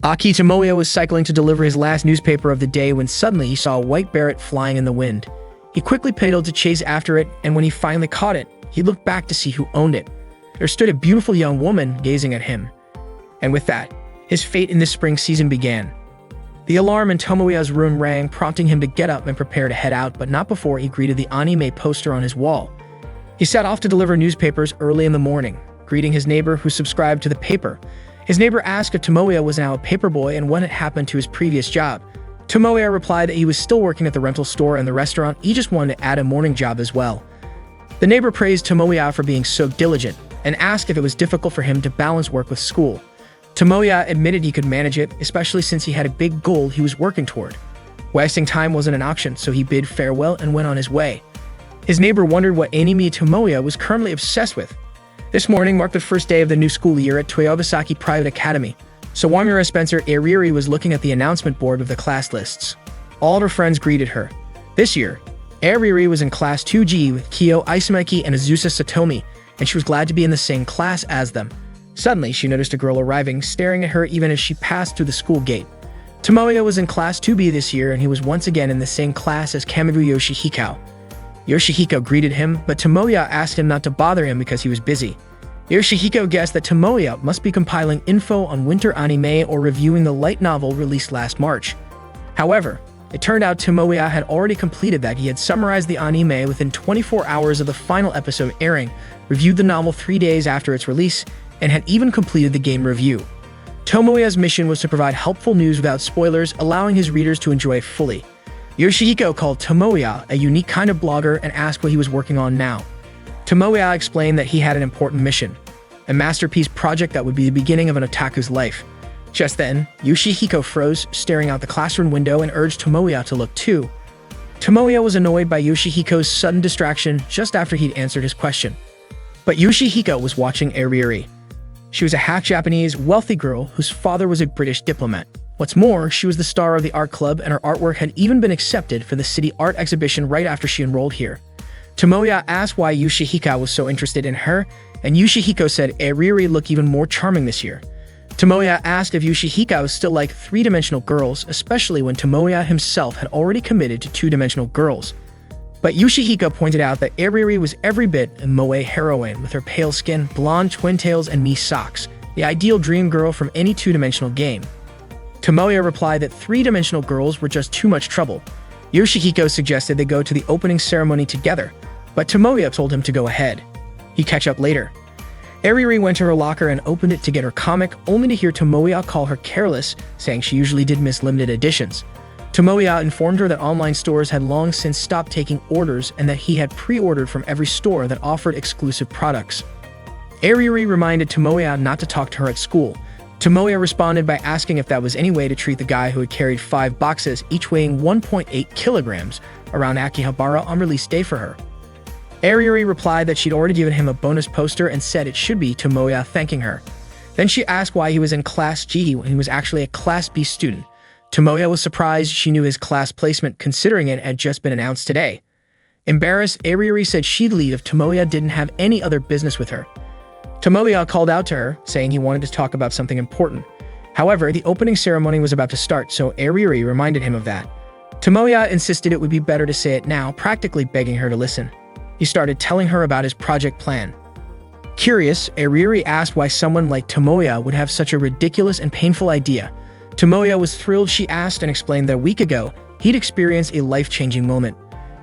Aki Tomoya was cycling to deliver his last newspaper of the day when suddenly he saw a white beret flying in the wind. He quickly pedaled to chase after it, and when he finally caught it, he looked back to see who owned it. There stood a beautiful young woman gazing at him. And with that, his fate in this spring season began. The alarm in Tomoya's room rang, prompting him to get up and prepare to head out, but not before he greeted the anime poster on his wall. He set off to deliver newspapers early in the morning, greeting his neighbor who subscribed to the paper. His neighbor asked if Tomoya was now a paperboy and what had happened to his previous job. Tomoya replied that he was still working at the rental store and the restaurant, he just wanted to add a morning job as well. The neighbor praised Tomoya for being so diligent and asked if it was difficult for him to balance work with school. Tomoya admitted he could manage it, especially since he had a big goal he was working toward. Wasting time wasn't an option, so he bid farewell and went on his way. His neighbor wondered what anime Tomoya was currently obsessed with. This morning marked the first day of the new school year at Toyobasaki Private Academy. Sawamura Spencer Ariri was looking at the announcement board of the class lists. All her friends greeted her. This year, Ariri was in Class 2G with Kyo Isumaki and Azusa Satomi, and she was glad to be in the same class as them. Suddenly, she noticed a girl arriving, staring at her even as she passed through the school gate. Tomoya was in Class 2B this year, and he was once again in the same class as Kamibu Yoshihiko. Yoshihiko greeted him, but Tomoya asked him not to bother him because he was busy. Yoshihiko guessed that Tomoya must be compiling info on winter anime or reviewing the light novel released last March. However, it turned out Tomoya had already completed that. He had summarized the anime within 24 hours of the final episode airing, reviewed the novel 3 days after its release, and had even completed the game review. Tomoya's mission was to provide helpful news without spoilers, allowing his readers to enjoy it fully. Yoshihiko called Tomoya a unique kind of blogger and asked what he was working on now. Tomoya explained that he had an important mission, a masterpiece project that would be the beginning of an otaku's life. Just then, Yoshihiko froze, staring out the classroom window and urged Tomoya to look too. Tomoya was annoyed by Yoshihiko's sudden distraction just after he'd answered his question. But Yoshihiko was watching Ariri. She was a half-Japanese, wealthy girl whose father was a British diplomat. What's more, she was the star of the art club, and her artwork had even been accepted for the city art exhibition right after she enrolled here. Tomoya asked why Yoshihiko was so interested in her, and Yoshihiko said Ariri looked even more charming this year. Tomoya asked if Yoshihiko still liked three-dimensional girls, especially when Tomoya himself had already committed to two-dimensional girls. But Yoshihiko pointed out that Ariri was every bit a moe heroine with her pale skin, blonde twin tails, and knee socks, the ideal dream girl from any two-dimensional game. Tomoya replied that three-dimensional girls were just too much trouble. Yoshihiko suggested they go to the opening ceremony together, but Tomoya told him to go ahead. He'd catch up later. Ariri went to her locker and opened it to get her comic, only to hear Tomoya call her careless, saying she usually did miss limited editions. Tomoya informed her that online stores had long since stopped taking orders and that he had pre-ordered from every store that offered exclusive products. Ariri reminded Tomoya not to talk to her at school. Tomoya responded by asking if that was any way to treat the guy who had carried 5 boxes, each weighing 1.8 kilograms, around Akihabara on release day for her. Ariri replied that she'd already given him a bonus poster and said it should be Tomoya thanking her. Then she asked why he was in Class G when he was actually a Class B student. Tomoya was surprised she knew his class placement, considering it had just been announced today. Embarrassed, Ariri said she'd leave if Tomoya didn't have any other business with her. Tomoya called out to her, saying he wanted to talk about something important. However, the opening ceremony was about to start, so Ariri reminded him of that. Tomoya insisted it would be better to say it now, practically begging her to listen. He started telling her about his project plan. Curious, Ariri asked why someone like Tomoya would have such a ridiculous and painful idea. Tomoya was thrilled. She asked and explained that a week ago, he'd experienced a life-changing moment.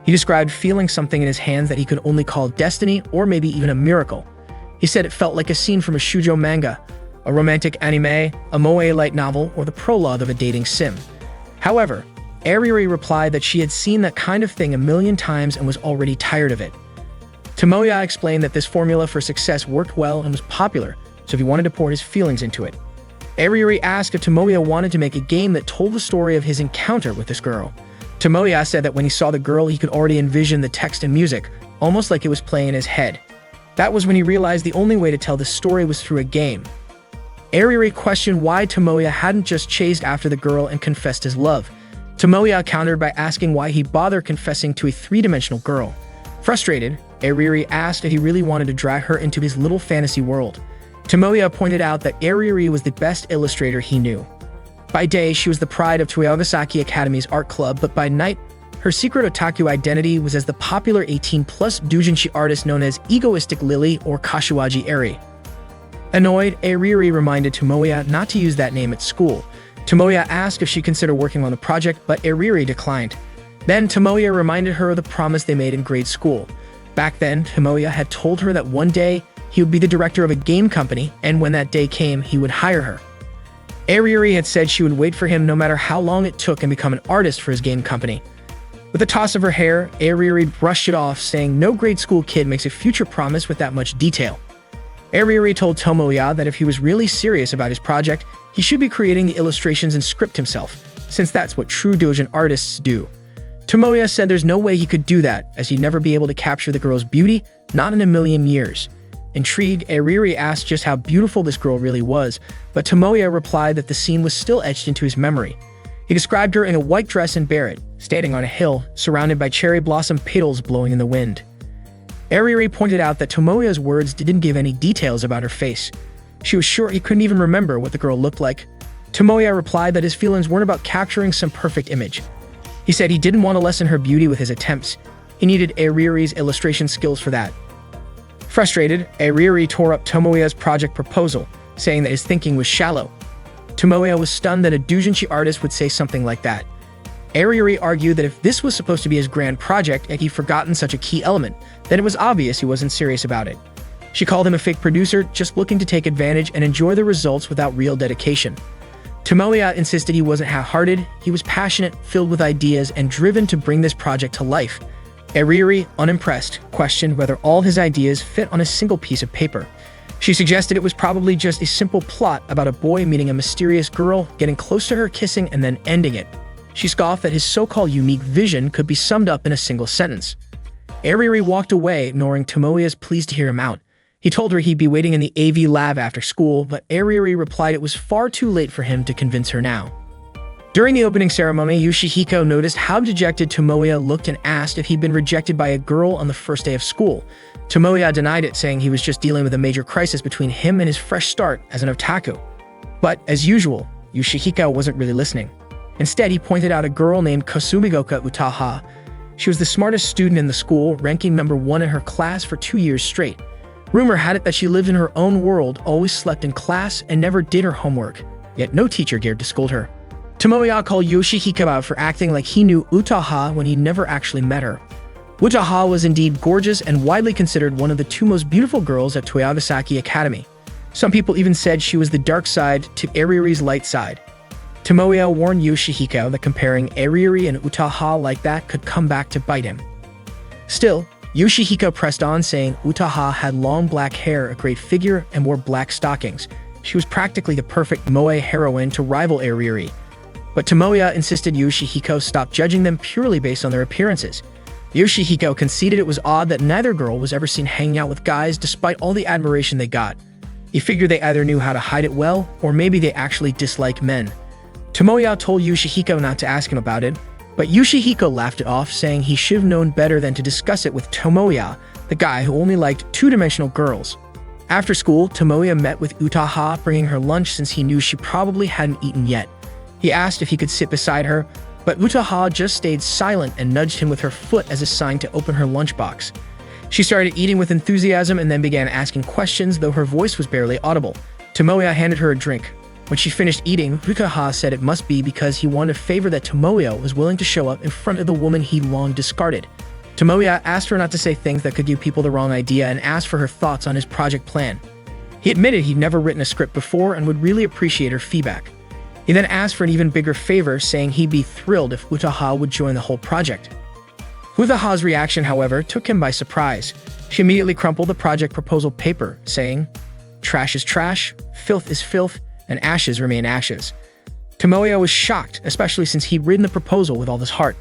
He described feeling something in his hands that he could only call destiny or maybe even a miracle. He said it felt like a scene from a shoujo manga, a romantic anime, a moe light novel, or the prologue of a dating sim. However, Ariri replied that she had seen that kind of thing a million times and was already tired of it. Tomoya explained that this formula for success worked well and was popular, so he wanted to pour his feelings into it. Ariri asked if Tomoya wanted to make a game that told the story of his encounter with this girl. Tomoya said that when he saw the girl, he could already envision the text and music, almost like it was playing in his head. That was when he realized the only way to tell the story was through a game. Ariri questioned why Tomoya hadn't just chased after the girl and confessed his love. Tomoya countered by asking why he bothered confessing to a three-dimensional girl. Frustrated, Ariri asked if he really wanted to drag her into his little fantasy world. Tomoya pointed out that Ariri was the best illustrator he knew. By day, she was the pride of Toyogasaki Academy's art club, but by night, her secret otaku identity was as the popular 18-plus doujinshi artist known as Egoistic Lily or Kashiwaji Eri. Annoyed, Ariri reminded Tomoya not to use that name at school. Tomoya asked if she considered working on the project, but Ariri declined. Then Tomoya reminded her of the promise they made in grade school. Back then, Tomoya had told her that one day he would be the director of a game company, and when that day came, he would hire her. Ariri had said she would wait for him no matter how long it took and become an artist for his game company. With a toss of her hair, Ariri brushed it off, saying no grade school kid makes a future promise with that much detail. Ariri told Tomoya that if he was really serious about his project, he should be creating the illustrations and script himself, since that's what true doujin artists do. Tomoya said there's no way he could do that, as he'd never be able to capture the girl's beauty, not in a million years. Intrigued, Ariri asked just how beautiful this girl really was, but Tomoya replied that the scene was still etched into his memory. He described her in a white dress and beret, standing on a hill, surrounded by cherry blossom petals blowing in the wind. Ariri pointed out that Tomoya's words didn't give any details about her face. She was sure he couldn't even remember what the girl looked like. Tomoya replied that his feelings weren't about capturing some perfect image. He said he didn't want to lessen her beauty with his attempts. He needed Ariri's illustration skills for that. Frustrated, Ariri tore up Tomoya's project proposal, saying that his thinking was shallow. Tomoya was stunned that a doujinshi artist would say something like that. Ariri argued that if this was supposed to be his grand project and he'd forgotten such a key element, then it was obvious he wasn't serious about it. She called him a fake producer, just looking to take advantage and enjoy the results without real dedication. Tomoya insisted he wasn't half-hearted, he was passionate, filled with ideas, and driven to bring this project to life. Ariri, unimpressed, questioned whether all his ideas fit on a single piece of paper. She suggested it was probably just a simple plot about a boy meeting a mysterious girl, getting close to her, kissing, and then ending it. She scoffed that his so-called unique vision could be summed up in a single sentence. Ariri walked away, ignoring Tomoya's pleas to hear him out. He told her he'd be waiting in the AV lab after school, but Ariri replied it was far too late for him to convince her now. During the opening ceremony, Yoshihiko noticed how dejected Tomoya looked and asked if he'd been rejected by a girl on the first day of school. Tomoya denied it, saying he was just dealing with a major crisis between him and his fresh start as an otaku. But, as usual, Yoshihiko wasn't really listening. Instead, he pointed out a girl named Kosumigoka Utaha. She was the smartest student in the school, ranking number 1 in her class for 2 years straight. Rumor had it that she lived in her own world, always slept in class, and never did her homework. Yet no teacher dared to scold her. Tomoya called Yoshihiko out for acting like he knew Utaha when he'd never actually met her. Utaha was indeed gorgeous and widely considered one of the 2 most beautiful girls at Toyogasaki Academy. Some people even said she was the dark side to Ariri's light side. Tomoya warned Yoshihiko that comparing Ariri and Utaha like that could come back to bite him. Still, Yoshihiko pressed on, saying Utaha had long black hair, a great figure, and wore black stockings. She was practically the perfect moe heroine to rival Ariri. But Tomoya insisted Yoshihiko stop judging them purely based on their appearances. Yoshihiko conceded it was odd that neither girl was ever seen hanging out with guys despite all the admiration they got. He figured they either knew how to hide it well, or maybe they actually dislike men. Tomoya told Yoshihiko not to ask him about it, but Yoshihiko laughed it off, saying he should have known better than to discuss it with Tomoya, the guy who only liked two-dimensional girls. After school, Tomoya met with Utaha, bringing her lunch since he knew she probably hadn't eaten yet. He asked if he could sit beside her, but Utaha just stayed silent and nudged him with her foot as a sign to open her lunchbox. She started eating with enthusiasm and then began asking questions, though her voice was barely audible. Tomoya handed her a drink. When she finished eating, Utaha said it must be because he wanted a favor that Tomoya was willing to show up in front of the woman he long discarded. Tomoya asked her not to say things that could give people the wrong idea and asked for her thoughts on his project plan. He admitted he'd never written a script before and would really appreciate her feedback. He then asked for an even bigger favor, saying he'd be thrilled if Utaha would join the whole project. Utaha's reaction, however, took him by surprise. She immediately crumpled the project proposal paper, saying, "Trash is trash, filth is filth, and ashes remain ashes." Tomoya was shocked, especially since he'd written the proposal with all his heart.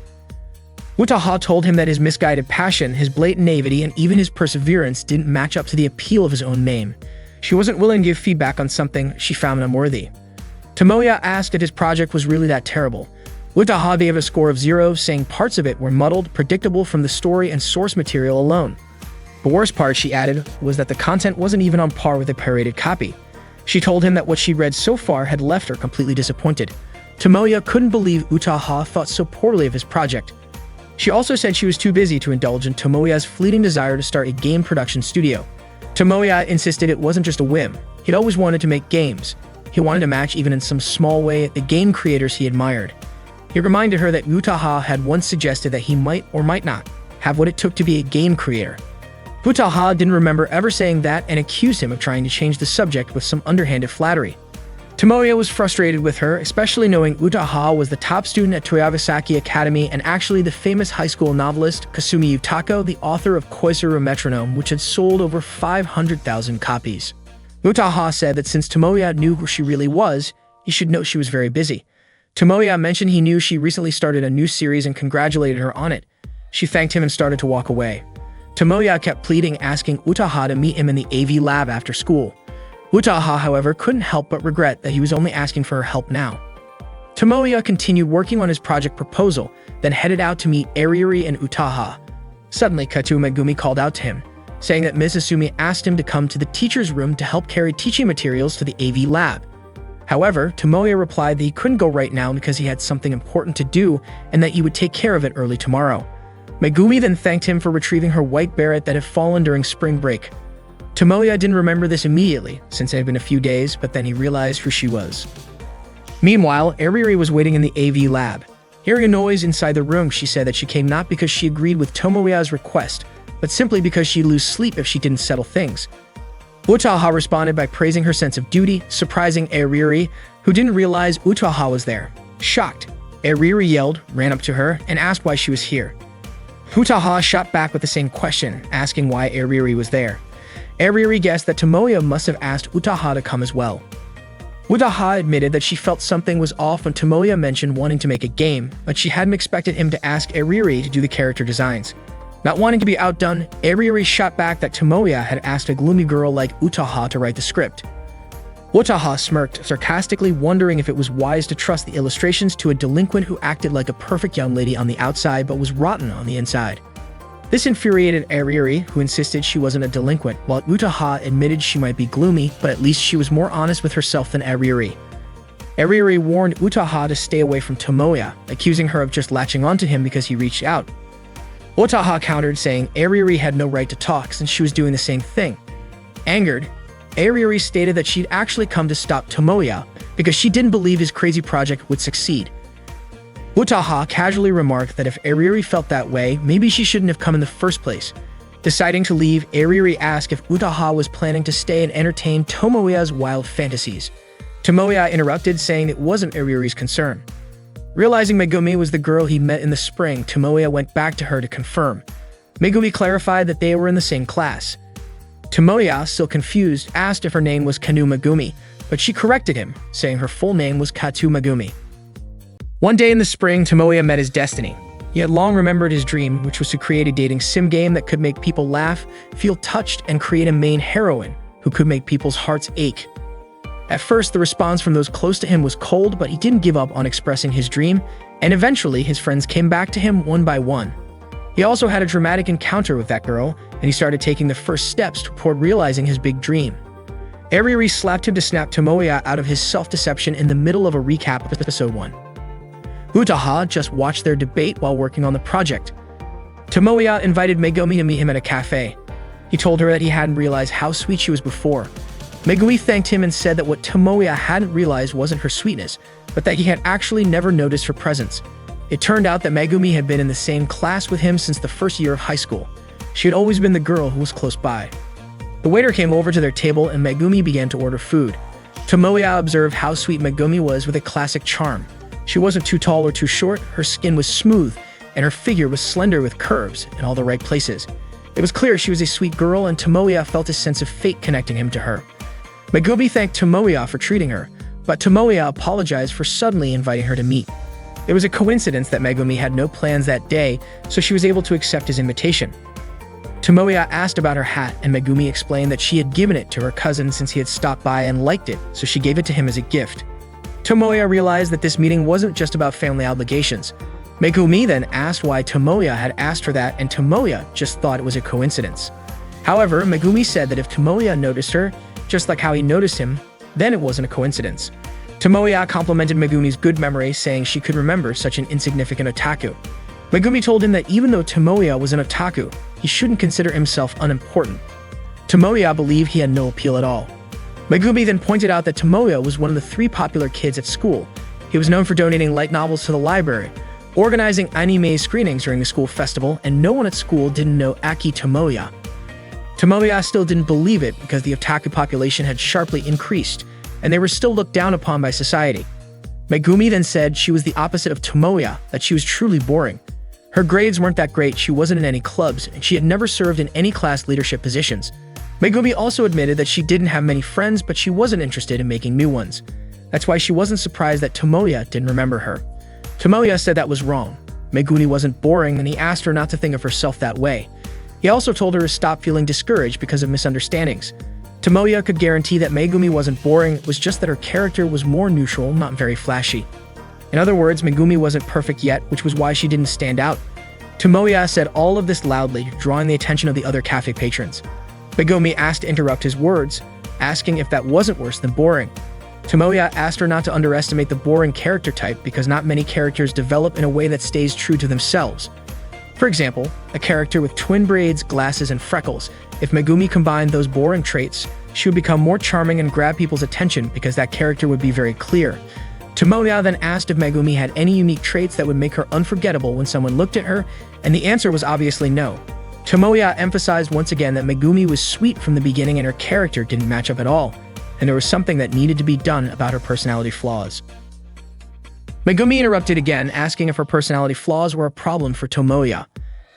Utaha told him that his misguided passion, his blatant naivety, and even his perseverance didn't match up to the appeal of his own name. She wasn't willing to give feedback on something she found unworthy. Tomoya asked if his project was really that terrible. Utaha gave a score of 0, saying parts of it were muddled, predictable from the story and source material alone. The worst part, she added, was that the content wasn't even on par with a pirated copy. She told him that what she'd read so far had left her completely disappointed. Tomoya couldn't believe Utaha thought so poorly of his project. She also said she was too busy to indulge in Tomoya's fleeting desire to start a game production studio. Tomoya insisted it wasn't just a whim. He'd always wanted to make games. He wanted to match, even in some small way, the game creators he admired. He reminded her that Utaha had once suggested that he might or might not have what it took to be a game creator. Utaha didn't remember ever saying that and accused him of trying to change the subject with some underhanded flattery. Tomoya was frustrated with her, especially knowing Utaha was the top student at Toyabasaki Academy and actually the famous high school novelist Kasumi Utako, the author of Koizuru Metronome, which had sold over 500,000 copies. Utaha said that since Tomoya knew who she really was, he should know she was very busy. Tomoya mentioned he knew she recently started a new series and congratulated her on it. She thanked him and started to walk away. Tomoya kept pleading, asking Utaha to meet him in the AV lab after school. Utaha, however, couldn't help but regret that he was only asking for her help now. Tomoya continued working on his project proposal, then headed out to meet Ariuri and Utaha. Suddenly, Kato Megumi called out to him, saying that Ms. Asumi asked him to come to the teacher's room to help carry teaching materials to the AV lab. However, Tomoya replied that he couldn't go right now because he had something important to do and that he would take care of it early tomorrow. Megumi then thanked him for retrieving her white beret that had fallen during spring break. Tomoya didn't remember this immediately, since it had been a few days, but then he realized who she was. Meanwhile, Ariuri was waiting in the AV lab. Hearing a noise inside the room, she said that she came not because she agreed with Tomoya's request, but simply because she'd lose sleep if she didn't settle things. Utaha responded by praising her sense of duty, surprising Ariuri, who didn't realize Utaha was there. Shocked, Ariuri yelled, ran up to her, and asked why she was here. Utaha shot back with the same question, asking why Ariuri was there. Ariuri guessed that Tomoya must have asked Utaha to come as well. Utaha admitted that she felt something was off when Tomoya mentioned wanting to make a game, but she hadn't expected him to ask Ariuri to do the character designs. Not wanting to be outdone, Ariuri shot back that Tomoya had asked a gloomy girl like Utaha to write the script. Utaha smirked, sarcastically wondering if it was wise to trust the illustrations to a delinquent who acted like a perfect young lady on the outside but was rotten on the inside. This infuriated Ariuri, who insisted she wasn't a delinquent, while Utaha admitted she might be gloomy, but at least she was more honest with herself than Ariuri. Ariuri warned Utaha to stay away from Tomoya, accusing her of just latching onto him because he reached out. Utaha countered, saying Ariuri had no right to talk since she was doing the same thing. Angered, Ariuri stated that she'd actually come to stop Tomoya because she didn't believe his crazy project would succeed. Utaha casually remarked that if Ariuri felt that way, maybe she shouldn't have come in the first place. Deciding to leave, Ariuri asked if Utaha was planning to stay and entertain Tomoya's wild fantasies. Tomoya interrupted, saying it wasn't Ariuri's concern. Realizing Megumi was the girl he met in the spring, Tomoya went back to her to confirm. Megumi clarified that they were in the same class. Tomoya, still confused, asked if her name was Kanu Megumi, but she corrected him, saying her full name was Kato Megumi. One day in the spring, Tomoya met his destiny. He had long remembered his dream, which was to create a dating sim game that could make people laugh, feel touched, and create a main heroine who could make people's hearts ache. At first, the response from those close to him was cold, but he didn't give up on expressing his dream, and eventually his friends came back to him one by one. He also had a dramatic encounter with that girl, and he started taking the first steps toward realizing his big dream. Ariuri slapped him to snap Tomoya out of his self-deception in the middle of a recap of episode 1. Utaha just watched their debate while working on the project. Tomoya invited Megumi to meet him at a cafe. He told her that he hadn't realized how sweet she was before. Megumi thanked him and said that what Tomoya hadn't realized wasn't her sweetness, but that he had actually never noticed her presence. It turned out that Megumi had been in the same class with him since the first year of high school. She had always been the girl who was close by. The waiter came over to their table and Megumi began to order food. Tomoya observed how sweet Megumi was with a classic charm. She wasn't too tall or too short, her skin was smooth, and her figure was slender with curves in all the right places. It was clear she was a sweet girl, and Tomoya felt a sense of fate connecting him to her. Megumi thanked Tomoya for treating her, but Tomoya apologized for suddenly inviting her to meet. It was a coincidence that Megumi had no plans that day, so she was able to accept his invitation. Tomoya asked about her hat, and Megumi explained that she had given it to her cousin since he had stopped by and liked it, so she gave it to him as a gift. Tomoya realized that this meeting wasn't just about family obligations. Megumi then asked why Tomoya had asked her that, and Tomoya just thought it was a coincidence. However, Megumi said that if Tomoya noticed her, just like how he noticed him, then it wasn't a coincidence. Tomoya complimented Megumi's good memory, saying she could remember such an insignificant otaku. Megumi told him that even though Tomoya was an otaku, he shouldn't consider himself unimportant. Tomoya believed he had no appeal at all. Megumi then pointed out that Tomoya was one of the 3 popular kids at school. He was known for donating light novels to the library, organizing anime screenings during the school festival, and no one at school didn't know Aki Tomoya. Tomoya still didn't believe it because the otaku population had sharply increased, and they were still looked down upon by society. Megumi then said she was the opposite of Tomoya, that she was truly boring. Her grades weren't that great, she wasn't in any clubs, and she had never served in any class leadership positions. Megumi also admitted that she didn't have many friends, but she wasn't interested in making new ones. That's why she wasn't surprised that Tomoya didn't remember her. Tomoya said that was wrong. Megumi wasn't boring, and he asked her not to think of herself that way. He also told her to stop feeling discouraged because of misunderstandings. Tomoya could guarantee that Megumi wasn't boring, it was just that her character was more neutral, not very flashy. In other words, Megumi wasn't perfect yet, which was why she didn't stand out. Tomoya said all of this loudly, drawing the attention of the other cafe patrons. Megumi asked to interrupt his words, asking if that wasn't worse than boring. Tomoya asked her not to underestimate the boring character type because not many characters develop in a way that stays true to themselves. For example, a character with twin braids, glasses, and freckles. If Megumi combined those boring traits, she would become more charming and grab people's attention because that character would be very clear. Tomoya then asked if Megumi had any unique traits that would make her unforgettable when someone looked at her, and the answer was obviously no. Tomoya emphasized once again that Megumi was sweet from the beginning and her character didn't match up at all, and there was something that needed to be done about her personality flaws. Megumi interrupted again, asking if her personality flaws were a problem for Tomoya.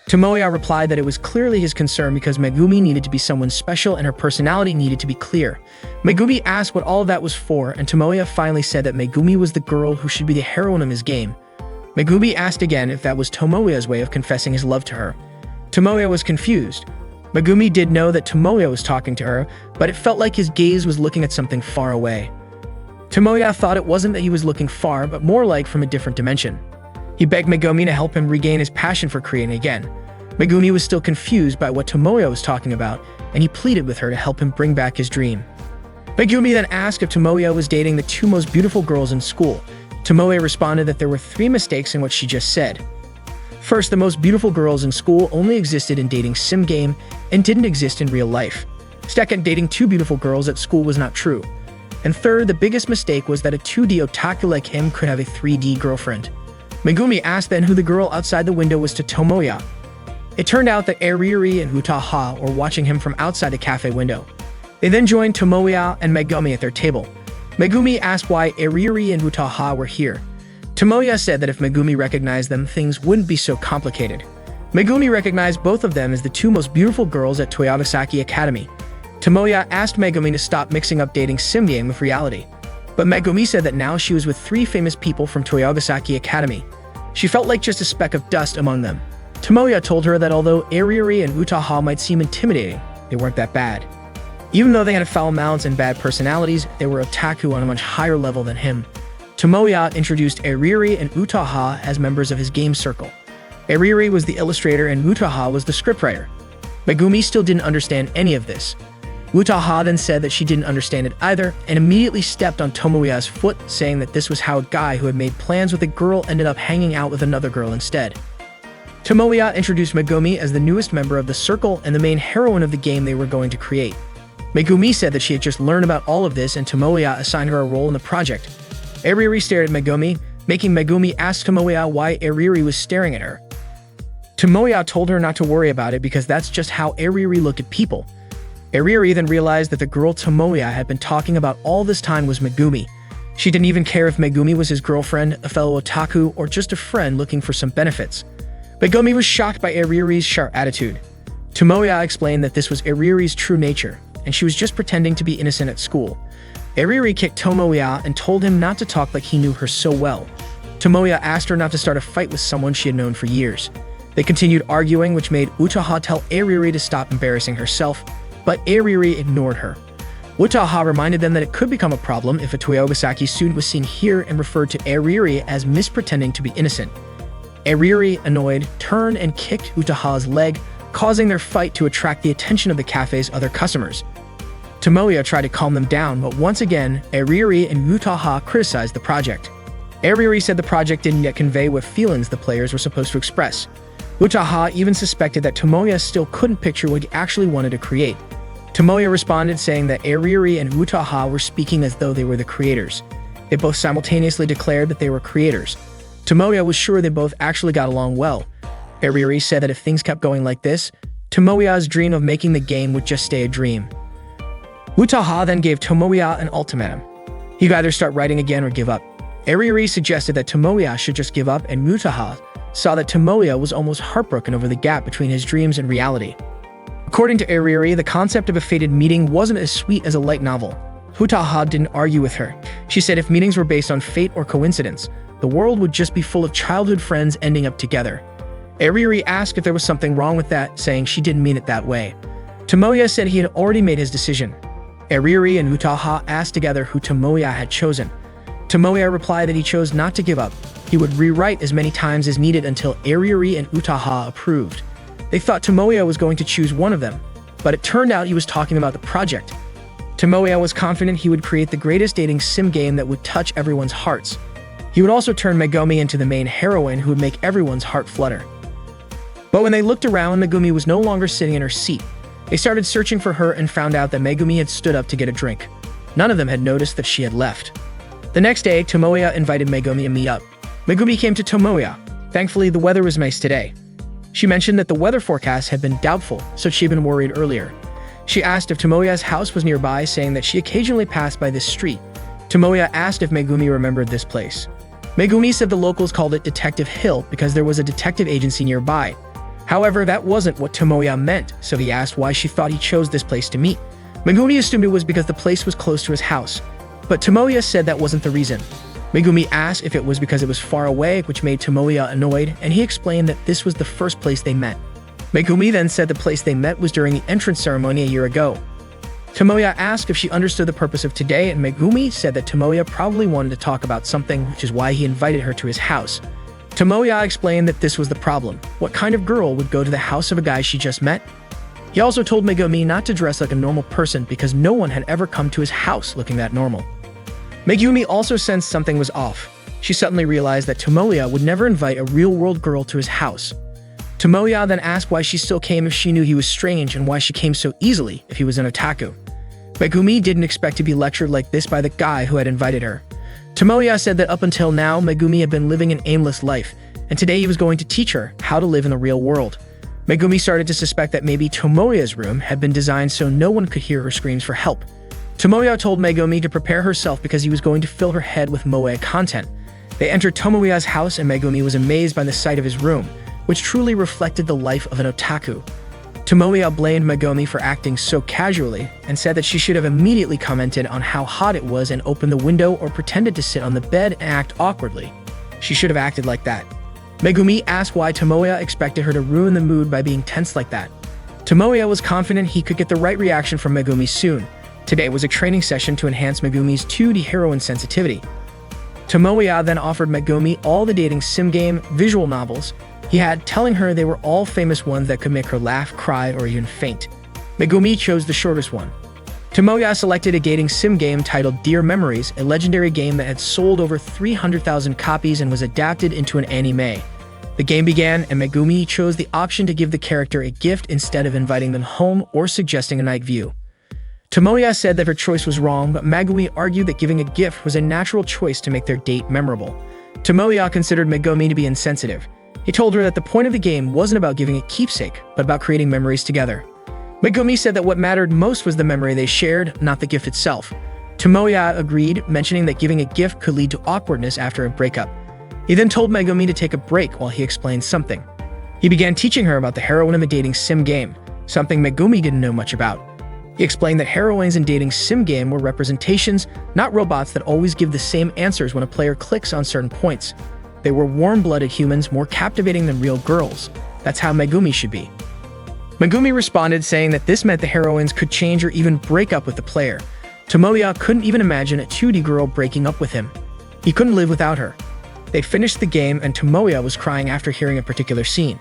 Tomoya replied that it was clearly his concern because Megumi needed to be someone special and her personality needed to be clear. Megumi asked what all of that was for, and Tomoya finally said that Megumi was the girl who should be the heroine of his game. Megumi asked again if that was Tomoya's way of confessing his love to her. Tomoya was confused. Megumi did know that Tomoya was talking to her, but it felt like his gaze was looking at something far away. Tomoya thought it wasn't that he was looking far, but more like from a different dimension. He begged Megumi to help him regain his passion for creating again. Megumi was still confused by what Tomoya was talking about, and he pleaded with her to help him bring back his dream. Megumi then asked if Tomoya was dating the 2 most beautiful girls in school. Tomoya responded that there were 3 mistakes in what she just said. First, the most beautiful girls in school only existed in dating sim game and didn't exist in real life. Second, dating 2 beautiful girls at school was not true. And third, the biggest mistake was that a 2D otaku like him could have a 3D girlfriend. Megumi asked then who the girl outside the window was to Tomoya. It turned out that Eriri and Utaha were watching him from outside the cafe window. They then joined Tomoya and Megumi at their table. Megumi asked why Eriri and Utaha were here. Tomoya said that if Megumi recognized them, things wouldn't be so complicated. Megumi recognized both of them as the 2 most beautiful girls at Toyogasaki Academy. Tomoya asked Megumi to stop mixing up dating sim game with reality. But Megumi said that now she was with 3 famous people from Toyogasaki Academy. She felt like just a speck of dust among them. Tomoya told her that although Eriri and Utaha might seem intimidating, they weren't that bad. Even though they had foul mouths and bad personalities, they were otaku on a much higher level than him. Tomoya introduced Eriri and Utaha as members of his game circle. Eriri was the illustrator and Utaha was the scriptwriter. Megumi still didn't understand any of this. Utaha then said that she didn't understand it either and immediately stepped on Tomoya's foot, saying that this was how a guy who had made plans with a girl ended up hanging out with another girl instead. Tomoya introduced Megumi as the newest member of the circle and the main heroine of the game they were going to create. Megumi said that she had just learned about all of this and Tomoya assigned her a role in the project. Eriri stared at Megumi, making Megumi ask Tomoya why Eriri was staring at her. Tomoya told her not to worry about it because that's just how Eriri looked at people. Eriri then realized that the girl Tomoya had been talking about all this time was Megumi. She didn't even care if Megumi was his girlfriend, a fellow otaku, or just a friend looking for some benefits. Megumi was shocked by Eriri's sharp attitude. Tomoya explained that this was Eriri's true nature, and she was just pretending to be innocent at school. Eriri kicked Tomoya and told him not to talk like he knew her so well. Tomoya asked her not to start a fight with someone she had known for years. They continued arguing, which made Utaha tell Eriri to stop embarrassing herself, but Eriri ignored her. Utaha reminded them that it could become a problem if a Toyogasaki student was seen here and referred to Eriri as mispretending to be innocent. Eriri, annoyed, turned and kicked Utaha's leg, causing their fight to attract the attention of the cafe's other customers. Tomoya tried to calm them down, but once again, Aririri and Utaha criticized the project. Aririri said the project didn't yet convey what feelings the players were supposed to express. Utaha even suspected that Tomoya still couldn't picture what he actually wanted to create. Tomoya responded saying that Aririri and Utaha were speaking as though they were the creators. They both simultaneously declared that they were creators. Tomoya was sure they both actually got along well. Aririri said that if things kept going like this, Tomoya's dream of making the game would just stay a dream. Utaha then gave Tomoya an ultimatum. He could either start writing again or give up. Aririri suggested that Tomoya should just give up, and Utaha saw that Tomoya was almost heartbroken over the gap between his dreams and reality. According to Aririri, the concept of a fated meeting wasn't as sweet as a light novel. Utaha didn't argue with her. She said if meetings were based on fate or coincidence, the world would just be full of childhood friends ending up together. Aririri asked if there was something wrong with that, saying she didn't mean it that way. Tomoya said he had already made his decision. Aririri and Utaha asked together who Tomoya had chosen. Tomoya replied that he chose not to give up. He would rewrite as many times as needed until Aririri and Utaha approved. They thought Tomoya was going to choose one of them, but it turned out he was talking about the project. Tomoya was confident he would create the greatest dating sim game that would touch everyone's hearts. He would also turn Megumi into the main heroine who would make everyone's heart flutter. But when they looked around, Megumi was no longer sitting in her seat. They started searching for her and found out that Megumi had stood up to get a drink. None of them had noticed that she had left. The next day, Tomoya invited Megumi to meet up. Megumi came to Tomoya. Thankfully, the weather was nice today. She mentioned that the weather forecast had been doubtful, so she'd been worried earlier. She asked if Tomoya's house was nearby, saying that she occasionally passed by this street. Tomoya asked if Megumi remembered this place. Megumi said the locals called it Detective Hill because there was a detective agency nearby. However, that wasn't what Tomoya meant, so he asked why she thought he chose this place to meet. Megumi assumed it was because the place was close to his house, but Tomoya said that wasn't the reason. Megumi asked if it was because it was far away, which made Tomoya annoyed, and he explained that this was the first place they met. Megumi then said the place they met was during the entrance ceremony a year ago. Tomoya asked if she understood the purpose of today, and Megumi said that Tomoya probably wanted to talk about something, which is why he invited her to his house. Tomoya explained that this was the problem. What kind of girl would go to the house of a guy she just met? He also told Megumi not to dress like a normal person because no one had ever come to his house looking that normal. Megumi also sensed something was off. She suddenly realized that Tomoya would never invite a real-world girl to his house. Tomoya then asked why she still came if she knew he was strange and why she came so easily if he was an otaku. Megumi didn't expect to be lectured like this by the guy who had invited her. Tomoya said that up until now, Megumi had been living an aimless life, and today he was going to teach her how to live in the real world. Megumi started to suspect that maybe Tomoya's room had been designed so no one could hear her screams for help. Tomoya told Megumi to prepare herself because he was going to fill her head with moe content. They entered Tomoya's house and Megumi was amazed by the sight of his room, which truly reflected the life of an otaku. Tomoya blamed Megumi for acting so casually and said that she should have immediately commented on how hot it was and opened the window or pretended to sit on the bed and act awkwardly. She should have acted like that. Megumi asked why Tomoya expected her to ruin the mood by being tense like that. Tomoya was confident he could get the right reaction from Megumi soon. Today was a training session to enhance Megumi's 2D heroine sensitivity. Tomoya then offered Megumi all the dating sim game visual novels he had, telling her they were all famous ones that could make her laugh, cry, or even faint. Megumi chose the shortest one. Tomoya selected a dating sim game titled Dear Memories, a legendary game that had sold over 300,000 copies and was adapted into an anime. The game began, and Megumi chose the option to give the character a gift instead of inviting them home or suggesting a night view. Tomoya said that her choice was wrong, but Megumi argued that giving a gift was a natural choice to make their date memorable. Tomoya considered Megumi to be insensitive. He told her that the point of the game wasn't about giving a keepsake, but about creating memories together. Megumi said that what mattered most was the memory they shared, not the gift itself. Tomoya agreed, mentioning that giving a gift could lead to awkwardness after a breakup. He then told Megumi to take a break while he explained something. He began teaching her about the heroine of a dating sim game, something Megumi didn't know much about. He explained that heroines in dating sim game were representations, not robots that always give the same answers when a player clicks on certain points. They were warm-blooded humans, more captivating than real girls. That's how Megumi should be. Megumi responded, saying that this meant the heroines could change or even break up with the player. Tomoya couldn't even imagine a 2D girl breaking up with him. He couldn't live without her. They finished the game and Tomoya was crying after hearing a particular scene.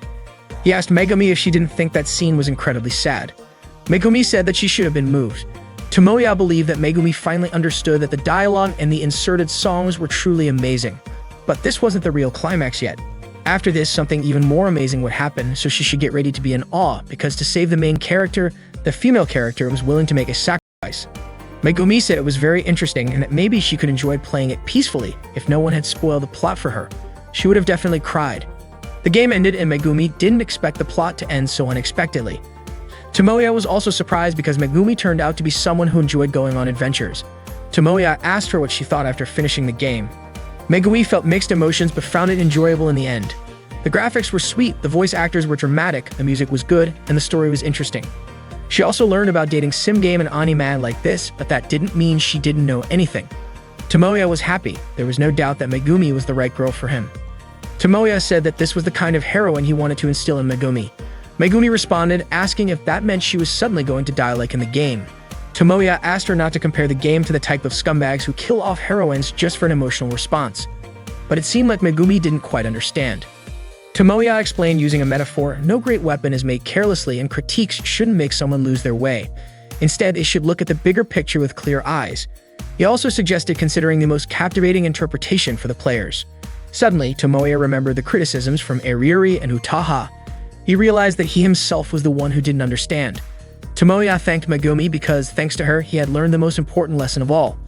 He asked Megumi if she didn't think that scene was incredibly sad. Megumi said that she should have been moved. Tomoya believed that Megumi finally understood that the dialogue and the inserted songs were truly amazing. But this wasn't the real climax yet. After this, something even more amazing would happen, so she should get ready to be in awe, because to save the main character, the female character was willing to make a sacrifice. Megumi said it was very interesting and that maybe she could enjoy playing it peacefully if no one had spoiled the plot for her. She would have definitely cried. The game ended and Megumi didn't expect the plot to end so unexpectedly. Tomoya was also surprised because Megumi turned out to be someone who enjoyed going on adventures. Tomoya asked her what she thought after finishing the game. Megumi felt mixed emotions but found it enjoyable in the end. The graphics were sweet, the voice actors were dramatic, the music was good, and the story was interesting. She also learned about dating sim game and anime like this, but that didn't mean she didn't know anything. Tomoya was happy. There was no doubt that Megumi was the right girl for him. Tomoya said that this was the kind of heroine he wanted to instill in Megumi. Megumi responded, asking if that meant she was suddenly going to die like in the game. Tomoya asked her not to compare the game to the type of scumbags who kill off heroines just for an emotional response. But it seemed like Megumi didn't quite understand. Tomoya explained using a metaphor, no great weapon is made carelessly and critiques shouldn't make someone lose their way. Instead, they should look at the bigger picture with clear eyes. He also suggested considering the most captivating interpretation for the players. Suddenly, Tomoya remembered the criticisms from Eriri and Utaha. He realized that he himself was the one who didn't understand. Tomoya thanked Megumi because, thanks to her, he had learned the most important lesson of all.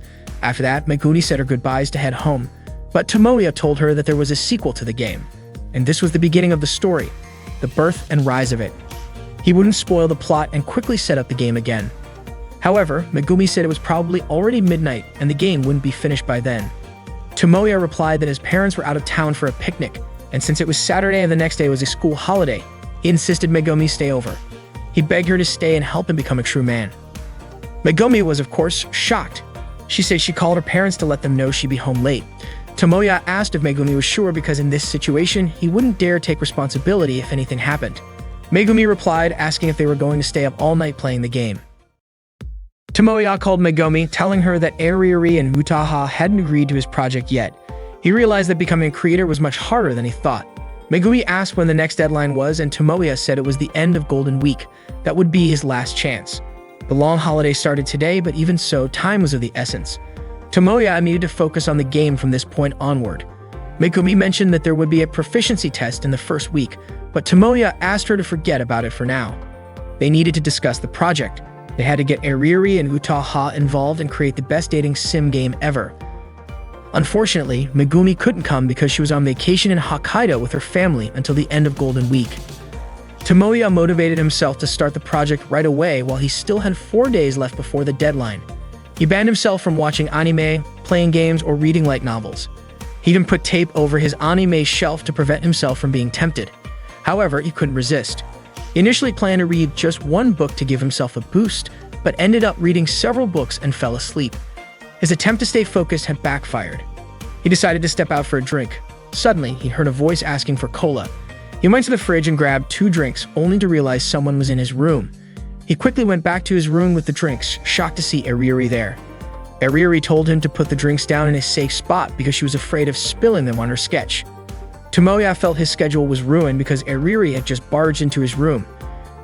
After that, Megumi said her goodbyes to head home. But Tomoya told her that there was a sequel to the game. And this was the beginning of the story, the birth and rise of it. He wouldn't spoil the plot and quickly set up the game again. However, Megumi said it was probably already midnight and the game wouldn't be finished by then. Tomoya replied that his parents were out of town for a picnic, and since it was Saturday and the next day was a school holiday, he insisted Megumi stay over. He begged her to stay and help him become a true man. Megumi was, of course, shocked. She said she called her parents to let them know she'd be home late. Tomoya asked if Megumi was sure because in this situation, he wouldn't dare take responsibility if anything happened. Megumi replied, asking if they were going to stay up all night playing the game. Tomoya called Megumi, telling her that Eriri and Utaha hadn't agreed to his project yet. He realized that becoming a creator was much harder than he thought. Megumi asked when the next deadline was, and Tomoya said it was the end of Golden Week. That would be his last chance. The long holiday started today, but even so, time was of the essence. Tomoya needed to focus on the game from this point onward. Megumi mentioned that there would be a proficiency test in the first week, but Tomoya asked her to forget about it for now. They needed to discuss the project. They had to get Eriri and Utaha involved and create the best dating sim game ever. Unfortunately, Megumi couldn't come because she was on vacation in Hokkaido with her family until the end of Golden Week. Tomoya motivated himself to start the project right away while he still had 4 days left before the deadline. He banned himself from watching anime, playing games, or reading light novels. He even put tape over his anime shelf to prevent himself from being tempted. However, he couldn't resist. He initially planned to read just one book to give himself a boost, but ended up reading several books and fell asleep. His attempt to stay focused had backfired. He decided to step out for a drink. Suddenly, he heard a voice asking for cola. He went to the fridge and grabbed 2 drinks, only to realize someone was in his room. He quickly went back to his room with the drinks, shocked to see Eriri there. Eriri told him to put the drinks down in a safe spot because she was afraid of spilling them on her sketch. Tomoya felt his schedule was ruined because Eriri had just barged into his room.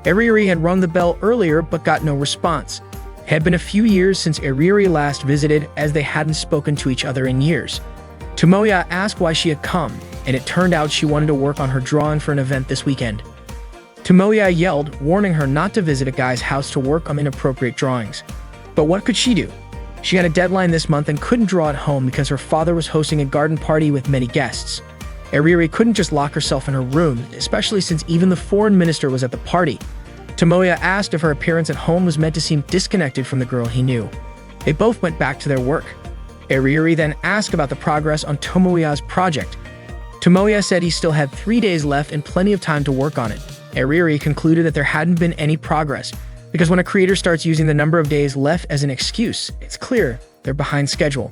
Eriri had rung the bell earlier but got no response. It had been a few years since Eriri last visited, as they hadn't spoken to each other in years. Tomoya asked why she had come, and it turned out she wanted to work on her drawing for an event this weekend. Tomoya yelled, warning her not to visit a guy's house to work on inappropriate drawings. But what could she do? She had a deadline this month and couldn't draw at home because her father was hosting a garden party with many guests. Eriri couldn't just lock herself in her room, especially since even the foreign minister was at the party. Tomoya asked if her appearance at home was meant to seem disconnected from the girl he knew. They both went back to their work. Eriri then asked about the progress on Tomoya's project. Tomoya said he still had 3 days left and plenty of time to work on it. Eriri concluded that there hadn't been any progress, because when a creator starts using the number of days left as an excuse, it's clear they're behind schedule.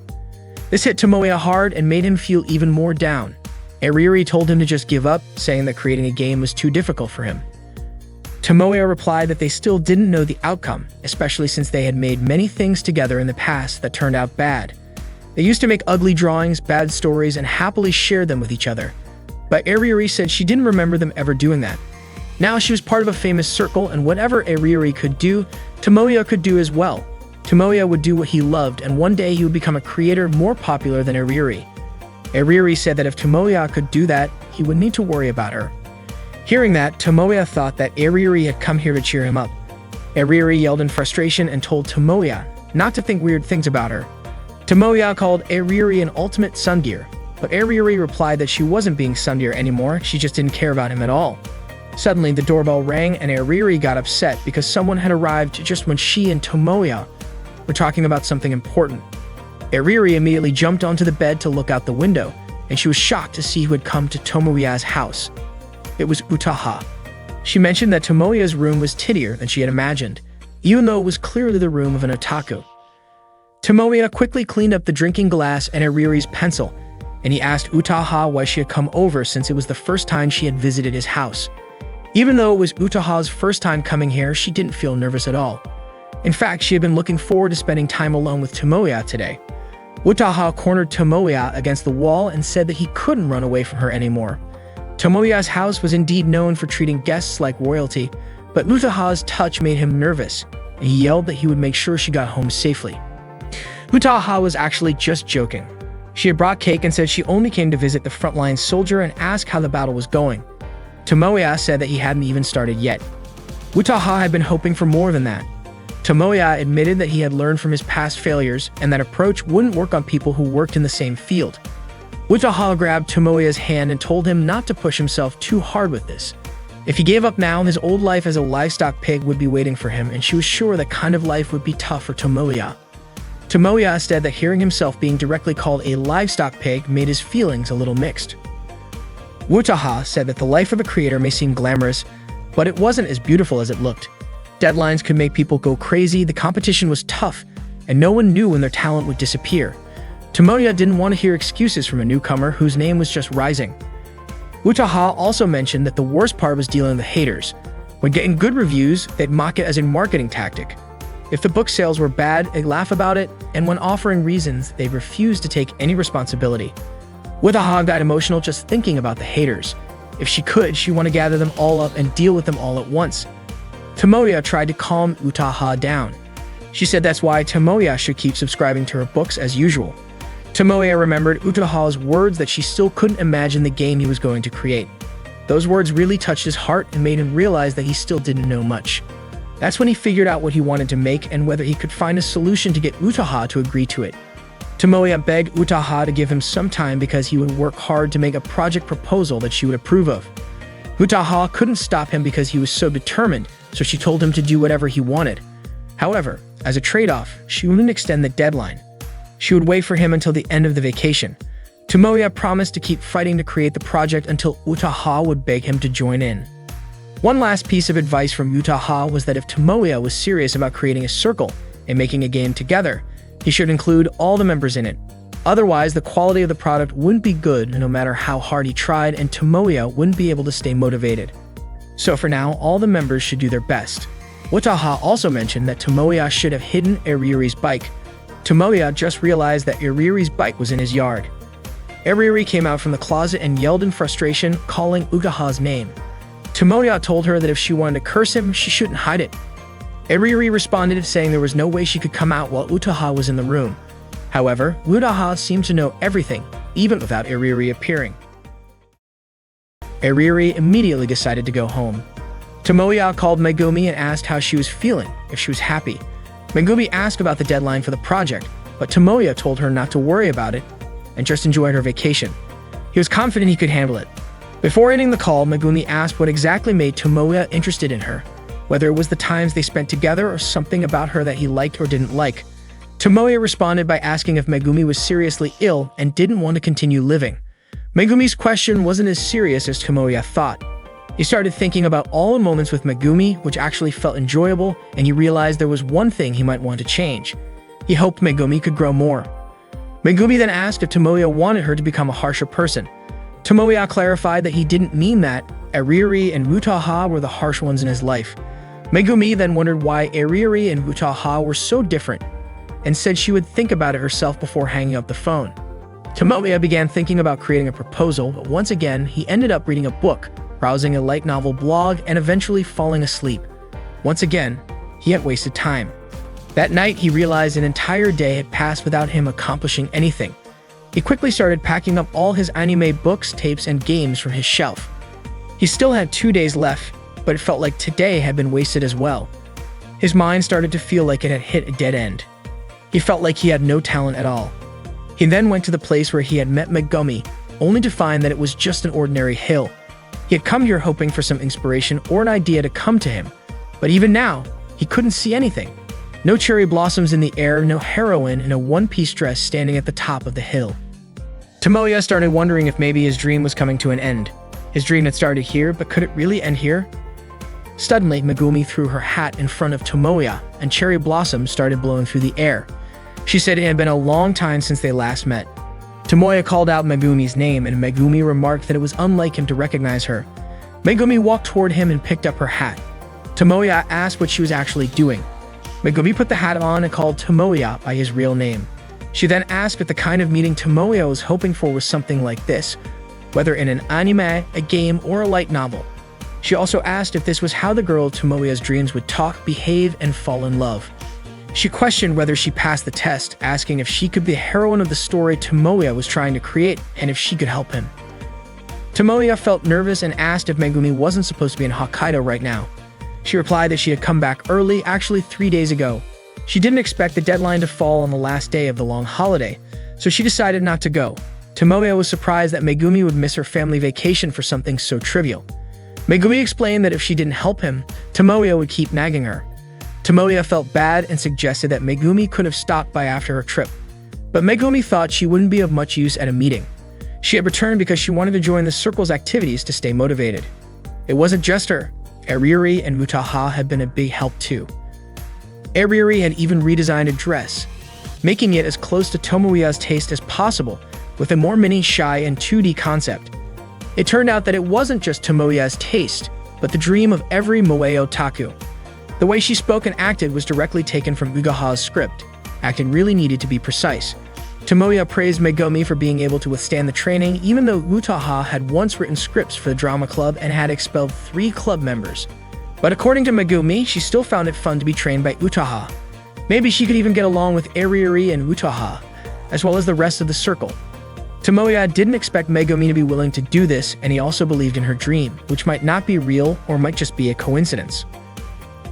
This hit Tomoya hard and made him feel even more down. Eriri told him to just give up, saying that creating a game was too difficult for him. Tomoya replied that they still didn't know the outcome, especially since they had made many things together in the past that turned out bad. They used to make ugly drawings, bad stories, and happily shared them with each other. But Eriri said she didn't remember them ever doing that. Now she was part of a famous circle, and whatever Eriri could do, Tomoya could do as well. Tomoya would do what he loved, and one day he would become a creator more popular than Iriri. Iriri said that if Tomoya could do that, he wouldn't need to worry about her. Hearing that, Tomoya thought that Iriri had come here to cheer him up. Iriri yelled in frustration and told Tomoya not to think weird things about her. Tomoya called Iriri an ultimate sundeer, but Iriri replied that she wasn't being sundeer anymore, she just didn't care about him at all. Suddenly, the doorbell rang and Iriri got upset because someone had arrived just when she and Tomoya were talking about something important. Iriri immediately jumped onto the bed to look out the window, and she was shocked to see who had come to Tomoya's house. It was Utaha. She mentioned that Tomoya's room was tittier than she had imagined, even though it was clearly the room of an otaku. Tomoya quickly cleaned up the drinking glass and Iriri's pencil, and he asked Utaha why she had come over since it was the first time she had visited his house. Even though it was Utaha's first time coming here, she didn't feel nervous at all. In fact, she had been looking forward to spending time alone with Tomoya today. Utaha cornered Tomoya against the wall and said that he couldn't run away from her anymore. Tomoya's house was indeed known for treating guests like royalty, but Utaha's touch made him nervous, and he yelled that he would make sure she got home safely. Utaha was actually just joking. She had brought cake and said she only came to visit the frontline soldier and ask how the battle was going. Tomoya said that he hadn't even started yet. Utaha had been hoping for more than that. Tomoya admitted that he had learned from his past failures and that approach wouldn't work on people who worked in the same field. Utaha grabbed Tomoya's hand and told him not to push himself too hard with this. If he gave up now, his old life as a livestock pig would be waiting for him, and she was sure that kind of life would be tough for Tomoya. Tomoya said that hearing himself being directly called a livestock pig made his feelings a little mixed. Utaha said that the life of a creator may seem glamorous, but it wasn't as beautiful as it looked. Deadlines could make people go crazy, the competition was tough, and no one knew when their talent would disappear. Tomoya didn't want to hear excuses from a newcomer whose name was just rising. Utaha also mentioned that the worst part was dealing with the haters. When getting good reviews, they'd mock it as a marketing tactic. If the book sales were bad, they'd laugh about it, and when offering reasons, they'd refuse to take any responsibility. Utaha got emotional just thinking about the haters. If she could, she wanted to gather them all up and deal with them all at once. Tomoya tried to calm Utaha down. She said that's why Tomoya should keep subscribing to her books as usual. Tomoya remembered Utaha's words that she still couldn't imagine the game he was going to create. Those words really touched his heart and made him realize that he still didn't know much. That's when he figured out what he wanted to make and whether he could find a solution to get Utaha to agree to it. Tomoya begged Utaha to give him some time because he would work hard to make a project proposal that she would approve of. Utaha couldn't stop him because he was so determined, so she told him to do whatever he wanted. However, as a trade-off, she wouldn't extend the deadline. She would wait for him until the end of the vacation. Tomoya promised to keep fighting to create the project until Utaha would beg him to join in. One last piece of advice from Utaha was that if Tomoya was serious about creating a circle and making a game together, he should include all the members in it. Otherwise, the quality of the product wouldn't be good no matter how hard he tried, and Tomoya wouldn't be able to stay motivated. So for now, all the members should do their best. Utaha also mentioned that Tomoya should have hidden Iriri's bike. Tomoya just realized that Iriri's bike was in his yard. Iriri came out from the closet and yelled in frustration, calling Utaha's name. Tomoya told her that if she wanted to curse him, she shouldn't hide it. Iriri responded saying there was no way she could come out while Utaha was in the room. However, Utaha seemed to know everything, even without Iriri appearing. Iriri immediately decided to go home. Tomoya called Megumi and asked how she was feeling, if she was happy. Megumi asked about the deadline for the project, but Tomoya told her not to worry about it and just enjoy her vacation. He was confident he could handle it. Before ending the call, Megumi asked what exactly made Tomoya interested in her, whether it was the times they spent together or something about her that he liked or didn't like. Tomoya responded by asking if Megumi was seriously ill and didn't want to continue living. Megumi's question wasn't as serious as Tomoya thought. He started thinking about all the moments with Megumi, which actually felt enjoyable, and he realized there was one thing he might want to change. He hoped Megumi could grow more. Megumi then asked if Tomoya wanted her to become a harsher person. Tomoya clarified that he didn't mean that. Iriri and Utaha were the harsh ones in his life. Megumi then wondered why Iriri and Utaha were so different, and said she would think about it herself before hanging up the phone. Tomoya began thinking about creating a proposal, but once again, he ended up reading a book, browsing a light novel blog, and eventually falling asleep. Once again, he had wasted time. That night, he realized an entire day had passed without him accomplishing anything. He quickly started packing up all his anime books, tapes, and games from his shelf. He still had 2 days left, but it felt like today had been wasted as well. His mind started to feel like it had hit a dead end. He felt like he had no talent at all. He then went to the place where he had met Megumi, only to find that it was just an ordinary hill. He had come here hoping for some inspiration or an idea to come to him, but even now, he couldn't see anything. No cherry blossoms in the air, no heroine in a one-piece dress standing at the top of the hill. Tomoya started wondering if maybe his dream was coming to an end. His dream had started here, but could it really end here? Suddenly, Megumi threw her hat in front of Tomoya, and cherry blossoms started blowing through the air. She said it had been a long time since they last met. Tomoya called out Megumi's name, and Megumi remarked that it was unlike him to recognize her. Megumi walked toward him and picked up her hat. Tomoya asked what she was actually doing. Megumi put the hat on and called Tomoya by his real name. She then asked if the kind of meeting Tomoya was hoping for was something like this, whether in an anime, a game, or a light novel. She also asked if this was how the girl Tomoya's dreams would talk, behave, and fall in love. She questioned whether she passed the test, asking if she could be the heroine of the story Tomoya was trying to create and if she could help him. Tomoya felt nervous and asked if Megumi wasn't supposed to be in Hokkaido right now. She replied that she had come back early, actually 3 days ago. She didn't expect the deadline to fall on the last day of the long holiday, so she decided not to go. Tomoya was surprised that Megumi would miss her family vacation for something so trivial. Megumi explained that if she didn't help him, Tomoya would keep nagging her. Tomoya felt bad and suggested that Megumi could have stopped by after her trip. But Megumi thought she wouldn't be of much use at a meeting. She had returned because she wanted to join the circle's activities to stay motivated. It wasn't just her. Ariuri and Utaha had been a big help too. Ariuri had even redesigned a dress, making it as close to Tomoya's taste as possible, with a more mini, shy, and 2D concept. It turned out that it wasn't just Tomoya's taste, but the dream of every moe otaku. The way she spoke and acted was directly taken from Ugaha's script. Acting really needed to be precise. Tomoya praised Megumi for being able to withstand the training, even though Utaha had once written scripts for the drama club and had expelled 3 club members. But according to Megumi, she still found it fun to be trained by Utaha. Maybe she could even get along with Ariuri and Utaha, as well as the rest of the circle. Tomoya didn't expect Megumi to be willing to do this, and he also believed in her dream, which might not be real or might just be a coincidence.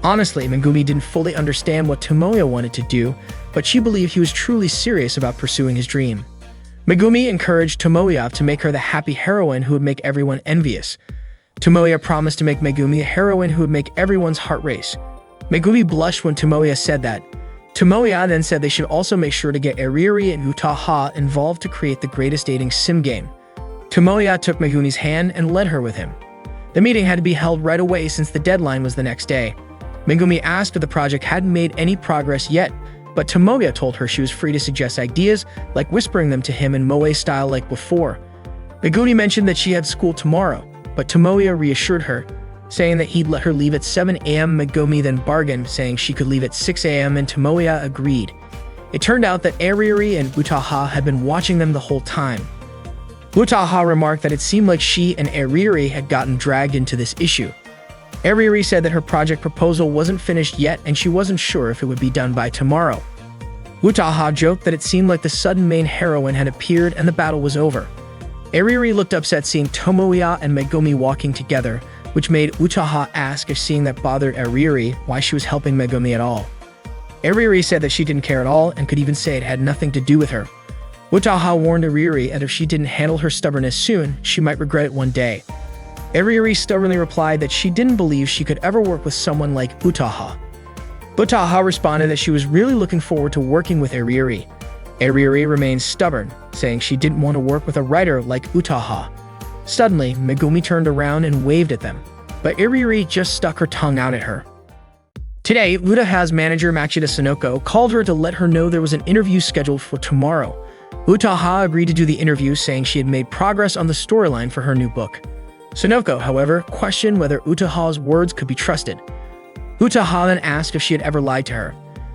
Honestly, Megumi didn't fully understand what Tomoya wanted to do, but she believed he was truly serious about pursuing his dream. Megumi encouraged Tomoya to make her the happy heroine who would make everyone envious. Tomoya promised to make Megumi a heroine who would make everyone's heart race. Megumi blushed when Tomoya said that. Tomoya then said they should also make sure to get Ariuri and Utaha involved to create the greatest dating sim game. Tomoya took Megumi's hand and led her with him. The meeting had to be held right away since the deadline was the next day. Megumi asked if the project hadn't made any progress yet, but Tomoya told her she was free to suggest ideas, like whispering them to him in moe style like before. Megumi mentioned that she had school tomorrow, but Tomoya reassured her, saying that he'd let her leave at 7 a.m. Megumi then bargained, saying she could leave at 6 a.m. and Tomoya agreed. It turned out that Ariuri and Utaha had been watching them the whole time. Utaha remarked that it seemed like she and Ariuri had gotten dragged into this issue. Ariuri said that her project proposal wasn't finished yet and she wasn't sure if it would be done by tomorrow. Utaha joked that it seemed like the sudden main heroine had appeared and the battle was over. Ariuri looked upset seeing Tomoya and Megumi walking together, which made Utaha ask if seeing that bothered Ariuri why she was helping Megumi at all. Ariuri said that she didn't care at all and could even say it had nothing to do with her. Utaha warned Ariuri that if she didn't handle her stubbornness soon, she might regret it one day. Ariuri stubbornly replied that she didn't believe she could ever work with someone like Utaha. Utaha responded that she was really looking forward to working with Ariuri. Ariuri remained stubborn, saying she didn't want to work with a writer like Utaha. Suddenly, Megumi turned around and waved at them, but Ariuri just stuck her tongue out at her. Today, Utaha's manager Machida Sonoko called her to let her know there was an interview scheduled for tomorrow. Utaha agreed to do the interview, saying she had made progress on the storyline for her new book. Sonoko, however, questioned whether Utaha's words could be trusted. Utaha then asked if she had ever lied to her.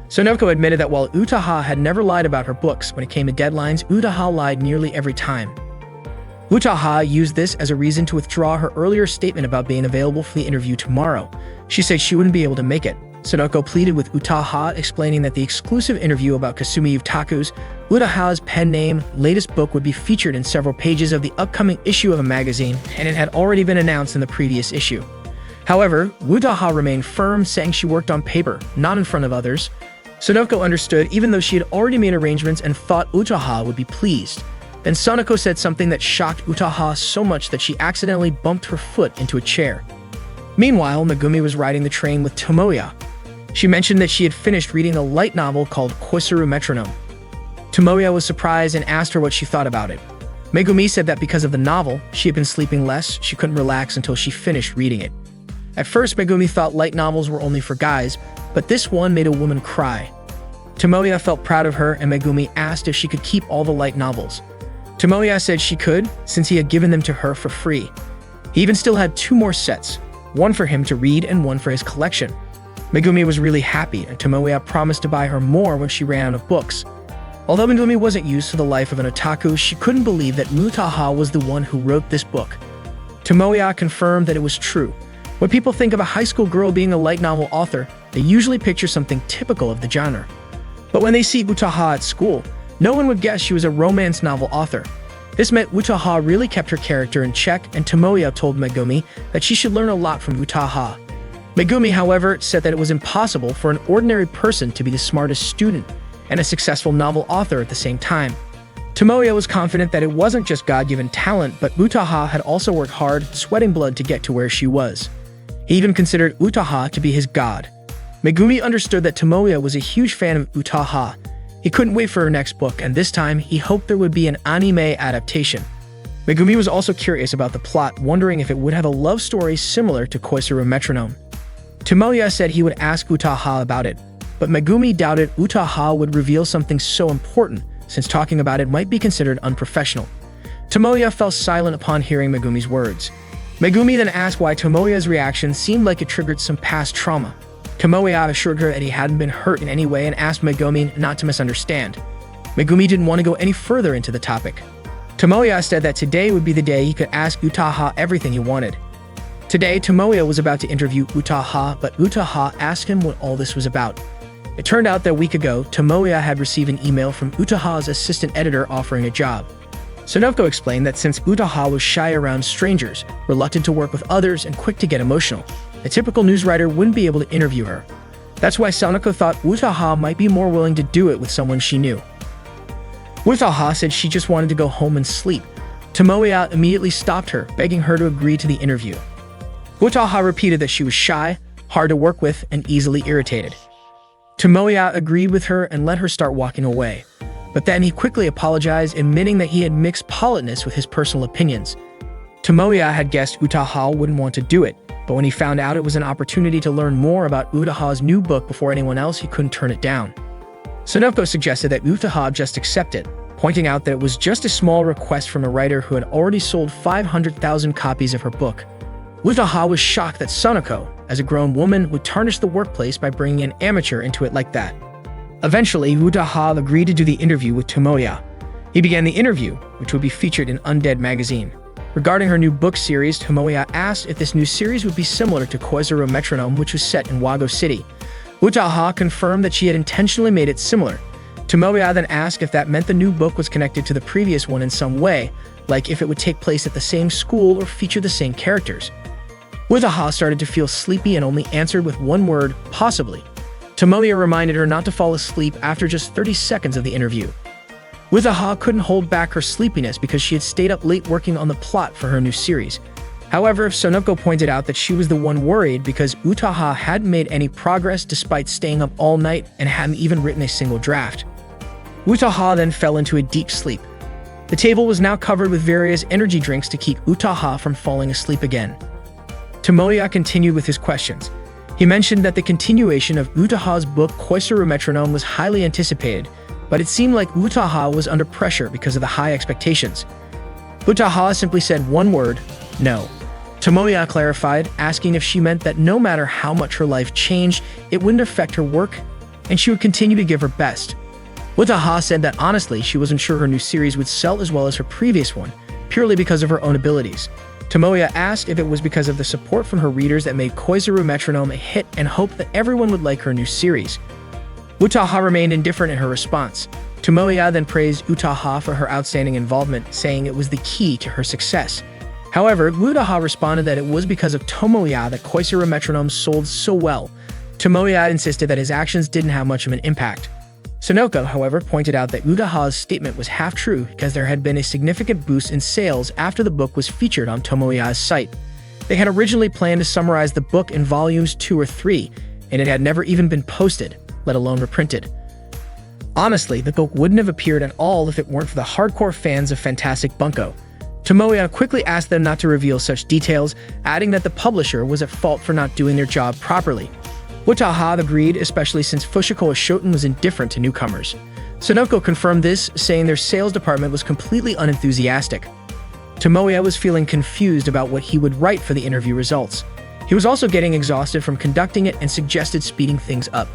Sonoko admitted that while Utaha had never lied about her books, when it came to deadlines, Utaha lied nearly every time. Utaha used this as a reason to withdraw her earlier statement about being available for the interview tomorrow. She said she wouldn't be able to make it. Sonoko pleaded with Utaha, explaining that the exclusive interview about Kasumi Utaku's Utaha's pen name latest book would be featured in several pages of the upcoming issue of a magazine, and it had already been announced in the previous issue. However, Utaha remained firm, saying she worked on paper, not in front of others. Sonoko understood, even though she had already made arrangements and thought Utaha would be pleased. Then Sonoko said something that shocked Utaha so much that she accidentally bumped her foot into a chair. Meanwhile, Megumi was riding the train with Tomoya. She mentioned that she had finished reading a light novel called Koisaru Metronome. Tomoya was surprised and asked her what she thought about it. Megumi said that because of the novel, she had been sleeping less, she couldn't relax until she finished reading it. At first, Megumi thought light novels were only for guys, but this one made a woman cry. Tomoya felt proud of her, and Megumi asked if she could keep all the light novels. Tomoya said she could, since he had given them to her for free. He even still had 2 more sets, one for him to read and one for his collection. Megumi was really happy, and Tomoya promised to buy her more when she ran out of books. Although Megumi wasn't used to the life of an otaku, she couldn't believe that Utaha was the one who wrote this book. Tomoya confirmed that it was true. When people think of a high school girl being a light novel author, they usually picture something typical of the genre. But when they see Utaha at school, no one would guess she was a romance novel author. This meant Utaha really kept her character in check, and Tomoya told Megumi that she should learn a lot from Utaha. Megumi, however, said that it was impossible for an ordinary person to be the smartest student and a successful novel author at the same time. Tomoya was confident that it wasn't just God-given talent, but Utaha had also worked hard, sweating blood to get to where she was. He even considered Utaha to be his god. Megumi understood that Tomoya was a huge fan of Utaha. He couldn't wait for her next book, and this time he hoped there would be an anime adaptation. Megumi was also curious about the plot, wondering if it would have a love story similar to Koisaru Metronome. Tomoya said he would ask Utaha about it, but Megumi doubted Utaha would reveal something so important, since talking about it might be considered unprofessional. Tomoya fell silent upon hearing Megumi's words. Megumi then asked why Tomoya's reaction seemed like it triggered some past trauma. Tomoya assured her that he hadn't been hurt in any way and asked Megumi not to misunderstand. Megumi didn't want to go any further into the topic. Tomoya said that today would be the day he could ask Utaha everything he wanted. Today, Tomoya was about to interview Utaha, but Utaha asked him what all this was about. It turned out that a week ago, Tomoya had received an email from Utaha's assistant editor offering a job. Sonoko explained that since Utaha was shy around strangers, reluctant to work with others, and quick to get emotional, a typical news writer wouldn't be able to interview her. That's why Sonoko thought Utaha might be more willing to do it with someone she knew. Utaha said she just wanted to go home and sleep. Tomoya immediately stopped her, begging her to agree to the interview. Utaha repeated that she was shy, hard to work with, and easily irritated. Tomoya agreed with her and let her start walking away. But then he quickly apologized, admitting that he had mixed politeness with his personal opinions. Tomoya had guessed Utaha wouldn't want to do it, but when he found out it was an opportunity to learn more about Utaha's new book before anyone else, he couldn't turn it down. Sonoko suggested that Utaha just accept it, pointing out that it was just a small request from a writer who had already sold 500,000 copies of her book. Utaha was shocked that Sonoko, as a grown woman, would tarnish the workplace by bringing an amateur into it like that. Eventually, Utaha agreed to do the interview with Tomoya. He began the interview, which would be featured in Undead magazine. Regarding her new book series, Tomoya asked if this new series would be similar to Koisaru Metronome, which was set in Wago City. Utaha confirmed that she had intentionally made it similar. Tomoya then asked if that meant the new book was connected to the previous one in some way, like if it would take place at the same school or feature the same characters. Utaha started to feel sleepy and only answered with one word, possibly. Tomoya reminded her not to fall asleep after just 30 seconds of the interview. Utaha couldn't hold back her sleepiness because she had stayed up late working on the plot for her new series. However, Sonoko pointed out that she was the one worried because Utaha hadn't made any progress despite staying up all night and hadn't even written a single draft. Utaha then fell into a deep sleep. The table was now covered with various energy drinks to keep Utaha from falling asleep again. Tomoya continued with his questions. He mentioned that the continuation of Utaha's book Koisaru Metronome was highly anticipated, but it seemed like Utaha was under pressure because of the high expectations. Utaha simply said one word, no. Tomoya clarified, asking if she meant that no matter how much her life changed, it wouldn't affect her work, and she would continue to give her best. Utaha said that honestly, she wasn't sure her new series would sell as well as her previous one, purely because of her own abilities. Tomoya asked if it was because of the support from her readers that made Koizuru Metronome a hit and hoped that everyone would like her new series. Utaha remained indifferent in her response. Tomoya then praised Utaha for her outstanding involvement, saying it was the key to her success. However, Utaha responded that it was because of Tomoya that Koizuru Metronome sold so well. Tomoya insisted that his actions didn't have much of an impact. Sonoko, however, pointed out that Utaha's statement was half true because there had been a significant boost in sales after the book was featured on Tomoya's site. They had originally planned to summarize the book in volumes 2 or 3, and it had never even been posted, let alone reprinted. Honestly, the book wouldn't have appeared at all if it weren't for the hardcore fans of Fantastic Bunko. Tomoya quickly asked them not to reveal such details, adding that the publisher was at fault for not doing their job properly. Utaha agreed, especially since Fushikoa Shoten was indifferent to newcomers. Sonoko confirmed this, saying their sales department was completely unenthusiastic. Tomoya was feeling confused about what he would write for the interview results. He was also getting exhausted from conducting it and suggested speeding things up.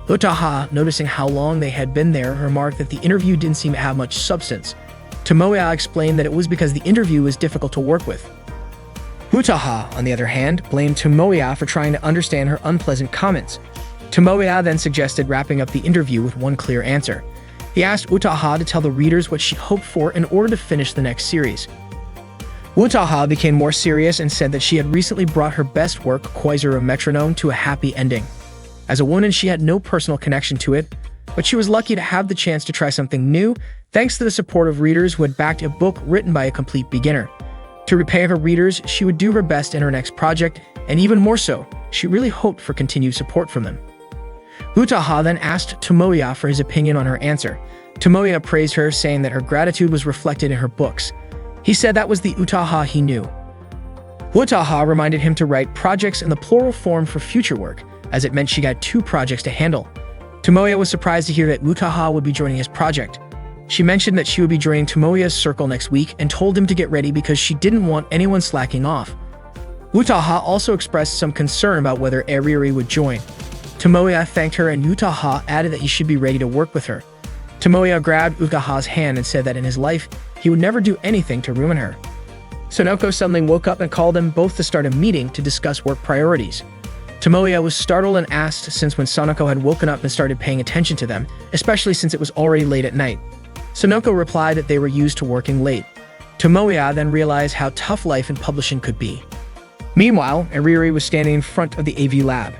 Utaha, noticing how long they had been there, remarked that the interview didn't seem to have much substance. Tomoya explained that it was because the interview was difficult to work with. Utaha, on the other hand, blamed Tomoya for trying to understand her unpleasant comments. Tomoya then suggested wrapping up the interview with one clear answer. He asked Utaha to tell the readers what she hoped for in order to finish the next series. Utaha became more serious and said that she had recently brought her best work, Koizuru Metronome, to a happy ending. As a woman, she had no personal connection to it, but she was lucky to have the chance to try something new, thanks to the support of readers who had backed a book written by a complete beginner. To repay her readers, she would do her best in her next project, and even more so, she really hoped for continued support from them. Utaha then asked Tomoya for his opinion on her answer. Tomoya praised her, saying that her gratitude was reflected in her books. He said that was the Utaha he knew. Utaha reminded him to write projects in the plural form for future work, as it meant she got 2 projects to handle. Tomoya was surprised to hear that Utaha would be joining his project. She mentioned that she would be joining Tomoya's circle next week and told him to get ready because she didn't want anyone slacking off. Utaha also expressed some concern about whether Eriri would join. Tomoya thanked her and Utaha added that he should be ready to work with her. Tomoya grabbed Utaha's hand and said that in his life, he would never do anything to ruin her. Sonoko suddenly woke up and called them both to start a meeting to discuss work priorities. Tomoya was startled and asked since when Sonoko had woken up and started paying attention to them, especially since it was already late at night. Sonoko replied that they were used to working late. Tomoya then realized how tough life in publishing could be. Meanwhile, Eriri was standing in front of the AV lab.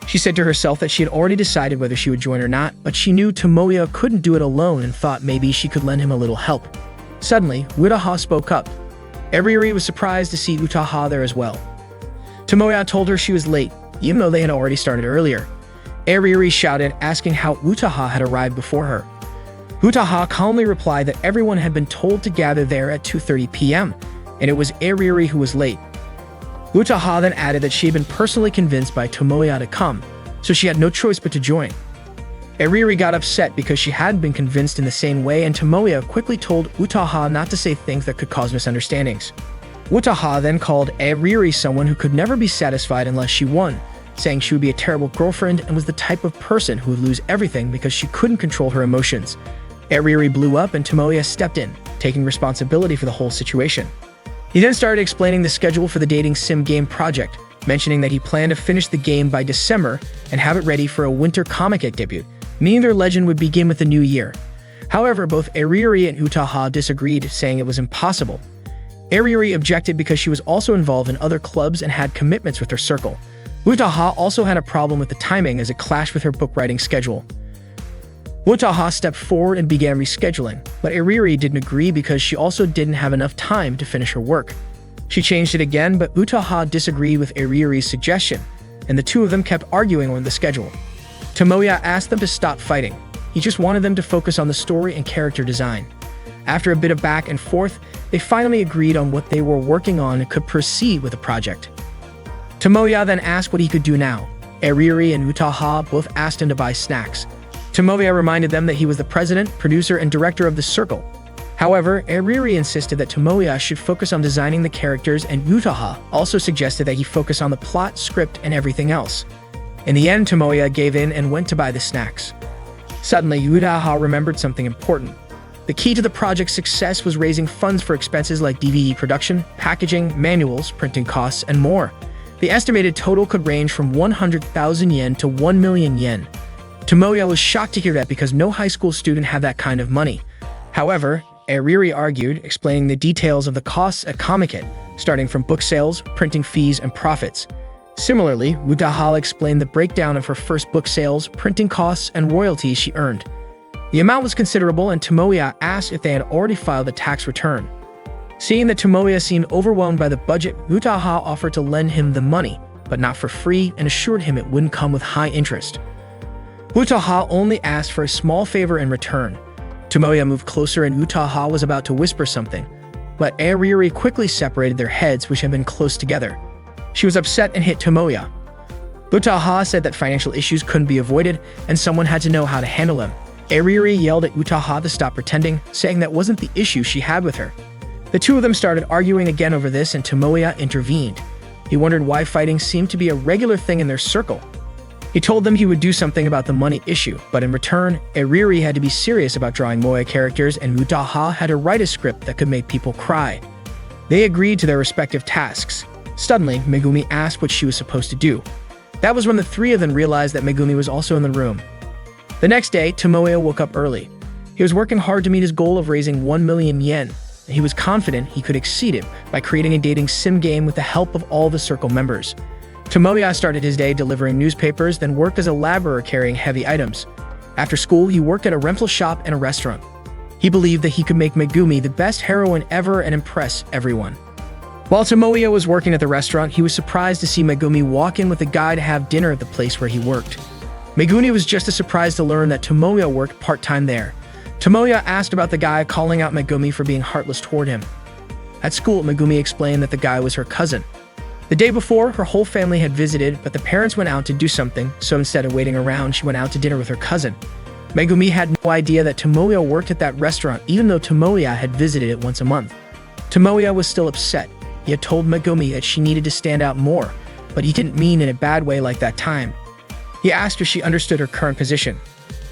She said to herself that she had already decided whether she would join or not, but she knew Tomoya couldn't do it alone and thought maybe she could lend him a little help. Suddenly, Utaha spoke up. Eriri was surprised to see Utaha there as well. Tomoya told her she was late, even though they had already started earlier. Eriri shouted, asking how Utaha had arrived before her. Utaha calmly replied that everyone had been told to gather there at 2:30 p.m., and it was Eriri who was late. Utaha then added that she had been personally convinced by Tomoya to come, so she had no choice but to join. Eriri got upset because she hadn't been convinced in the same way, and Tomoya quickly told Utaha not to say things that could cause misunderstandings. Utaha then called Eriri someone who could never be satisfied unless she won, saying she would be a terrible girlfriend and was the type of person who would lose everything because she couldn't control her emotions. Eriri blew up and Tomoya stepped in, taking responsibility for the whole situation. He then started explaining the schedule for the dating sim game project, mentioning that he planned to finish the game by December and have it ready for a winter comic debut, meaning their legend would begin with the new year. However, both Eriri and Utaha disagreed, saying it was impossible. Eriri objected because she was also involved in other clubs and had commitments with her circle. Utaha also had a problem with the timing as it clashed with her book writing schedule. Utaha stepped forward and began rescheduling, but Eriri didn't agree because she also didn't have enough time to finish her work. She changed it again, but Utaha disagreed with Eriri's suggestion, and the two of them kept arguing on the schedule. Tomoya asked them to stop fighting. He just wanted them to focus on the story and character design. After a bit of back and forth, they finally agreed on what they were working on and could proceed with the project. Tomoya then asked what he could do now. Eriri and Utaha both asked him to buy snacks. Tomoya reminded them that he was the president, producer, and director of the circle. However, Eriri insisted that Tomoya should focus on designing the characters, and Utaha also suggested that he focus on the plot, script, and everything else. In the end, Tomoya gave in and went to buy the snacks. Suddenly, Utaha remembered something important. The key to the project's success was raising funds for expenses like DVD production, packaging, manuals, printing costs, and more. The estimated total could range from 100,000 yen to 1 million yen. Tomoya was shocked to hear that because no high school student had that kind of money. However, Ariri argued, explaining the details of the costs at Comic-Con, starting from book sales, printing fees, and profits. Similarly, Utaha explained the breakdown of her first book sales, printing costs, and royalties she earned. The amount was considerable, and Tomoya asked if they had already filed a tax return. Seeing that Tomoya seemed overwhelmed by the budget, Utaha offered to lend him the money, but not for free, and assured him it wouldn't come with high interest. Utaha only asked for a small favor in return. Tomoya moved closer and Utaha was about to whisper something, but Ariri quickly separated their heads, which had been close together. She was upset and hit Tomoya. Utaha said that financial issues couldn't be avoided, and someone had to know how to handle them. Ariri yelled at Utaha to stop pretending, saying that wasn't the issue she had with her. The two of them started arguing again over this, and Tomoya intervened. He wondered why fighting seemed to be a regular thing in their circle. He told them he would do something about the money issue, but in return, Ariri had to be serious about drawing moe characters, and Utaha had to write a script that could make people cry. They agreed to their respective tasks. Suddenly, Megumi asked what she was supposed to do. That was when the three of them realized that Megumi was also in the room. The next day, Tomoya woke up early. He was working hard to meet his goal of raising 1 million yen, and he was confident he could exceed it by creating a dating sim game with the help of all the circle members. Tomoya started his day delivering newspapers, then worked as a laborer carrying heavy items. After school, he worked at a rental shop and a restaurant. He believed that he could make Megumi the best heroine ever and impress everyone. While Tomoya was working at the restaurant, he was surprised to see Megumi walk in with a guy to have dinner at the place where he worked. Megumi was just as surprised to learn that Tomoya worked part-time there. Tomoya asked about the guy, calling out Megumi for being heartless toward him. At school, Megumi explained that the guy was her cousin. The day before, her whole family had visited, but the parents went out to do something, so instead of waiting around, she went out to dinner with her cousin. Megumi had no idea that Tomoya worked at that restaurant, even though Tomoya had visited it once a month. Tomoya was still upset. He had told Megumi that she needed to stand out more, but he didn't mean in a bad way like that time. He asked if she understood her current position.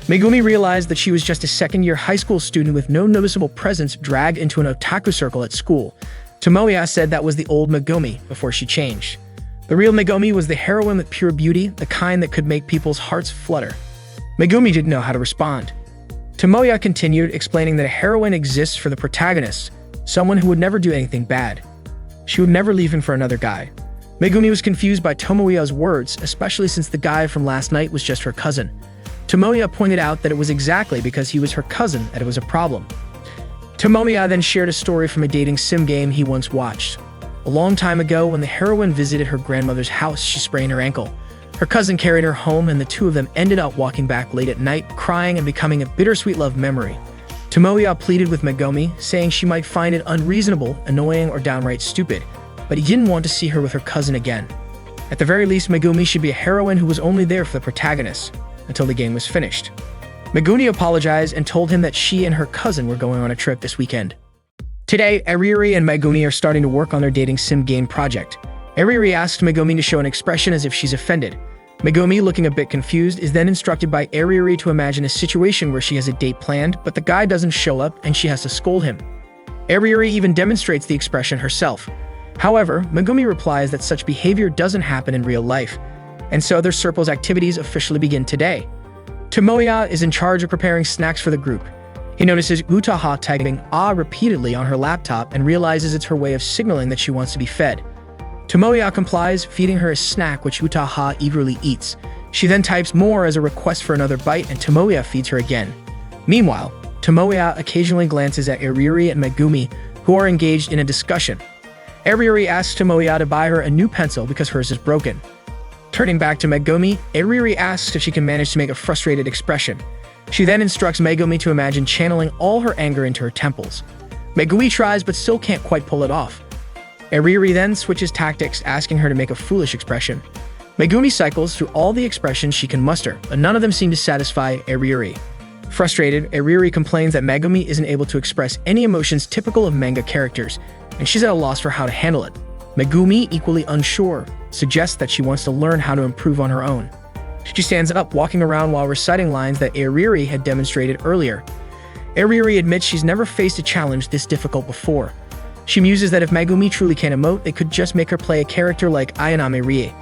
Megumi realized that she was just a second-year high school student with no noticeable presence dragged into an otaku circle at school. Tomoya said that was the old Megumi before she changed. The real Megumi was the heroine with pure beauty, the kind that could make people's hearts flutter. Megumi didn't know how to respond. Tomoya continued, explaining that a heroine exists for the protagonist, someone who would never do anything bad. She would never leave him for another guy. Megumi was confused by Tomoya's words, especially since the guy from last night was just her cousin. Tomoya pointed out that it was exactly because he was her cousin that it was a problem. Tomoya then shared a story from a dating sim game he once watched. A long time ago, when the heroine visited her grandmother's house, she sprained her ankle. Her cousin carried her home, and the two of them ended up walking back late at night, crying and becoming a bittersweet love memory. Tomoya pleaded with Megumi, saying she might find it unreasonable, annoying, or downright stupid, but he didn't want to see her with her cousin again. At the very least, Megumi should be a heroine who was only there for the protagonist, until the game was finished. Megumi apologized and told him that she and her cousin were going on a trip this weekend. Today, Ariri and Megumi are starting to work on their dating sim game project. Ariri asks Megumi to show an expression as if she's offended. Megumi, looking a bit confused, is then instructed by Ariri to imagine a situation where she has a date planned, but the guy doesn't show up and she has to scold him. Ariri even demonstrates the expression herself. However, Megumi replies that such behavior doesn't happen in real life, and so their circle's activities officially begin today. Tomoya is in charge of preparing snacks for the group. He notices Utaha typing "ah" repeatedly on her laptop and realizes it's her way of signaling that she wants to be fed. Tomoya complies, feeding her a snack which Utaha eagerly eats. She then types more as a request for another bite, and Tomoya feeds her again. Meanwhile, Tomoya occasionally glances at Ariri and Megumi, who are engaged in a discussion. Ariri asks Tomoya to buy her a new pencil because hers is broken. Turning back to Megumi, Ariri asks if she can manage to make a frustrated expression. She then instructs Megumi to imagine channeling all her anger into her temples. Megumi tries but still can't quite pull it off. Ariri then switches tactics, asking her to make a foolish expression. Megumi cycles through all the expressions she can muster, but none of them seem to satisfy Ariri. Frustrated, Ariri complains that Megumi isn't able to express any emotions typical of manga characters, and she's at a loss for how to handle it. Megumi, equally unsure, suggests that she wants to learn how to improve on her own. She stands up, walking around while reciting lines that Ariri had demonstrated earlier. Ariuri admits she's never faced a challenge this difficult before. She muses that if Megumi truly can emote, they could just make her play a character like Ayanami Rie.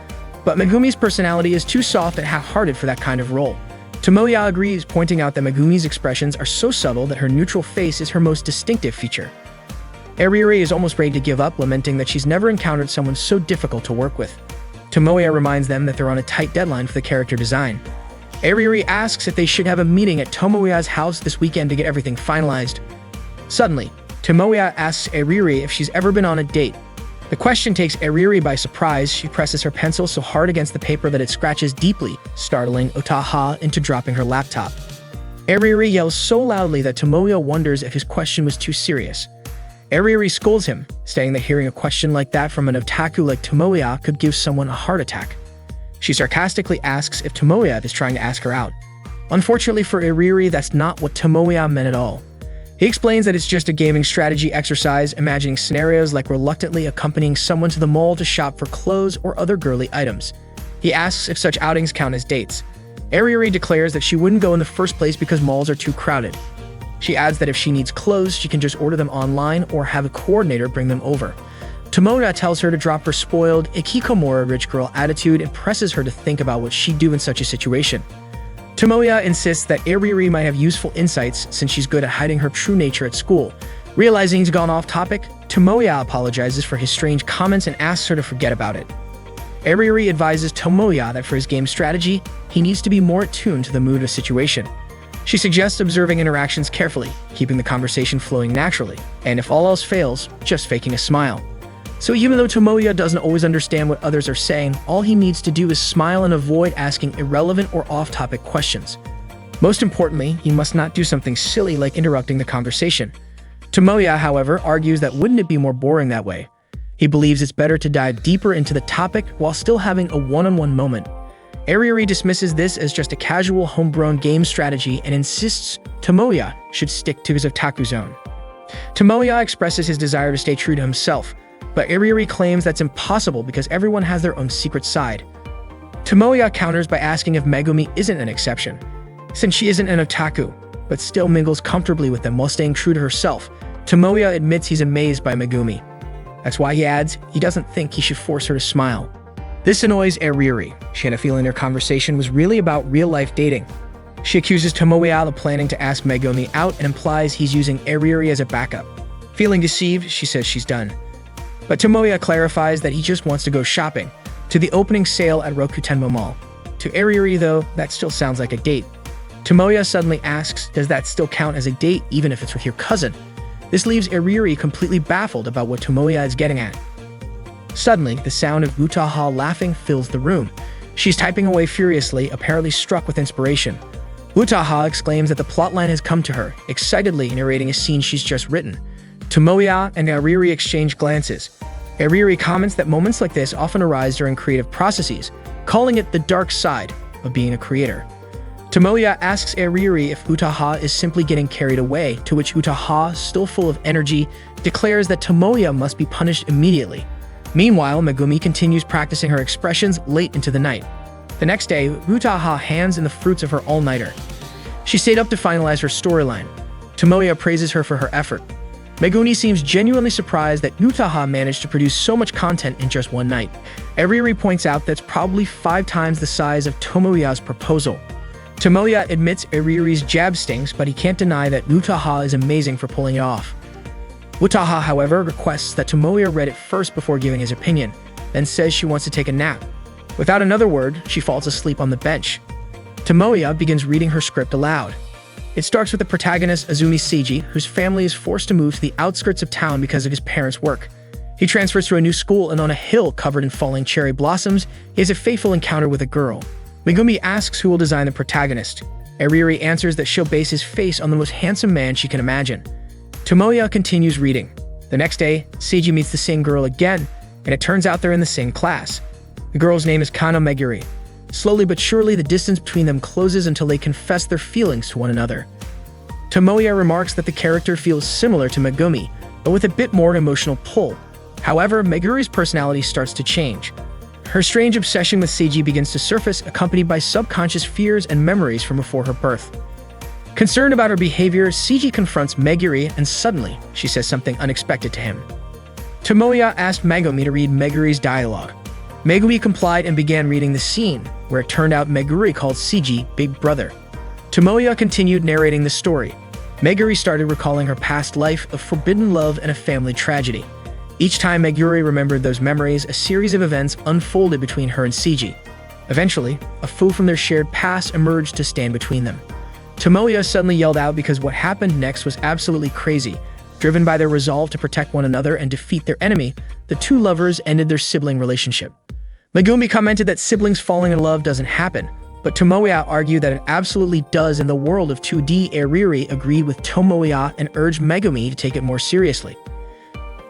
But Megumi's personality is too soft and half-hearted for that kind of role. Tomoya agrees, pointing out that Megumi's expressions are so subtle that her neutral face is her most distinctive feature. Ariuri is almost ready to give up, lamenting that she's never encountered someone so difficult to work with. Tomoya reminds them that they're on a tight deadline for the character design. Ariuri asks if they should have a meeting at Tomoya's house this weekend to get everything finalized. Suddenly, Tomoya asks Ariuri if she's ever been on a date. The question takes Ariuri by surprise. She presses her pencil so hard against the paper that it scratches deeply, startling Otaha into dropping her laptop. Ariuri yells so loudly that Tomoya wonders if his question was too serious. Ariuri scolds him, saying that hearing a question like that from an otaku like Tomoya could give someone a heart attack. She sarcastically asks if Tomoya is trying to ask her out. Unfortunately for Ariuri, that's not what Tomoya meant at all. He explains that it's just a gaming strategy exercise, imagining scenarios like reluctantly accompanying someone to the mall to shop for clothes or other girly items. He asks if such outings count as dates. Ariuri declares that she wouldn't go in the first place because malls are too crowded. She adds that if she needs clothes, she can just order them online or have a coordinator bring them over. Tomoya tells her to drop her spoiled, ikikomori rich girl attitude and presses her to think about what she'd do in such a situation. Tomoya insists that Ariuri might have useful insights since she's good at hiding her true nature at school. Realizing he's gone off topic, Tomoya apologizes for his strange comments and asks her to forget about it. Ariuri advises Tomoya that for his game strategy, he needs to be more attuned to the mood of the situation. She suggests observing interactions carefully, keeping the conversation flowing naturally, and if all else fails, just faking a smile. So even though Tomoya doesn't always understand what others are saying, all he needs to do is smile and avoid asking irrelevant or off-topic questions. Most importantly, he must not do something silly like interrupting the conversation. Tomoya, however, argues that wouldn't it be more boring that way? He believes it's better to dive deeper into the topic while still having a one-on-one moment. Ariuri dismisses this as just a casual homegrown game strategy and insists Tomoya should stick to his otaku zone. Tomoya expresses his desire to stay true to himself, but Ariuri claims that's impossible because everyone has their own secret side. Tomoya counters by asking if Megumi isn't an exception, since she isn't an otaku, but still mingles comfortably with them while staying true to herself. Tomoya admits he's amazed by Megumi. That's why he adds he doesn't think he should force her to smile. This annoys Ariuri. She had a feeling their conversation was really about real-life dating. She accuses Tomoya of planning to ask Megumi out and implies he's using Ariuri as a backup. Feeling deceived, she says she's done. But Tomoya clarifies that he just wants to go shopping, to the opening sale at Rokutenmo Mall. To Ariuri, though, that still sounds like a date. Tomoya suddenly asks, does that still count as a date even if it's with your cousin? This leaves Ariuri completely baffled about what Tomoya is getting at. Suddenly, the sound of Utaha laughing fills the room. She's typing away furiously, apparently struck with inspiration. Utaha exclaims that the plotline has come to her, excitedly narrating a scene she's just written. Tomoya and Ariuri exchange glances. Ariuri comments that moments like this often arise during creative processes, calling it the dark side of being a creator. Tomoya asks Ariuri if Utaha is simply getting carried away, to which Utaha, still full of energy, declares that Tomoya must be punished immediately. Meanwhile, Megumi continues practicing her expressions late into the night. The next day, Utaha hands in the fruits of her all-nighter. She stayed up to finalize her storyline. Tomoya praises her for her effort. Megumi seems genuinely surprised that Utaha managed to produce so much content in just one night. Ariuri points out that's probably 5 times the size of Tomoya's proposal. Tomoya admits Ariuri's jab stings, but he can't deny that Utaha is amazing for pulling it off. Utaha, however, requests that Tomoya read it first before giving his opinion, then says she wants to take a nap. Without another word, she falls asleep on the bench. Tomoya begins reading her script aloud. It starts with the protagonist Azumi Seiji, whose family is forced to move to the outskirts of town because of his parents' work. He transfers to a new school, and on a hill covered in falling cherry blossoms, he has a fateful encounter with a girl. Megumi asks who will design the protagonist. Ariuri answers that she'll base his face on the most handsome man she can imagine. Tomoya continues reading. The next day, Seiji meets the same girl again, and it turns out they're in the same class. The girl's name is Kano Meguri. Slowly but surely, the distance between them closes until they confess their feelings to one another. Tomoya remarks that the character feels similar to Megumi, but with a bit more emotional pull. However, Meguri's personality starts to change. Her strange obsession with Seiji begins to surface, accompanied by subconscious fears and memories from before her birth. Concerned about her behavior, Seiji confronts Meguri and suddenly, she says something unexpected to him. Tomoya asked Megumi to read Meguri's dialogue. Megumi complied and began reading the scene, where it turned out Meguri called Seiji Big Brother. Tomoya continued narrating the story. Meguri started recalling her past life of forbidden love and a family tragedy. Each time Meguri remembered those memories, a series of events unfolded between her and Seiji. Eventually, a foe from their shared past emerged to stand between them. Tomoya suddenly yelled out because what happened next was absolutely crazy. Driven by their resolve to protect one another and defeat their enemy, the two lovers ended their sibling relationship. Megumi commented that siblings falling in love doesn't happen, but Tomoya argued that it absolutely does in the world of 2D. Eriri agreed with Tomoya and urged Megumi to take it more seriously.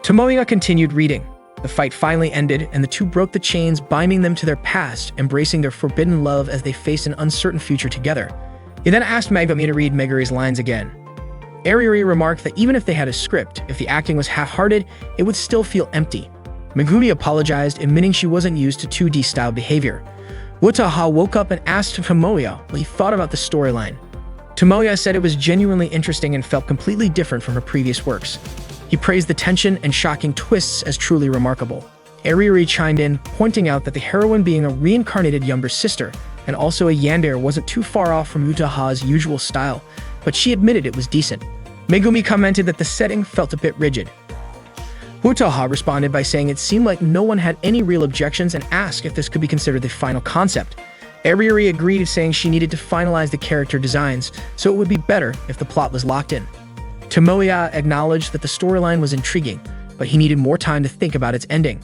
Tomoya continued reading. The fight finally ended, and the two broke the chains binding them to their past, embracing their forbidden love as they faced an uncertain future together. He then asked Megumi to read Meguri's lines again. Eriri remarked that even if they had a script, if the acting was half-hearted, it would still feel empty. Megumi apologized, admitting she wasn't used to 2D-style behavior. Wataha woke up and asked Tomoya what he thought about the storyline. Tomoya said it was genuinely interesting and felt completely different from her previous works. He praised the tension and shocking twists as truly remarkable. Eriri chimed in, pointing out that the heroine being a reincarnated younger sister and also a yandere wasn't too far off from Wataha's usual style, but she admitted it was decent. Megumi commented that the setting felt a bit rigid. Wataha responded by saying it seemed like no one had any real objections and asked if this could be considered the final concept. Eriri agreed, saying she needed to finalize the character designs, so it would be better if the plot was locked in. Tomoya acknowledged that the storyline was intriguing, but he needed more time to think about its ending.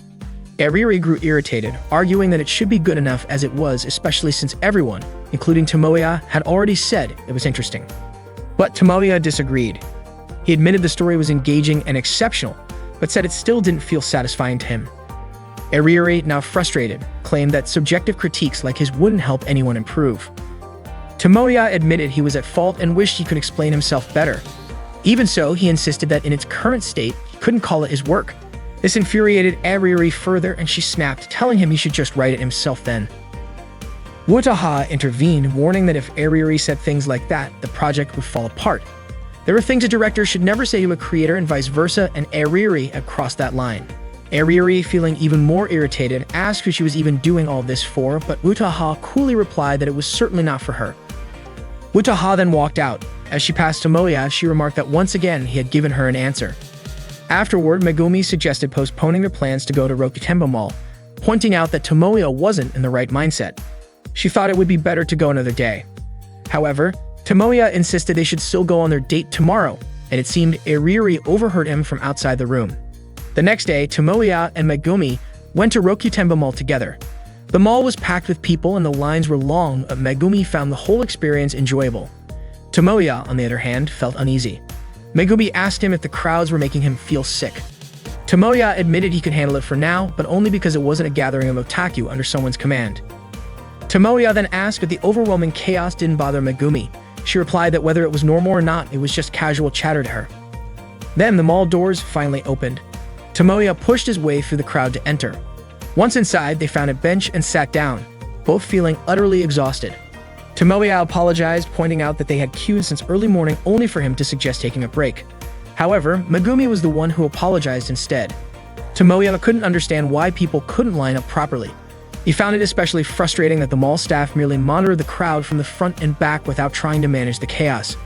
Eriri grew irritated, arguing that it should be good enough as it was, especially since everyone, including Tomoya, had already said it was interesting. But Tomoya disagreed. He admitted the story was engaging and exceptional, but said it still didn't feel satisfying to him. Eriri, now frustrated, claimed that subjective critiques like his wouldn't help anyone improve. Tomoya admitted he was at fault and wished he could explain himself better. Even so, he insisted that in its current state, he couldn't call it his work. This infuriated Eriri further, and she snapped, telling him he should just write it himself then. Wataha intervened, warning that if Eriri said things like that, the project would fall apart. There are things a director should never say to a creator and vice versa, and Eriri had crossed that line. Eriri, feeling even more irritated, asked who she was even doing all this for, but Wataha coolly replied that it was certainly not for her. Wataha then walked out. As she passed Tomoya, she remarked that once again he had given her an answer. Afterward, Megumi suggested postponing their plans to go to Rokutembo Mall, pointing out that Tomoya wasn't in the right mindset. She thought it would be better to go another day. However, Tomoya insisted they should still go on their date tomorrow, and it seemed Eriri overheard him from outside the room. The next day, Tomoya and Megumi went to Rokutembo Mall together. The mall was packed with people and the lines were long, but Megumi found the whole experience enjoyable. Tomoya, on the other hand, felt uneasy. Megumi asked him if the crowds were making him feel sick. Tomoya admitted he could handle it for now, but only because it wasn't a gathering of otaku under someone's command. Tomoya then asked if the overwhelming chaos didn't bother Megumi. She replied that whether it was normal or not, it was just casual chatter to her. Then the mall doors finally opened. Tomoya pushed his way through the crowd to enter. Once inside, they found a bench and sat down, both feeling utterly exhausted. Tomoya apologized, pointing out that they had queued since early morning only for him to suggest taking a break. However, Megumi was the one who apologized instead. Tomoya couldn't understand why people couldn't line up properly. He found it especially frustrating that the mall staff merely monitored the crowd from the front and back without trying to manage the chaos.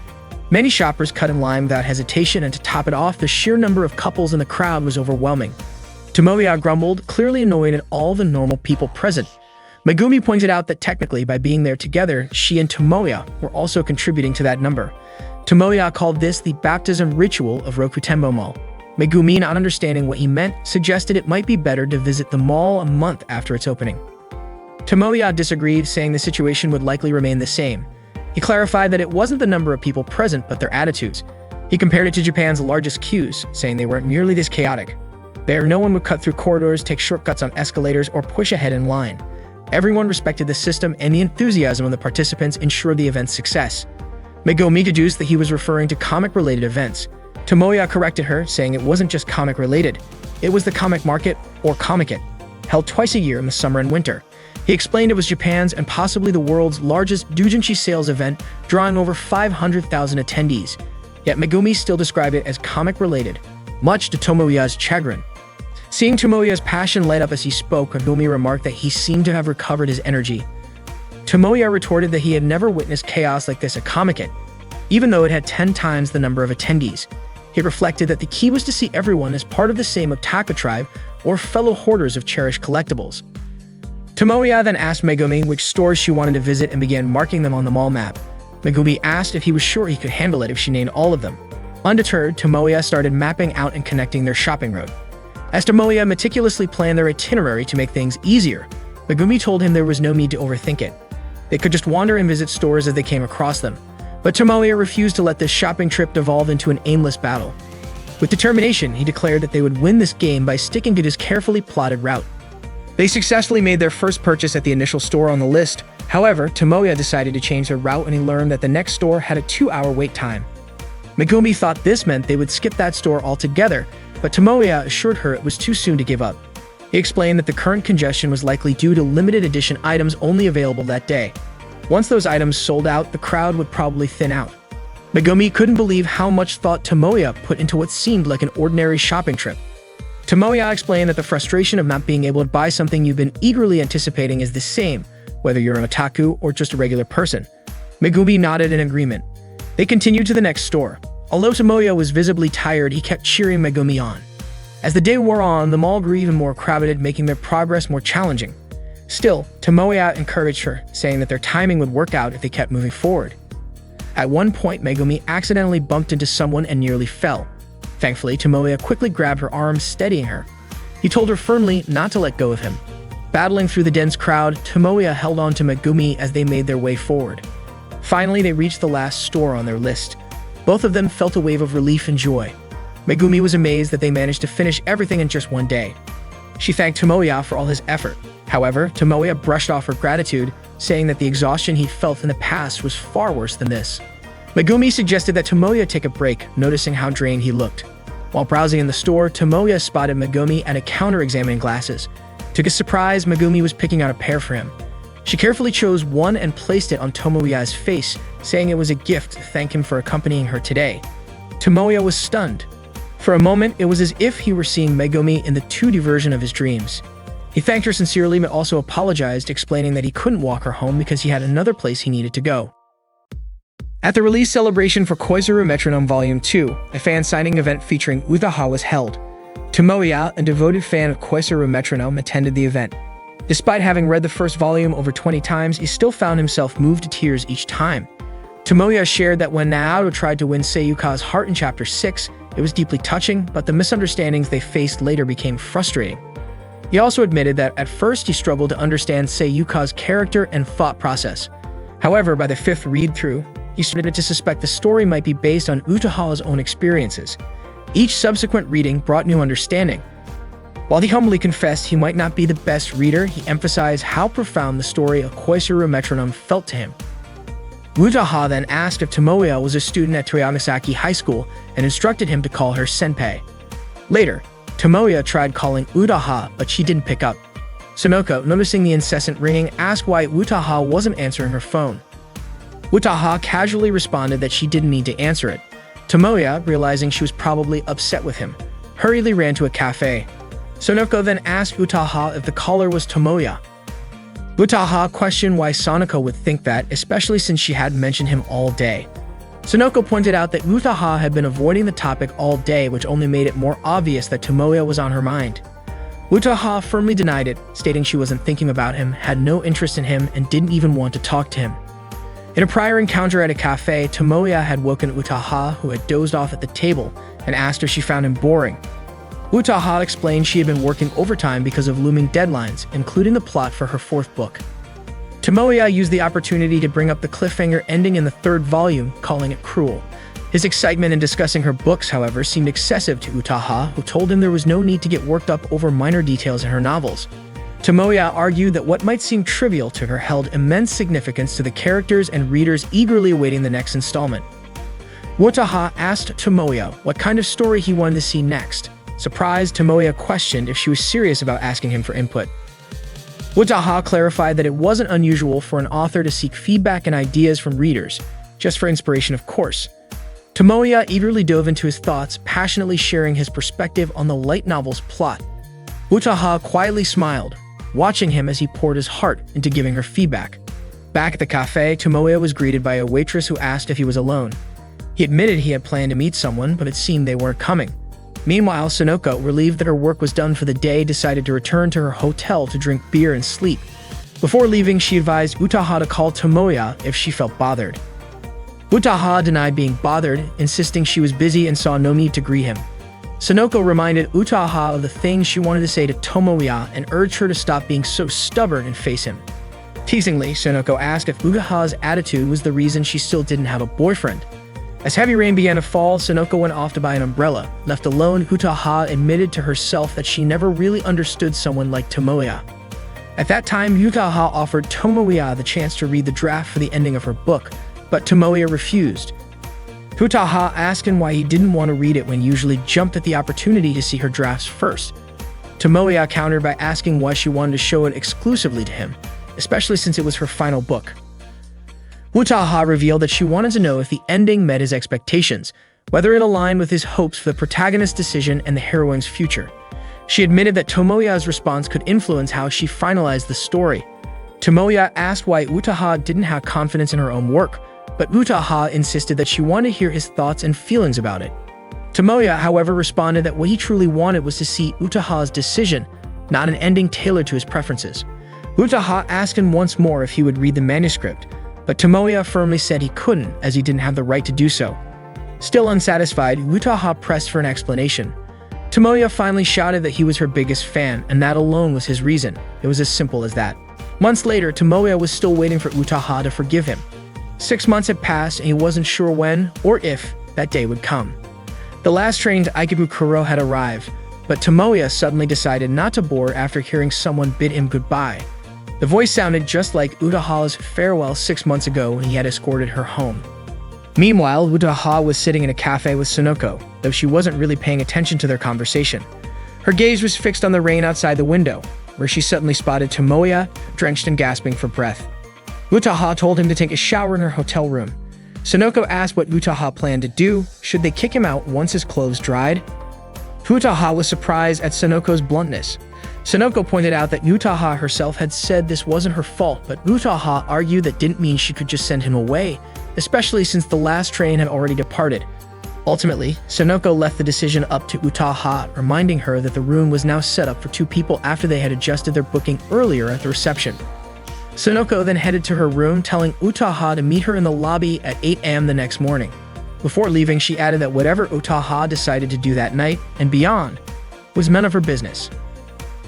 Many shoppers cut in line without hesitation, and to top it off, the sheer number of couples in the crowd was overwhelming. Tomoya grumbled, clearly annoyed at all the normal people present. Megumi pointed out that technically, by being there together, she and Tomoya were also contributing to that number. Tomoya called this the baptism ritual of Rokutembo Mall. Megumi, not understanding what he meant, suggested it might be better to visit the mall a month after its opening. Tomoya disagreed, saying the situation would likely remain the same. He clarified that it wasn't the number of people present, but their attitudes. He compared it to Japan's largest queues, saying they weren't nearly this chaotic. There, no one would cut through corridors, take shortcuts on escalators, or push ahead in line. Everyone respected the system, and the enthusiasm of the participants ensured the event's success. Megumi deduced that he was referring to comic-related events. Tomoya corrected her, saying it wasn't just comic-related. It was the comic market, or Comic-It, held twice a year in the summer and winter. He explained it was Japan's and possibly the world's largest doujinshi sales event, drawing over 500,000 attendees. Yet Megumi still described it as comic-related, much to Tomoya's chagrin. Seeing Tomoya's passion light up as he spoke, Megumi remarked that he seemed to have recovered his energy. Tomoya retorted that he had never witnessed chaos like this at Comic-Con, even though it had 10 times the number of attendees. He reflected that the key was to see everyone as part of the same Otaku tribe or fellow hoarders of cherished collectibles. Tomoya then asked Megumi which stores she wanted to visit and began marking them on the mall map. Megumi asked if he was sure he could handle it if she named all of them. Undeterred, Tomoya started mapping out and connecting their shopping route. As Tomoya meticulously planned their itinerary to make things easier, Megumi told him there was no need to overthink it. They could just wander and visit stores as they came across them. But Tomoya refused to let this shopping trip devolve into an aimless battle. With determination, he declared that they would win this game by sticking to his carefully plotted route. They successfully made their first purchase at the initial store on the list. However, Tomoya decided to change their route when he learned that the next store had a 2-hour wait time. Megumi thought this meant they would skip that store altogether, but Tomoya assured her it was too soon to give up. He explained that the current congestion was likely due to limited edition items only available that day. Once those items sold out, the crowd would probably thin out. Megumi couldn't believe how much thought Tomoya put into what seemed like an ordinary shopping trip. Tomoya explained that the frustration of not being able to buy something you've been eagerly anticipating is the same, whether you're an otaku or just a regular person. Megumi nodded in agreement. They continued to the next store. Although Tomoya was visibly tired, he kept cheering Megumi on. As the day wore on, the mall grew even more crowded, making their progress more challenging. Still, Tomoya encouraged her, saying that their timing would work out if they kept moving forward. At one point, Megumi accidentally bumped into someone and nearly fell. Thankfully, Tomoya quickly grabbed her arm, steadying her. He told her firmly not to let go of him. Battling through the dense crowd, Tomoya held on to Megumi as they made their way forward. Finally, they reached the last store on their list. Both of them felt a wave of relief and joy. Megumi was amazed that they managed to finish everything in just one day. She thanked Tomoya for all his effort. However, Tomoya brushed off her gratitude, saying that the exhaustion he'd felt in the past was far worse than this. Megumi suggested that Tomoya take a break, noticing how drained he looked. While browsing in the store, Tomoya spotted Megumi at a counter examining glasses. To his surprise, Megumi was picking out a pair for him. She carefully chose one and placed it on Tomoya's face, saying it was a gift to thank him for accompanying her today. Tomoya was stunned. For a moment, it was as if he were seeing Megumi in the 2D version of his dreams. He thanked her sincerely but also apologized, explaining that he couldn't walk her home because he had another place he needed to go. At the release celebration for Koizuru Metronome Volume 2, a fan signing event featuring Utaha was held. Tomoya, a devoted fan of Koizuru Metronome, attended the event. Despite having read the first volume over 20 times, he still found himself moved to tears each time. Tomoya shared that when Naoto tried to win Seiyuka's heart in Chapter 6, it was deeply touching, but the misunderstandings they faced later became frustrating. He also admitted that at first he struggled to understand Seiyuka's character and thought process. However, by the 5th read-through, he started to suspect the story might be based on Utaha's own experiences. Each subsequent reading brought new understanding. While he humbly confessed he might not be the best reader, he emphasized how profound the story of Koizuru Metronome felt to him. Utaha then asked if Tomoya was a student at Toyamasaki High School and instructed him to call her senpai. Later, Tomoya tried calling Utaha, but she didn't pick up. Sonoko, noticing the incessant ringing, asked why Utaha wasn't answering her phone. Utaha casually responded that she didn't need to answer it. Tomoya, realizing she was probably upset with him, hurriedly ran to a cafe. Sonoko then asked Utaha if the caller was Tomoya. Utaha questioned why Sonoko would think that, especially since she had mentioned him all day. Sonoko pointed out that Utaha had been avoiding the topic all day, which only made it more obvious that Tomoya was on her mind. Utaha firmly denied it, stating she wasn't thinking about him, had no interest in him, and didn't even want to talk to him. In a prior encounter at a cafe, Tomoya had woken Utaha, who had dozed off at the table, and asked if she found him boring. Utaha explained she had been working overtime because of looming deadlines, including the plot for her 4th book. Tomoya used the opportunity to bring up the cliffhanger ending in the 3rd volume, calling it cruel. His excitement in discussing her books, however, seemed excessive to Utaha, who told him there was no need to get worked up over minor details in her novels. Tomoya argued that what might seem trivial to her held immense significance to the characters and readers eagerly awaiting the next installment. Utaha asked Tomoya what kind of story he wanted to see next. Surprised, Tomoya questioned if she was serious about asking him for input. Utaha clarified that it wasn't unusual for an author to seek feedback and ideas from readers, just for inspiration, of course. Tomoya eagerly dove into his thoughts, passionately sharing his perspective on the light novel's plot. Utaha quietly smiled, watching him as he poured his heart into giving her feedback. Back at the cafe, Tomoya was greeted by a waitress who asked if he was alone. He admitted he had planned to meet someone, but it seemed they weren't coming. Meanwhile, Sonoko, relieved that her work was done for the day, decided to return to her hotel to drink beer and sleep. Before leaving, she advised Utaha to call Tomoya if she felt bothered. Utaha denied being bothered, insisting she was busy and saw no need to greet him. Sonoko reminded Utaha of the things she wanted to say to Tomoya and urged her to stop being so stubborn and face him. Teasingly, Sonoko asked if Utaha's attitude was the reason she still didn't have a boyfriend. As heavy rain began to fall, Sonoko went off to buy an umbrella. Left alone, Utaha admitted to herself that she never really understood someone like Tomoya. At that time, Utaha offered Tomoya the chance to read the draft for the ending of her book, but Tomoya refused. Utaha asked him why he didn't want to read it when he usually jumped at the opportunity to see her drafts first. Tomoya countered by asking why she wanted to show it exclusively to him, especially since it was her final book. Utaha revealed that she wanted to know if the ending met his expectations, whether it aligned with his hopes for the protagonist's decision and the heroine's future. She admitted that Tomoya's response could influence how she finalized the story. Tomoya asked why Utaha didn't have confidence in her own work, but Utaha insisted that she wanted to hear his thoughts and feelings about it. Tomoya, however, responded that what he truly wanted was to see Utaha's decision, not an ending tailored to his preferences. Utaha asked him once more if he would read the manuscript, but Tomoya firmly said he couldn't, as he didn't have the right to do so. Still unsatisfied, Utaha pressed for an explanation. Tomoya finally shouted that he was her biggest fan, and that alone was his reason. It was as simple as that. Months later, Tomoya was still waiting for Utaha to forgive him. 6 months had passed, and he wasn't sure when, or if, that day would come. The last train to Ikebukuro had arrived, but Tomoya suddenly decided not to board after hearing someone bid him goodbye. The voice sounded just like Utaha's farewell 6 months ago when he had escorted her home. Meanwhile, Utaha was sitting in a cafe with Sonoko, though she wasn't really paying attention to their conversation. Her gaze was fixed on the rain outside the window, where she suddenly spotted Tomoya, drenched and gasping for breath. Utaha told him to take a shower in her hotel room. Sonoko asked what Utaha planned to do. Should they kick him out once his clothes dried? Utaha was surprised at Sonoko's bluntness. Sonoko pointed out that Utaha herself had said this wasn't her fault, but Utaha argued that didn't mean she could just send him away, especially since the last train had already departed. Ultimately, Sonoko left the decision up to Utaha, reminding her that the room was now set up for 2 people after they had adjusted their booking earlier at the reception. Sonoko then headed to her room, telling Utaha to meet her in the lobby at 8 a.m. the next morning. Before leaving, she added that whatever Utaha decided to do that night and beyond was none of her business.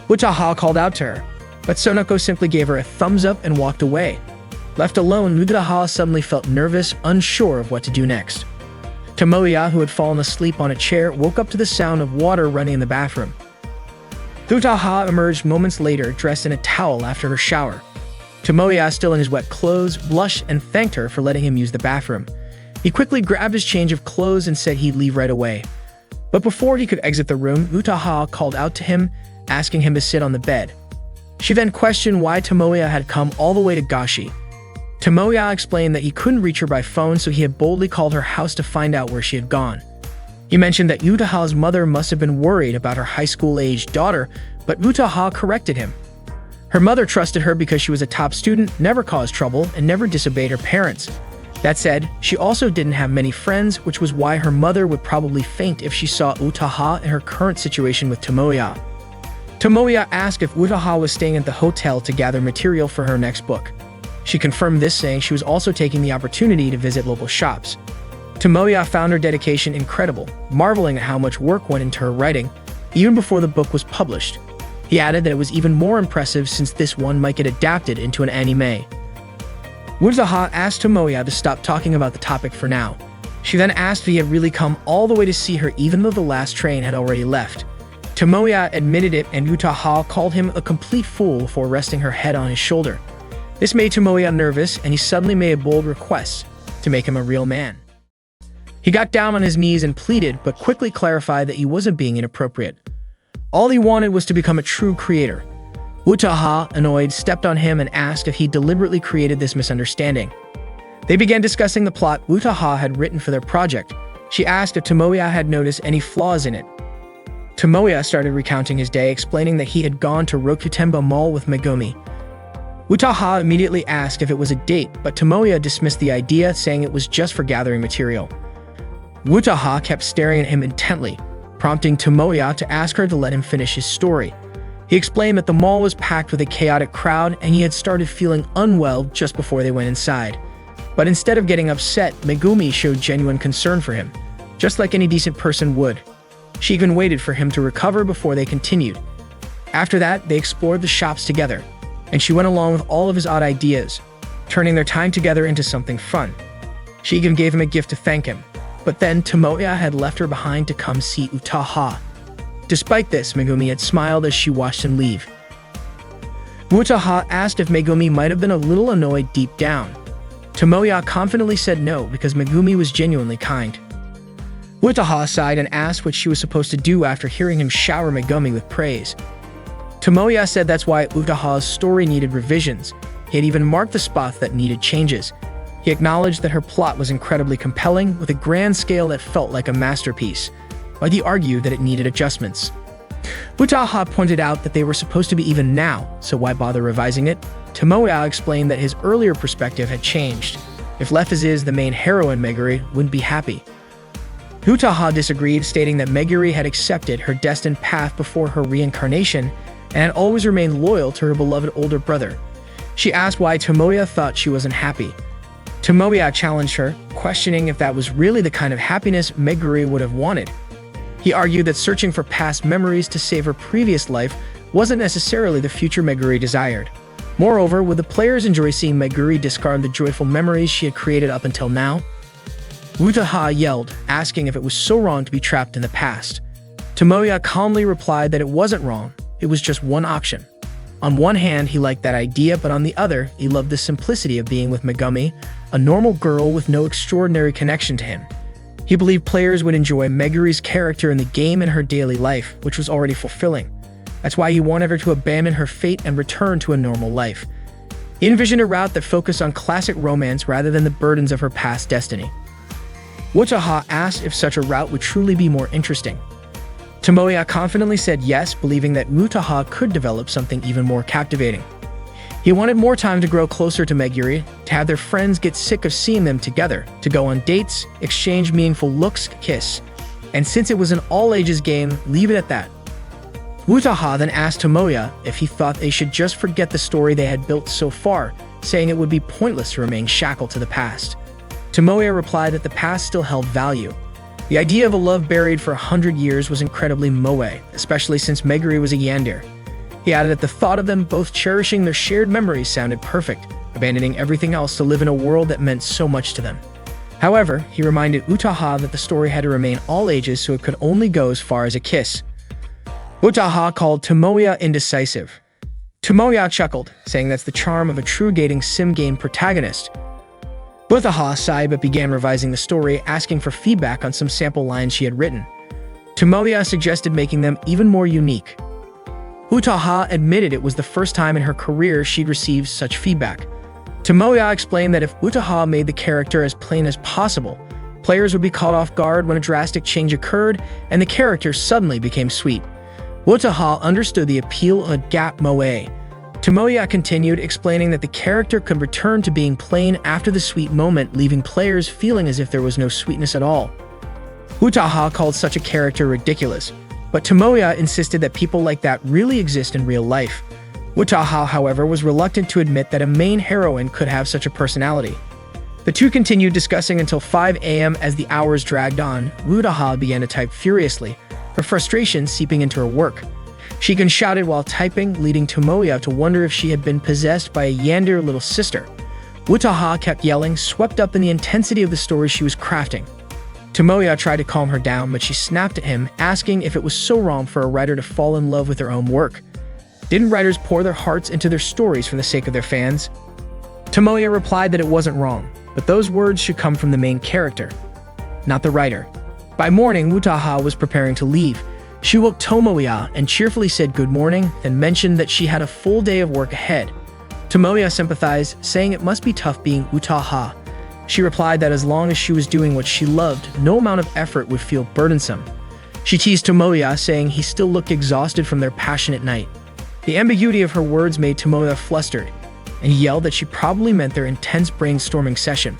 Utaha called out to her, but Sonoko simply gave her a thumbs up and walked away. Left alone, Utaha suddenly felt nervous, unsure of what to do next. Tomoya, who had fallen asleep on a chair, woke up to the sound of water running in the bathroom. Utaha emerged moments later, dressed in a towel after her shower. Tomoya, still in his wet clothes, blushed and thanked her for letting him use the bathroom. He quickly grabbed his change of clothes and said he'd leave right away. But before he could exit the room, Utaha called out to him, asking him to sit on the bed. She then questioned why Tomoya had come all the way to Gashi. Tomoya explained that he couldn't reach her by phone, so he had boldly called her house to find out where she had gone. He mentioned that Utaha's mother must have been worried about her high school-aged daughter, but Utaha corrected him. Her mother trusted her because she was a top student, never caused trouble, and never disobeyed her parents. That said, she also didn't have many friends, which was why her mother would probably faint if she saw Utaha in her current situation with Tomoya. Tomoya asked if Utaha was staying at the hotel to gather material for her next book. She confirmed this, saying she was also taking the opportunity to visit local shops. Tomoya found her dedication incredible, marveling at how much work went into her writing, even before the book was published. He added that it was even more impressive since this one might get adapted into an anime. Utaha asked Tomoya to stop talking about the topic for now. She then asked if he had really come all the way to see her even though the last train had already left. Tomoya admitted it, and Utaha called him a complete fool before resting her head on his shoulder. This made Tomoya nervous, and he suddenly made a bold request to make him a real man. He got down on his knees and pleaded, but quickly clarified that he wasn't being inappropriate. All he wanted was to become a true creator. Utaha, annoyed, stepped on him and asked if he deliberately created this misunderstanding. They began discussing the plot Utaha had written for their project. She asked if Tomoya had noticed any flaws in it. Tomoya started recounting his day, explaining that he had gone to Rokutenba Mall with Megumi. Utaha immediately asked if it was a date, but Tomoya dismissed the idea, saying it was just for gathering material. Utaha kept staring at him intently, prompting Tomoya to ask her to let him finish his story. He explained that the mall was packed with a chaotic crowd and he had started feeling unwell just before they went inside. But instead of getting upset, Megumi showed genuine concern for him, just like any decent person would. She even waited for him to recover before they continued. After that, they explored the shops together, and she went along with all of his odd ideas, turning their time together into something fun. She even gave him a gift to thank him, but then Tomoya had left her behind to come see Utaha. Despite this, Megumi had smiled as she watched him leave. Utaha asked if Megumi might have been a little annoyed deep down. Tomoya confidently said no because Megumi was genuinely kind. Utaha sighed and asked what she was supposed to do after hearing him shower Megumi with praise. Tomoya said that's why Utaha's story needed revisions. He had even marked the spots that needed changes. He acknowledged that her plot was incredibly compelling, with a grand scale that felt like a masterpiece, but he argued that it needed adjustments. Utaha pointed out that they were supposed to be even now, so why bother revising it? Tomoya explained that his earlier perspective had changed. If left as is, the main heroine, Meguri, wouldn't be happy. Utaha disagreed, stating that Meguri had accepted her destined path before her reincarnation and had always remained loyal to her beloved older brother. She asked why Tomoya thought she wasn't happy. Tomoya challenged her, questioning if that was really the kind of happiness Meguri would have wanted. He argued that searching for past memories to save her previous life wasn't necessarily the future Meguri desired. Moreover, would the players enjoy seeing Meguri discard the joyful memories she had created up until now? Utaha yelled, asking if it was so wrong to be trapped in the past. Tomoya calmly replied that it wasn't wrong, it was just one option. On one hand, he liked that idea, but on the other, he loved the simplicity of being with Megumi, a normal girl with no extraordinary connection to him. He believed players would enjoy Meguri's character in the game and her daily life, which was already fulfilling. That's why he wanted her to abandon her fate and return to a normal life. He envisioned a route that focused on classic romance rather than the burdens of her past destiny. Utaha asked if such a route would truly be more interesting. Tomoya confidently said yes, believing that Utaha could develop something even more captivating. He wanted more time to grow closer to Meguri, to have their friends get sick of seeing them together, to go on dates, exchange meaningful looks, kiss. And since it was an all-ages game, leave it at that. Utaha then asked Tomoya if he thought they should just forget the story they had built so far, saying it would be pointless to remain shackled to the past. Tomoya replied that the past still held value. The idea of a love buried for 100 years was incredibly moe, especially since Meguri was a yandere. He added that the thought of them both cherishing their shared memories sounded perfect, abandoning everything else to live in a world that meant so much to them. However, he reminded Utaha that the story had to remain all ages, so it could only go as far as a kiss. Utaha called Tomoya indecisive. Tomoya chuckled, saying that's the charm of a true dating sim game protagonist. Utaha sighed but began revising the story, asking for feedback on some sample lines she had written. Tomoya suggested making them even more unique. Utaha admitted it was the first time in her career she'd received such feedback. Tomoya explained that if Utaha made the character as plain as possible, players would be caught off guard when a drastic change occurred and the character suddenly became sweet. Utaha understood the appeal of a gap moe. Tomoya continued, explaining that the character could return to being plain after the sweet moment, leaving players feeling as if there was no sweetness at all. Utaha called such a character ridiculous, but Tomoya insisted that people like that really exist in real life. Utaha, however, was reluctant to admit that a main heroine could have such a personality. The two continued discussing until 5 a.m. As the hours dragged on. Utaha began to type furiously, her frustration seeping into her work. She even shouted while typing, leading Tomoya to wonder if she had been possessed by a yandere little sister. Utaha kept yelling, swept up in the intensity of the story she was crafting. Tomoya tried to calm her down, but she snapped at him, asking if it was so wrong for a writer to fall in love with their own work. Didn't writers pour their hearts into their stories for the sake of their fans? Tomoya replied that it wasn't wrong, but those words should come from the main character, not the writer. By morning, Utaha was preparing to leave. She woke Tomoya and cheerfully said good morning, then mentioned that she had a full day of work ahead. Tomoya sympathized, saying it must be tough being Utaha. She replied that as long as she was doing what she loved, no amount of effort would feel burdensome. She teased Tomoya, saying he still looked exhausted from their passionate night. The ambiguity of her words made Tomoya flustered, and he yelled that she probably meant their intense brainstorming session.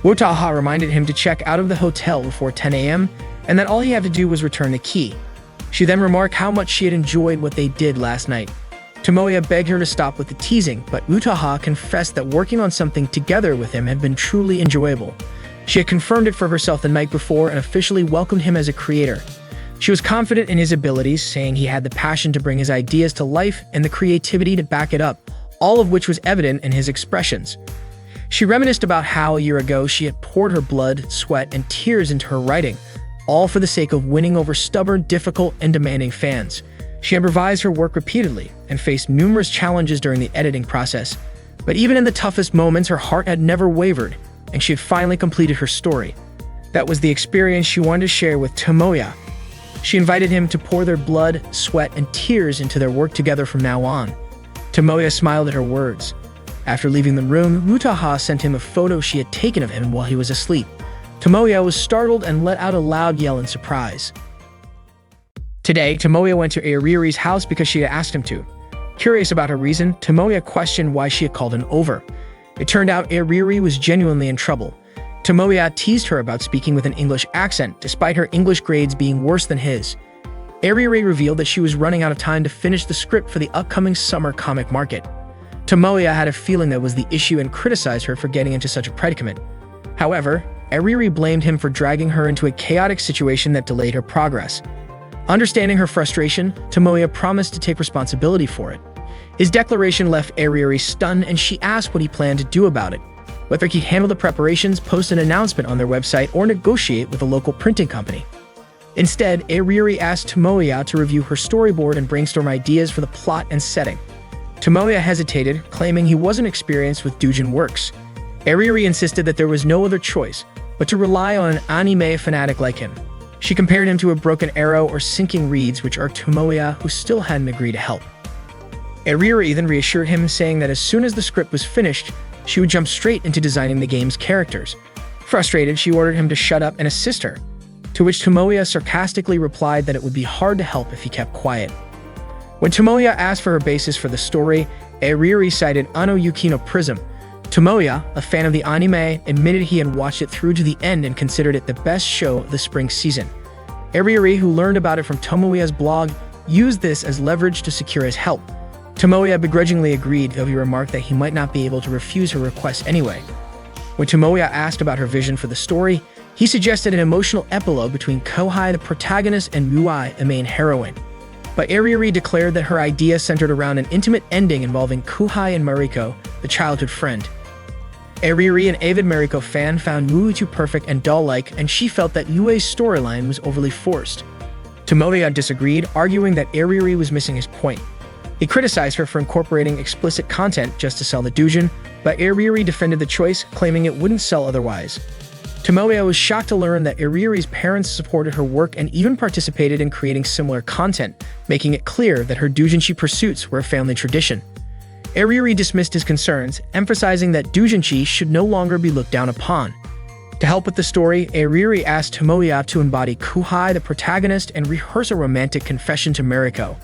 Utaha reminded him to check out of the hotel before 10 a.m. and that all he had to do was return the key. She then remarked how much she had enjoyed what they did last night. Tomoya begged her to stop with the teasing, but Utaha confessed that working on something together with him had been truly enjoyable. She had confirmed it for herself the night before and officially welcomed him as a creator. She was confident in his abilities, saying he had the passion to bring his ideas to life and the creativity to back it up, all of which was evident in his expressions. She reminisced about how a year ago she had poured her blood, sweat, and tears into her writing, all for the sake of winning over stubborn, difficult, and demanding fans. She had revised her work repeatedly and faced numerous challenges during the editing process, but even in the toughest moments, her heart had never wavered, and she had finally completed her story. That was the experience she wanted to share with Tomoya. She invited him to pour their blood, sweat, and tears into their work together from now on. Tomoya smiled at her words. After leaving the room, Utaha sent him a photo she had taken of him while he was asleep. Tomoya was startled and let out a loud yell in surprise. Today, Tomoya went to Airiri's house because she had asked him to. Curious about her reason, Tomoya questioned why she had called him over. It turned out Airiri was genuinely in trouble. Tomoya teased her about speaking with an English accent, despite her English grades being worse than his. Airiri revealed that she was running out of time to finish the script for the upcoming summer comic market. Tomoya had a feeling that was the issue and criticized her for getting into such a predicament. However, Airiri blamed him for dragging her into a chaotic situation that delayed her progress. Understanding her frustration, Tomoya promised to take responsibility for it. His declaration left Airiri stunned, and she asked what he planned to do about it, whether he'd handle the preparations, post an announcement on their website, or negotiate with a local printing company. Instead, Airiri asked Tomoya to review her storyboard and brainstorm ideas for the plot and setting. Tomoya hesitated, claiming he wasn't experienced with doujin works. Airiri insisted that there was no other choice but to rely on an anime fanatic like him. She compared him to a broken arrow or sinking reeds, which are Tomoya, who still hadn't agreed to help. Airiri then reassured him, saying that as soon as the script was finished, she would jump straight into designing the game's characters. Frustrated, she ordered him to shut up and assist her, to which Tomoya sarcastically replied that it would be hard to help if he kept quiet. When Tomoya asked for her basis for the story, Airiri cited Ano Yuki no Prism. Tomoya, a fan of the anime, admitted he had watched it through to the end and considered it the best show of the spring season. Airiri, who learned about it from Tomoya's blog, used this as leverage to secure his help. Tomoya begrudgingly agreed, though he remarked that he might not be able to refuse her request anyway. When Tomoya asked about her vision for the story, he suggested an emotional epilogue between Kohai, the protagonist, and Mui, the main heroine. But Airiri declared that her idea centered around an intimate ending involving Kohai and Mariko, the childhood friend. Airiri, an avid Mariko fan, found Mui too perfect and doll-like, and she felt that Yue's storyline was overly forced. Tomoya disagreed, arguing that Airiri was missing his point. He criticized her for incorporating explicit content just to sell the doujin, but Airiri defended the choice, claiming it wouldn't sell otherwise. Tomoya was shocked to learn that Airiri's parents supported her work and even participated in creating similar content, making it clear that her doujinshi pursuits were a family tradition. Airiri dismissed his concerns, emphasizing that doujinshi should no longer be looked down upon. To help with the story, Airiri asked Tomoya to embody Kohai, the protagonist, and rehearse a romantic confession to Mariko.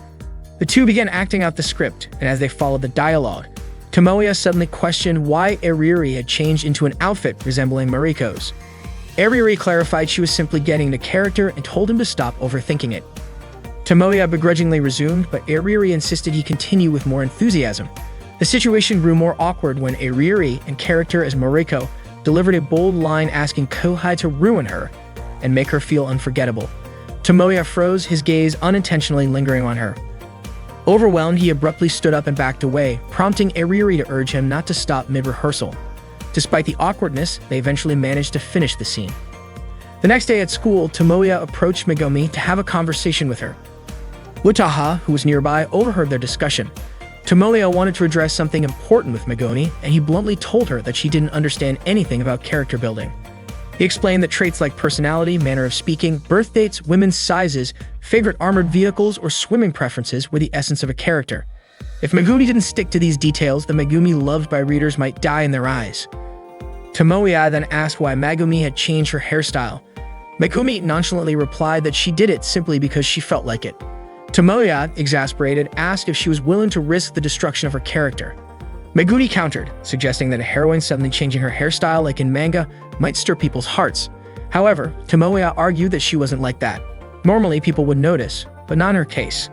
The two began acting out the script, and as they followed the dialogue, Tomoya suddenly questioned why Airiri had changed into an outfit resembling Mariko's. Airiri clarified she was simply getting into character and told him to stop overthinking it. Tomoya begrudgingly resumed, but Airiri insisted he continue with more enthusiasm. The situation grew more awkward when Airiri, in character as Mariko, delivered a bold line asking Kohai to ruin her and make her feel unforgettable. Tomoya froze, his gaze unintentionally lingering on her. Overwhelmed, he abruptly stood up and backed away, prompting Airiri to urge him not to stop mid-rehearsal. Despite the awkwardness, they eventually managed to finish the scene. The next day at school, Tomoya approached Megumi to have a conversation with her. Utaha, who was nearby, overheard their discussion. Tomoya wanted to address something important with Megumi, and he bluntly told her that she didn't understand anything about character building. He explained that traits like personality, manner of speaking, birth dates, women's sizes, favorite armored vehicles, or swimming preferences were the essence of a character. If Megumi didn't stick to these details, the Megumi loved by readers might die in their eyes. Tomoya then asked why Megumi had changed her hairstyle. Megumi nonchalantly replied that she did it simply because she felt like it. Tomoya, exasperated, asked if she was willing to risk the destruction of her character. Megumi countered, suggesting that a heroine suddenly changing her hairstyle like in manga might stir people's hearts. However, Tomoya argued that she wasn't like that. Normally, people would notice, but not in her case.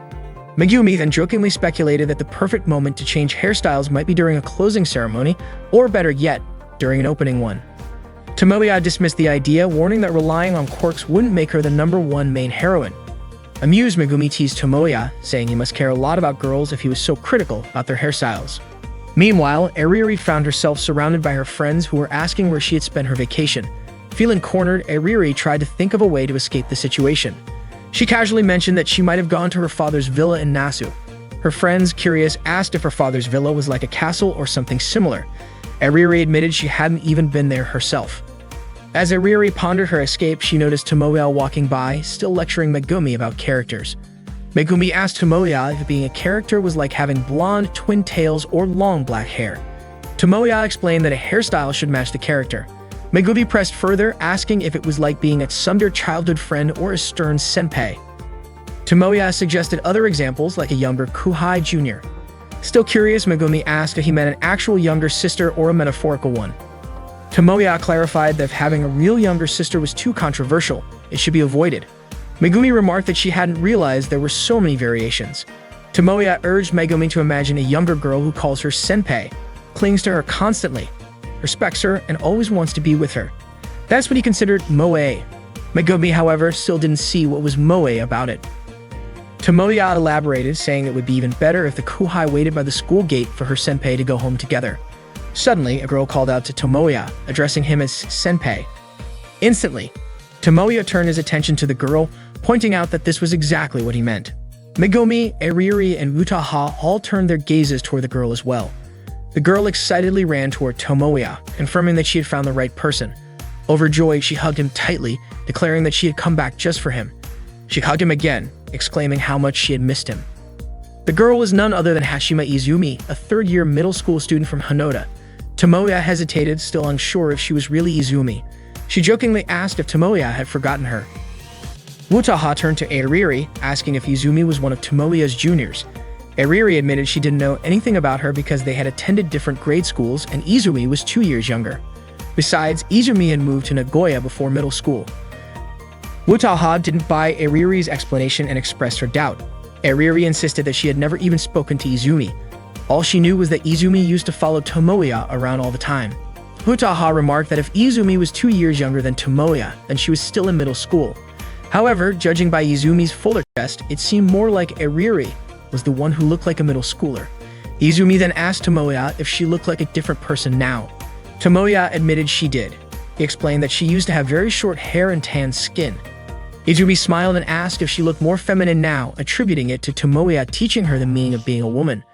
Megumi then jokingly speculated that the perfect moment to change hairstyles might be during a closing ceremony, or better yet, during an opening one. Tomoya dismissed the idea, warning that relying on quirks wouldn't make her the #1 main heroine. Amused, Megumi teased Tomoya, saying he must care a lot about girls if he was so critical about their hairstyles. Meanwhile, Eriri found herself surrounded by her friends who were asking where she had spent her vacation. Feeling cornered, Eriri tried to think of a way to escape the situation. She casually mentioned that she might have gone to her father's villa in Nasu. Her friends, curious, asked if her father's villa was like a castle or something similar. Eriri admitted she hadn't even been there herself. As Eriri pondered her escape, she noticed Tomoya walking by, still lecturing Megumi about characters. Megumi asked Tomoya if being a character was like having blonde, twin tails, or long black hair. Tomoya explained that a hairstyle should match the character. Megumi pressed further, asking if it was like being a tsundere childhood friend or a stern senpai. Tomoya suggested other examples like a younger Kuhai Jr. Still curious, Megumi asked if he meant an actual younger sister or a metaphorical one. Tomoya clarified that if having a real younger sister was too controversial, it should be avoided. Megumi remarked that she hadn't realized there were so many variations. Tomoya urged Megumi to imagine a younger girl who calls her senpai, clings to her constantly, respects her, and always wants to be with her. That's what he considered moe. Megumi, however, still didn't see what was moe about it. Tomoya elaborated, saying it would be even better if the Kuhai waited by the school gate for her senpai to go home together. Suddenly, a girl called out to Tomoya, addressing him as senpai. Instantly, Tomoya turned his attention to the girl, pointing out that this was exactly what he meant. Megumi, Eriri, and Utaha all turned their gazes toward the girl as well. The girl excitedly ran toward Tomoya, confirming that she had found the right person. Overjoyed, she hugged him tightly, declaring that she had come back just for him. She hugged him again, exclaiming how much she had missed him. The girl was none other than Hashima Izumi, a third-year middle school student from Hanoda. Tomoya hesitated, still unsure if she was really Izumi. She jokingly asked if Tomoya had forgotten her. Utaha turned to Eriri, asking if Izumi was one of Tomoya's juniors. Eriri admitted she didn't know anything about her because they had attended different grade schools and Izumi was 2 years younger. Besides, Izumi had moved to Nagoya before middle school. Utaha didn't buy Eriri's explanation and expressed her doubt. Eriri insisted that she had never even spoken to Izumi. All she knew was that Izumi used to follow Tomoya around all the time. Utaha remarked that if Izumi was 2 years younger than Tomoya, then she was still in middle school. However, judging by Izumi's fuller chest, it seemed more like Eriri was the one who looked like a middle schooler. Izumi then asked Tomoya if she looked like a different person now. Tomoya admitted she did. He explained that she used to have very short hair and tan skin. Izumi smiled and asked if she looked more feminine now, attributing it to Tomoya teaching her the meaning of being a woman.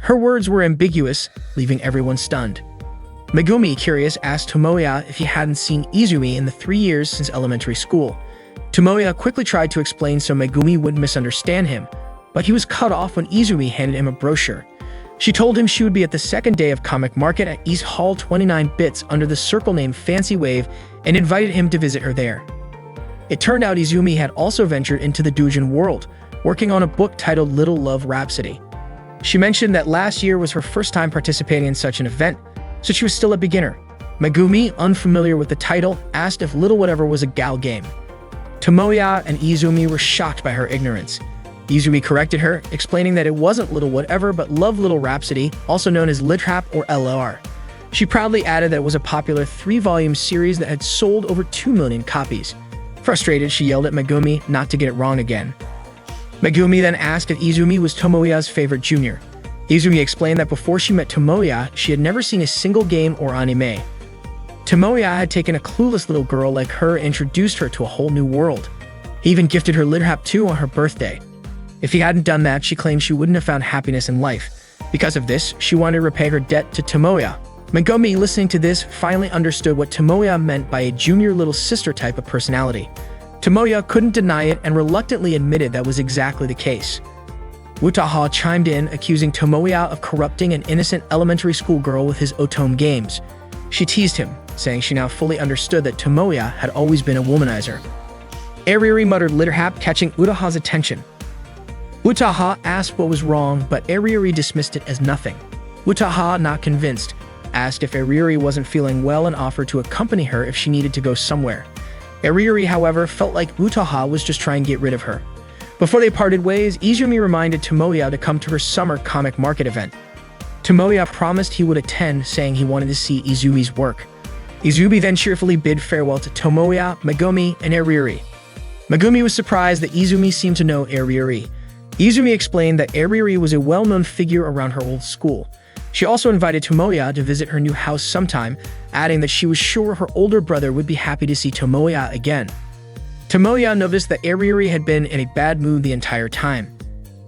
Her words were ambiguous, leaving everyone stunned. Megumi, curious, asked Tomoya if he hadn't seen Izumi in the 3 years since elementary school. Tomoya quickly tried to explain so Megumi wouldn't misunderstand him, but he was cut off when Izumi handed him a brochure. She told him she would be at the second day of comic market at East Hall 29 Bits under the circle name Fancy Wave and invited him to visit her there. It turned out Izumi had also ventured into the doujin world, working on a book titled Little Love Rhapsody. She mentioned that last year was her first time participating in such an event, so she was still a beginner. Megumi, unfamiliar with the title, asked if Little Whatever was a gal game. Tomoya and Izumi were shocked by her ignorance. Izumi corrected her, explaining that it wasn't Little Whatever but Love Little Rhapsody, also known as Litrap or LR. She proudly added that it was a popular 3-volume series that had sold over 2 million copies. Frustrated, she yelled at Megumi not to get it wrong again. Megumi then asked if Izumi was Tomoya's favorite junior. Izumi explained that before she met Tomoya, she had never seen a single game or anime. Tomoya had taken a clueless little girl like her and introduced her to a whole new world. He even gifted her Litrap 2 on her birthday. If he hadn't done that, she claimed she wouldn't have found happiness in life. Because of this, she wanted to repay her debt to Tomoya. Megumi, listening to this, finally understood what Tomoya meant by a junior little sister type of personality. Tomoya couldn't deny it and reluctantly admitted that was exactly the case. Wutaha chimed in, accusing Tomoya of corrupting an innocent elementary school girl with his otome games. She teased him, saying she now fully understood that Tomoya had always been a womanizer. Ariri muttered Litterhap, catching Wutaha's attention. Wutaha asked what was wrong, but Ariri dismissed it as nothing. Wutaha, not convinced, asked if Ariri wasn't feeling well and offered to accompany her if she needed to go somewhere. Ariri, however, felt like Wutaha was just trying to get rid of her. Before they parted ways, Izumi reminded Tomoya to come to her summer comic market event. Tomoya promised he would attend, saying he wanted to see Izumi's work. Izumi then cheerfully bid farewell to Tomoya, Megumi, and Ariri. Megumi was surprised that Izumi seemed to know Ariri. Izumi explained that Ariri was a well-known figure around her old school. She also invited Tomoya to visit her new house sometime, adding that she was sure her older brother would be happy to see Tomoya again. Tomoya noticed that Ariri had been in a bad mood the entire time.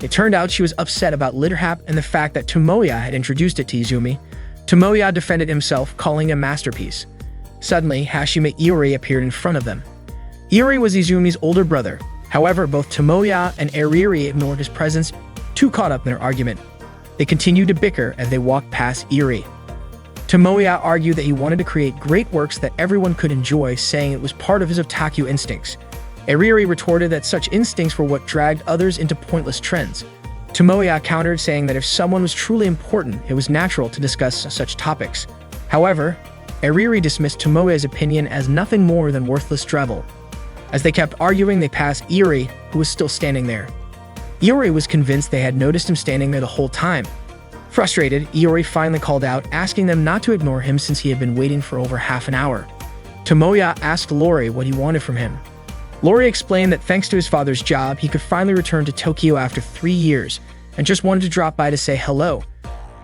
It turned out she was upset about Litterhap and the fact that Tomoya had introduced it to Izumi. Tomoya defended himself, calling it a masterpiece. Suddenly, Hashime Iori appeared in front of them. Iori was Izumi's older brother. However, both Tomoya and Ariri ignored his presence, too caught up in their argument. They continued to bicker as they walked past Iori. Tomoya argued that he wanted to create great works that everyone could enjoy, saying it was part of his otaku instincts. Ariri retorted that such instincts were what dragged others into pointless trends. Tomoya countered, saying that if someone was truly important, it was natural to discuss such topics. However, Ariri dismissed Tomoya's opinion as nothing more than worthless drivel. As they kept arguing, they passed Iori, who was still standing there. Iori was convinced they had noticed him standing there the whole time. Frustrated, Iori finally called out, asking them not to ignore him since he had been waiting for over half an hour. Tomoya asked Lori what he wanted from him. Lori explained that thanks to his father's job, he could finally return to Tokyo after 3 years, and just wanted to drop by to say hello.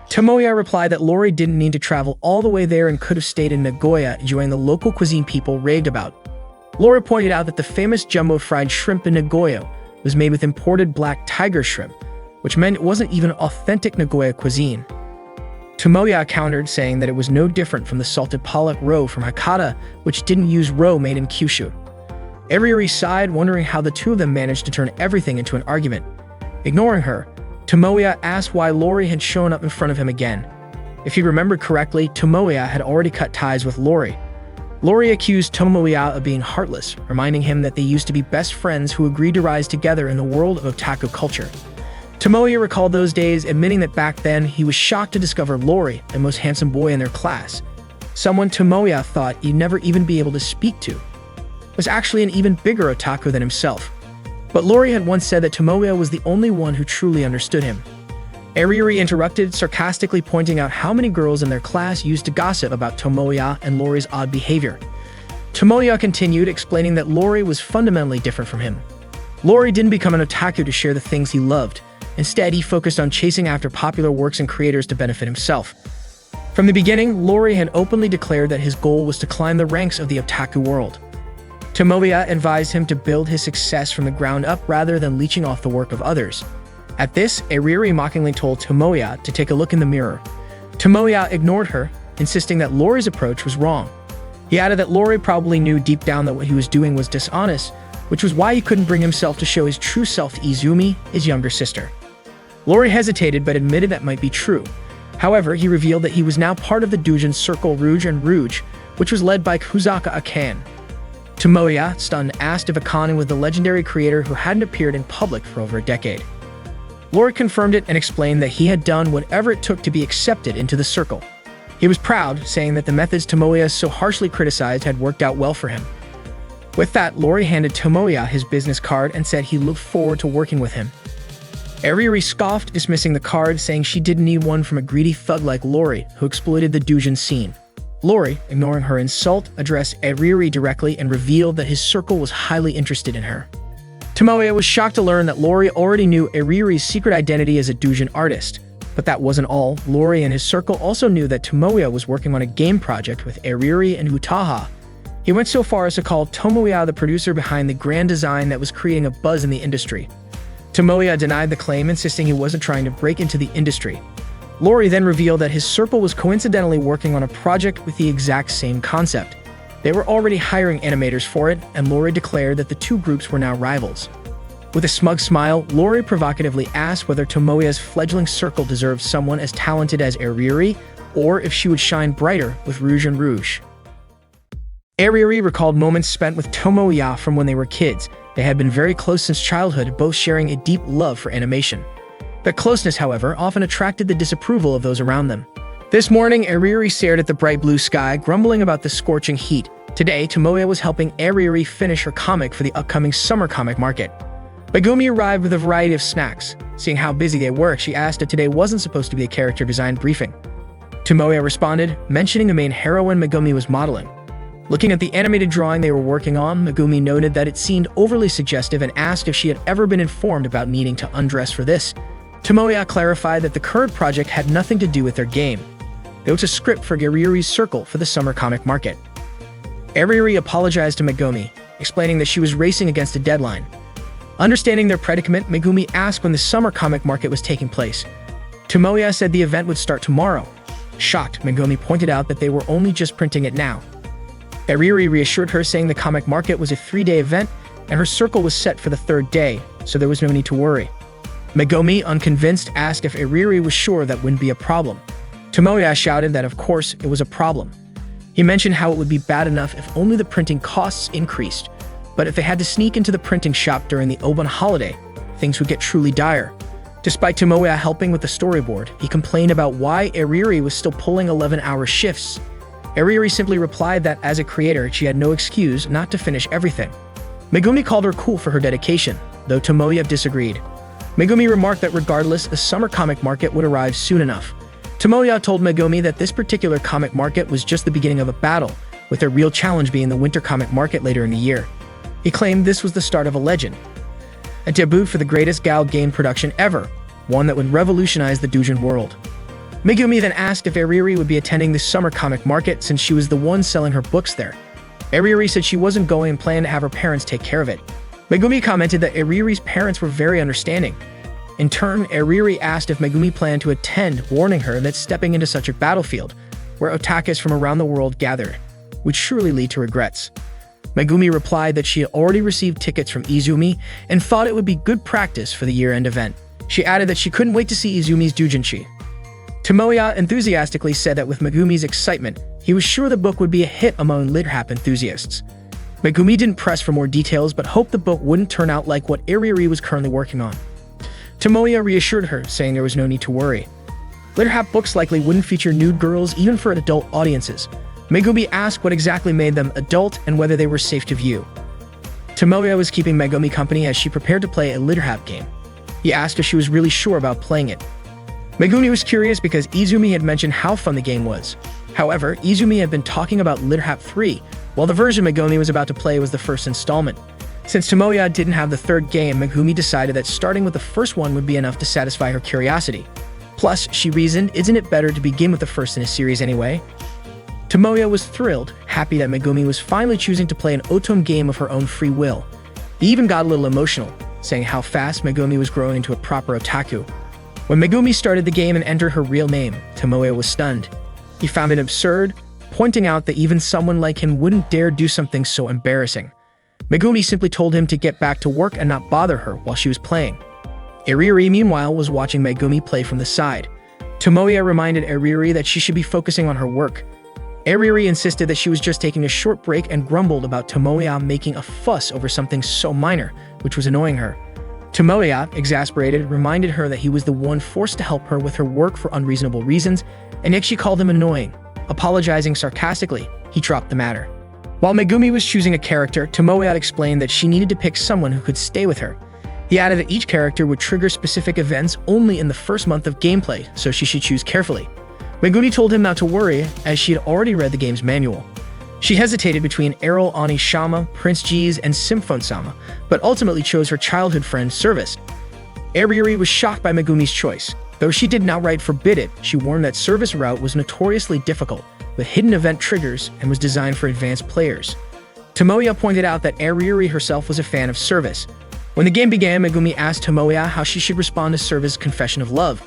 Tomoya replied that Lori didn't need to travel all the way there and could have stayed in Nagoya, enjoying the local cuisine people raved about. Lori pointed out that the famous jumbo fried shrimp in Nagoya was made with imported black tiger shrimp, which meant it wasn't even authentic Nagoya cuisine. Tomoya countered, saying that it was no different from the salted pollock roe from Hakata, which didn't use roe made in Kyushu. Ariri sighed, wondering how the two of them managed to turn everything into an argument. Ignoring her, Tomoya asked why Lori had shown up in front of him again. If he remembered correctly, Tomoya had already cut ties with Lori. Lori accused Tomoya of being heartless, reminding him that they used to be best friends who agreed to rise together in the world of otaku culture. Tomoya recalled those days, admitting that back then he was shocked to discover Lori, the most handsome boy in their class, someone Tomoya thought he'd never even be able to speak to, was actually an even bigger otaku than himself. But Lori had once said that Tomoya was the only one who truly understood him. Ariri interrupted, sarcastically pointing out how many girls in their class used to gossip about Tomoya and Lori's odd behavior. Tomoya continued, explaining that Lori was fundamentally different from him. Lori didn't become an otaku to share the things he loved. Instead, he focused on chasing after popular works and creators to benefit himself. From the beginning, Lori had openly declared that his goal was to climb the ranks of the otaku world. Tomoya advised him to build his success from the ground up rather than leeching off the work of others. At this, Ariri mockingly told Tomoya to take a look in the mirror. Tomoya ignored her, insisting that Lori's approach was wrong. He added that Lori probably knew deep down that what he was doing was dishonest, which was why he couldn't bring himself to show his true self to Izumi, his younger sister. Lori hesitated but admitted that might be true. However, he revealed that he was now part of the Doujin Circle Rouge and Rouge, which was led by Kusaka Akane. Tomoya, stunned, asked if Akane was the legendary creator who hadn't appeared in public for over a decade. Lori confirmed it and explained that he had done whatever it took to be accepted into the circle. He was proud, saying that the methods Tomoya so harshly criticized had worked out well for him. With that, Lori handed Tomoya his business card and said he looked forward to working with him. Ariri scoffed, dismissing the card, saying she didn't need one from a greedy thug like Lori, who exploited the Doujin scene. Lori, ignoring her insult, addressed Ariri directly and revealed that his circle was highly interested in her. Tomoya was shocked to learn that Lori already knew Ariri's secret identity as a Doujin artist. But that wasn't all. Lori and his circle also knew that Tomoya was working on a game project with Ariri and Wutaha. He went so far as to call Tomoya the producer behind the grand design that was creating a buzz in the industry. Tomoya denied the claim, insisting he wasn't trying to break into the industry. Lori then revealed that his circle was coincidentally working on a project with the exact same concept. They were already hiring animators for it, and Lori declared that the two groups were now rivals. With a smug smile, Lori provocatively asked whether Tomoya's fledgling circle deserved someone as talented as Airiuri, or if she would shine brighter with Rouge and Rouge. Airiuri recalled moments spent with Tomoya from when they were kids. They had been very close since childhood, both sharing a deep love for animation. Their closeness, however, often attracted the disapproval of those around them. This morning, Airiuri stared at the bright blue sky, grumbling about the scorching heat. Today, Tomoya was helping Airiuri finish her comic for the upcoming summer comic market. Megumi arrived with a variety of snacks. Seeing how busy they were, she asked if today wasn't supposed to be a character design briefing. Tomoya responded, mentioning the main heroine Megumi was modeling. Looking at the animated drawing they were working on, Megumi noted that it seemed overly suggestive and asked if she had ever been informed about needing to undress for this. Tomoya clarified that the current project had nothing to do with their game. It was a script for Airiuri's circle for the summer comic market. Airiuri apologized to Megumi, explaining that she was racing against a deadline. Understanding their predicament, Megumi asked when the summer comic market was taking place. Tomoya said the event would start tomorrow. Shocked, Megumi pointed out that they were only just printing it now. Airiuri reassured her, saying the comic market was a 3-day event and her circle was set for the 3rd day, so there was no need to worry. Megumi, unconvinced, asked if Airiuri was sure that wouldn't be a problem. Tomoya shouted that of course it was a problem. He mentioned how it would be bad enough if only the printing costs increased, but if they had to sneak into the printing shop during the Obon holiday, things would get truly dire. Despite Tomoya helping with the storyboard, he complained about why Airiuri was still pulling 11-hour shifts. Airiuri simply replied that as a creator, she had no excuse not to finish everything. Megumi called her cool for her dedication, though Tomoya disagreed. Megumi remarked that regardless, the summer comic market would arrive soon enough. Tomoya told Megumi that this particular comic market was just the beginning of a battle, with their real challenge being the winter comic market later in the year. He claimed this was the start of a legend, a debut for the greatest gal game production ever, one that would revolutionize the doujin world. Megumi then asked if Airiuri would be attending the summer comic market since she was the one selling her books there. Airiuri said she wasn't going and planned to have her parents take care of it. Megumi commented that Airiuri's parents were very understanding. In turn, Airiuri asked if Megumi planned to attend, warning her that stepping into such a battlefield, where otakus from around the world gathered, would surely lead to regrets. Megumi replied that she had already received tickets from Izumi and thought it would be good practice for the year-end event. She added that she couldn't wait to see Izumi's doujinshi. Tomoya enthusiastically said that with Megumi's excitement, he was sure the book would be a hit among LitHap enthusiasts. Megumi didn't press for more details but hoped the book wouldn't turn out like what Airiuri was currently working on. Tomoya reassured her, saying there was no need to worry. LitHap books likely wouldn't feature nude girls even for adult audiences. Megumi asked what exactly made them adult and whether they were safe to view. Tomoya was keeping Megumi company as she prepared to play a LitHap game. He asked if she was really sure about playing it. Megumi was curious because Izumi had mentioned how fun the game was. However, Izumi had been talking about LitHap 3, while the version Megumi was about to play was the first installment. Since Tomoya didn't have the 3rd game, Megumi decided that starting with the first one would be enough to satisfy her curiosity. Plus, she reasoned, isn't it better to begin with the first in a series anyway? Tomoya was thrilled, happy that Megumi was finally choosing to play an Otom game of her own free will. He even got a little emotional, saying how fast Megumi was growing into a proper otaku. When Megumi started the game and entered her real name, Tomoya was stunned. He found it absurd, pointing out that even someone like him wouldn't dare do something so embarrassing. Megumi simply told him to get back to work and not bother her while she was playing. Airiuri, meanwhile, was watching Megumi play from the side. Tomoya reminded Airiuri that she should be focusing on her work. Airiuri insisted that she was just taking a short break and grumbled about Tomoya making a fuss over something so minor, which was annoying her. Tomoya, exasperated, reminded her that he was the one forced to help her with her work for unreasonable reasons, and yet she called him annoying. Apologizing sarcastically, he dropped the matter. While Megumi was choosing a character, Tomoya explained that she needed to pick someone who could stay with her. He added that each character would trigger specific events only in the first month of gameplay, so she should choose carefully. Megumi told him not to worry, as she had already read the game's manual. She hesitated between Errol Onishama, Prince G's, and Symphone-sama, but ultimately chose her childhood friend, Service. Airiuri was shocked by Megumi's choice. Though she didn't outright forbid it, she warned that Service route was notoriously difficult, with hidden event triggers, and was designed for advanced players. Tomoya pointed out that Airiuri herself was a fan of Service. When the game began, Megumi asked Tomoya how she should respond to Service's confession of love.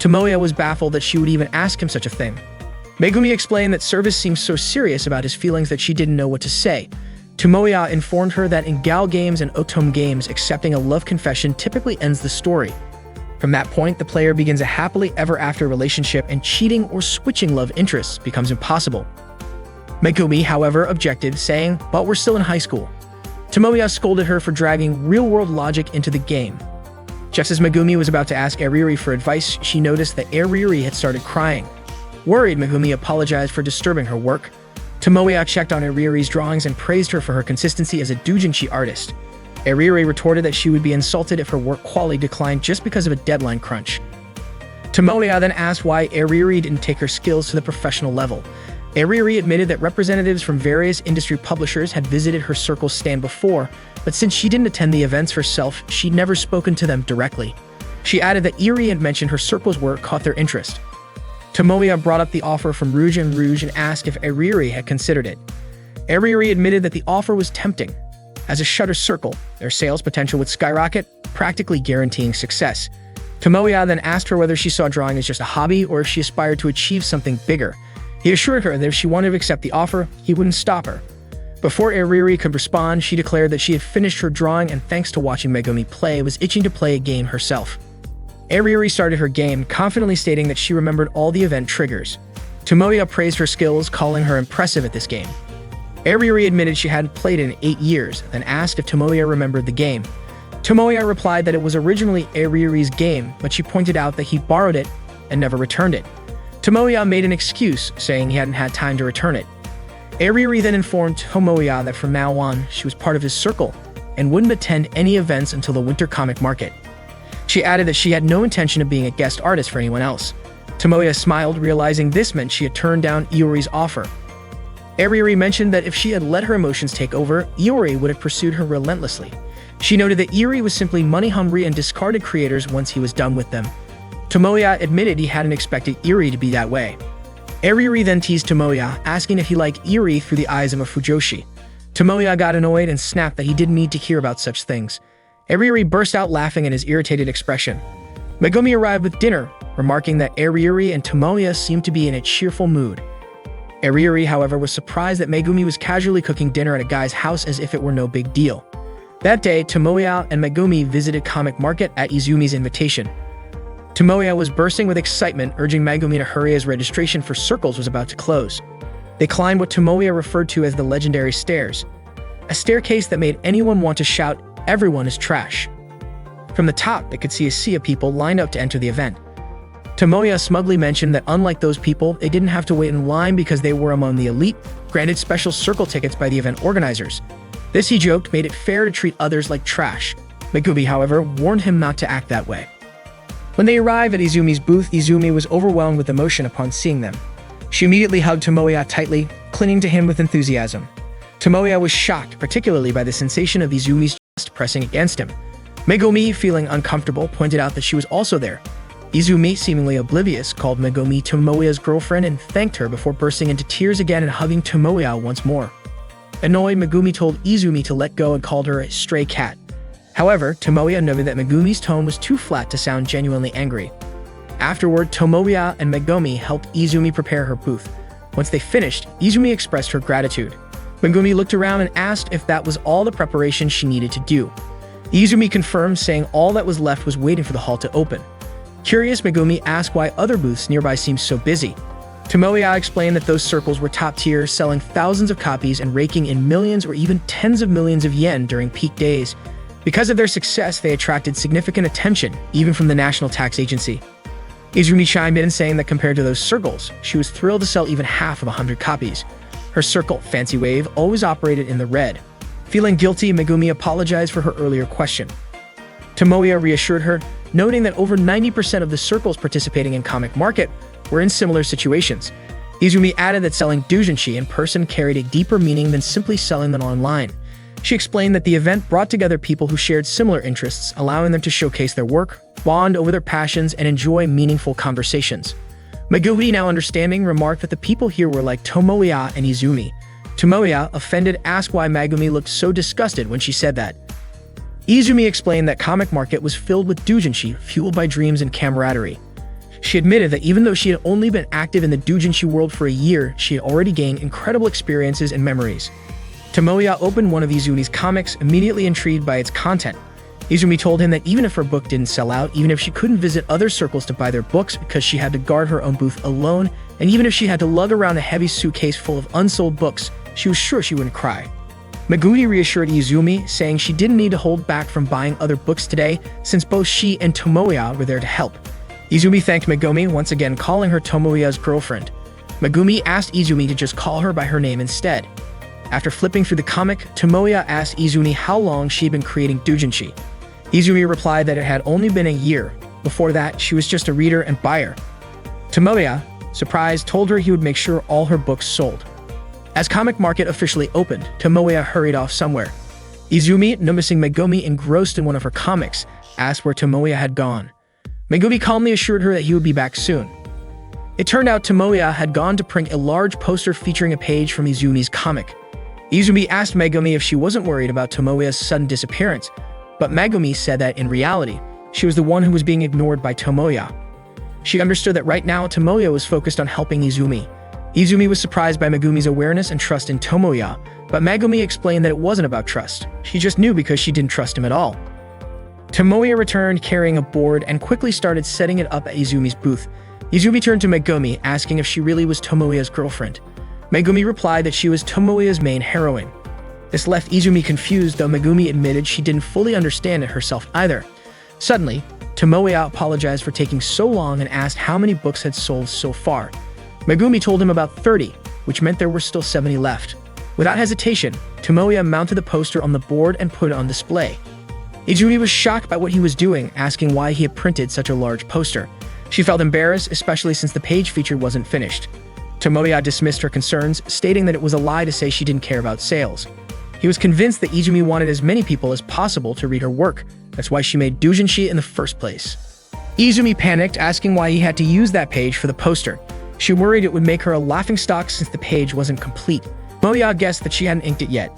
Tomoya was baffled that she would even ask him such a thing. Megumi explained that service seemed so serious about his feelings that she didn't know what to say. Tomoya informed her that in gal games and otome games, accepting a love confession typically ends the story. From that point, the player begins a happily ever after relationship and cheating or switching love interests becomes impossible. Megumi, however, objected, saying, "But we're still in high school." Tomoya scolded her for dragging real-world logic into the game. Just as Megumi was about to ask Ariri for advice, she noticed that Ariri had started crying. Worried, Megumi apologized for disturbing her work. Tomoya checked on Ariri's drawings and praised her for her consistency as a doujinshi artist. Ariri retorted that she would be insulted if her work quality declined just because of a deadline crunch. Tomoya then asked why Ariri didn't take her skills to the professional level. Ariri admitted that representatives from various industry publishers had visited her circle's stand before, but since she didn't attend the events herself, she'd never spoken to them directly. She added that Eri had mentioned her circle's work caught their interest. Tomoya brought up the offer from Rouge and asked if Ariri had considered it. Ariri admitted that the offer was tempting. As a Shutter circle, their sales potential would skyrocket, practically guaranteeing success. Tomoya then asked her whether she saw drawing as just a hobby or if she aspired to achieve something bigger. He assured her that if she wanted to accept the offer, he wouldn't stop her. Before Ariri could respond, she declared that she had finished her drawing and thanks to watching Megumi play, was itching to play a game herself. Ariri started her game, confidently stating that she remembered all the event triggers. Tomoya praised her skills, calling her impressive at this game. Ariri admitted she hadn't played it in 8 years, then asked if Tomoya remembered the game. Tomoya replied that it was originally Ariri's game, but she pointed out that he borrowed it and never returned it. Tomoya made an excuse, saying he hadn't had time to return it. Ariri then informed Tomoya that from now on, she was part of his circle and wouldn't attend any events until the winter comic market. She added that she had no intention of being a guest artist for anyone else. Tomoya smiled, realizing this meant she had turned down Iori's offer. Ariri mentioned that if she had let her emotions take over, Iori would have pursued her relentlessly. She noted that Iori was simply money-hungry and discarded creators once he was done with them. Tomoya admitted he hadn't expected Iori to be that way. Ariri then teased Tomoya, asking if he liked Iori through the eyes of a Fujoshi. Tomoya got annoyed and snapped that he didn't need to hear about such things. Ariri burst out laughing at his irritated expression. Megumi arrived with dinner, remarking that Ariri and Tomoya seemed to be in a cheerful mood. Ariri, however, was surprised that Megumi was casually cooking dinner at a guy's house as if it were no big deal. That day, Tomoya and Megumi visited Comic Market at Izumi's invitation. Tomoya was bursting with excitement, urging Megumi to hurry as registration for circles was about to close. They climbed what Tomoya referred to as the legendary stairs, a staircase that made anyone want to shout, "Everyone is trash." From the top, they could see a sea of people lined up to enter the event. Tomoya smugly mentioned that unlike those people, they didn't have to wait in line because they were among the elite, granted special circle tickets by the event organizers. This, he joked, made it fair to treat others like trash. Megumi, however, warned him not to act that way. When they arrived at Izumi's booth, Izumi was overwhelmed with emotion upon seeing them. She immediately hugged Tomoya tightly, clinging to him with enthusiasm. Tomoya was shocked, particularly by the sensation of Izumi's chest pressing against him. Megumi, feeling uncomfortable, pointed out that she was also there. Izumi, seemingly oblivious, called Megumi Tomoya's girlfriend and thanked her before bursting into tears again and hugging Tomoya once more. Annoyed, Megumi told Izumi to let go and called her a stray cat. However, Tomoya noted that Megumi's tone was too flat to sound genuinely angry. Afterward, Tomoya and Megumi helped Izumi prepare her booth. Once they finished, Izumi expressed her gratitude. Megumi looked around and asked if that was all the preparation she needed to do. Izumi confirmed, saying all that was left was waiting for the hall to open. Curious, Megumi asked why other booths nearby seemed so busy. Tomoya explained that those circles were top tier, selling thousands of copies and raking in millions or even tens of millions of yen during peak days. Because of their success, they attracted significant attention, even from the National Tax Agency. Izumi chimed in, saying that compared to those circles, she was thrilled to sell even half of 100 copies. Her circle, Fancy Wave, always operated in the red. Feeling guilty, Megumi apologized for her earlier question. Tomoya reassured her, noting that over 90% of the circles participating in Comic Market were in similar situations. Izumi added that selling doujinshi in person carried a deeper meaning than simply selling them online. She explained that the event brought together people who shared similar interests, allowing them to showcase their work, bond over their passions, and enjoy meaningful conversations. Megumi, now understanding, remarked that the people here were like Tomoya and Izumi. Tomoya, offended, asked why Megumi looked so disgusted when she said that. Izumi explained that Comic Market was filled with doujinshi, fueled by dreams and camaraderie. She admitted that even though she had only been active in the doujinshi world for a year, she had already gained incredible experiences and memories. Tomoya opened one of Izumi's comics, immediately intrigued by its content. Izumi told him that even if her book didn't sell out, even if she couldn't visit other circles to buy their books because she had to guard her own booth alone, and even if she had to lug around a heavy suitcase full of unsold books, she was sure she wouldn't cry. Megumi reassured Izumi, saying she didn't need to hold back from buying other books today, since both she and Tomoya were there to help. Izumi thanked Megumi, once again calling her Tomoya's girlfriend. Megumi asked Izumi to just call her by her name instead. After flipping through the comic, Tomoya asked Izumi how long she had been creating doujinshi. Izumi replied that it had only been a year. Before that, she was just a reader and buyer. Tomoya, surprised, told her he would make sure all her books sold. As Comic Market officially opened, Tomoya hurried off somewhere. Izumi, noticing Megumi engrossed in one of her comics, asked where Tomoya had gone. Megumi calmly assured her that he would be back soon. It turned out Tomoya had gone to print a large poster featuring a page from Izumi's comic. Izumi asked Megumi if she wasn't worried about Tomoya's sudden disappearance, but Megumi said that in reality, she was the one who was being ignored by Tomoya. She understood that right now Tomoya was focused on helping Izumi. Izumi was surprised by Megumi's awareness and trust in Tomoya, but Megumi explained that it wasn't about trust. She just knew because she didn't trust him at all. Tomoya returned carrying a board and quickly started setting it up at Izumi's booth. Izumi turned to Megumi, asking if she really was Tomoya's girlfriend. Megumi replied that she was Tomoya's main heroine. This left Izumi confused, though Megumi admitted she didn't fully understand it herself either. Suddenly, Tomoya apologized for taking so long and asked how many books had sold so far. Megumi told him about 30, which meant there were still 70 left. Without hesitation, Tomoya mounted the poster on the board and put it on display. Izumi was shocked by what he was doing, asking why he had printed such a large poster. She felt embarrassed, especially since the page feature wasn't finished. Tomoya dismissed her concerns, stating that it was a lie to say she didn't care about sales. He was convinced that Izumi wanted as many people as possible to read her work. That's why she made doujinshi in the first place. Izumi panicked, asking why he had to use that page for the poster. She worried it would make her a laughingstock since the page wasn't complete. Tomoya guessed that she hadn't inked it yet.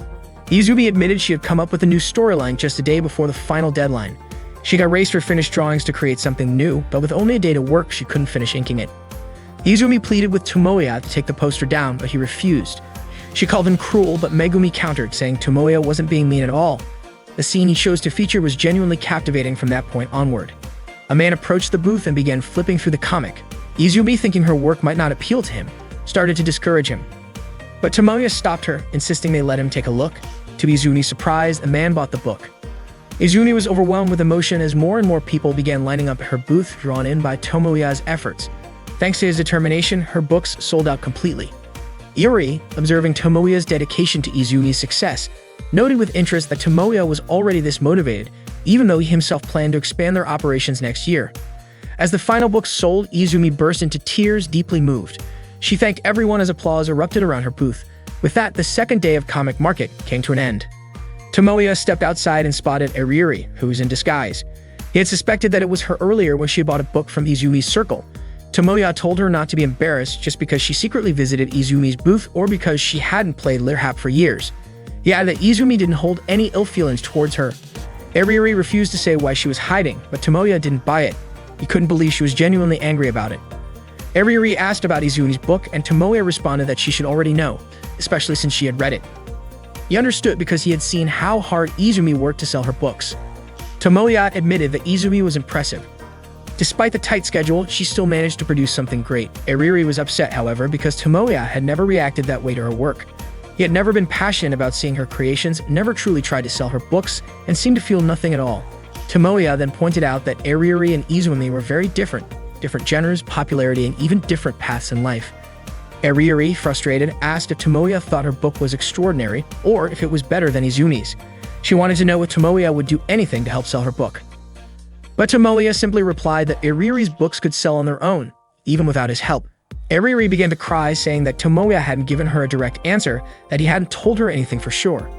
Izumi admitted she had come up with a new storyline just a day before the final deadline. She got erased her finished drawings to create something new, but with only a day to work, she couldn't finish inking it. Izumi pleaded with Tomoya to take the poster down, but he refused. She called him cruel, but Megumi countered, saying Tomoya wasn't being mean at all. The scene he chose to feature was genuinely captivating from that point onward. A man approached the booth and began flipping through the comic. Izumi, thinking her work might not appeal to him, started to discourage him. But Tomoya stopped her, insisting they let him take a look. To Izumi's surprise, the man bought the book. Izumi was overwhelmed with emotion as more and more people began lining up at her booth, drawn in by Tomoya's efforts. Thanks to his determination, her books sold out completely. Yuri, observing Tomoya's dedication to Izumi's success, noted with interest that Tomoya was already this motivated, even though he himself planned to expand their operations next year. As the final book sold, Izumi burst into tears, deeply moved. She thanked everyone as applause erupted around her booth. With that, the second day of Comic Market came to an end. Tomoya stepped outside and spotted Yuri, who was in disguise. He had suspected that it was her earlier when she bought a book from Izumi's circle. Tomoya told her not to be embarrassed just because she secretly visited Izumi's booth or because she hadn't played Lirhap for years. He added that Izumi didn't hold any ill feelings towards her. Yuri refused to say why she was hiding, but Tomoya didn't buy it. He couldn't believe she was genuinely angry about it. Yuri asked about Izumi's book, and Tomoya responded that she should already know, especially since she had read it. He understood because he had seen how hard Izumi worked to sell her books. Tomoya admitted that Izumi was impressive. Despite the tight schedule, she still managed to produce something great. Yuri was upset, however, because Tomoya had never reacted that way to her work. He had never been passionate about seeing her creations, never truly tried to sell her books, and seemed to feel nothing at all. Tomoya then pointed out that Yuri and Izumi were very different genders, popularity, and even different paths in life. Yuri, frustrated, asked if Tomoya thought her book was extraordinary or if it was better than Izumi's. She wanted to know if Tomoya would do anything to help sell her book. But Tomoya simply replied that Yuri's books could sell on their own, even without his help. Yuri began to cry, saying that Tomoya hadn't given her a direct answer, that he hadn't told her anything for sure.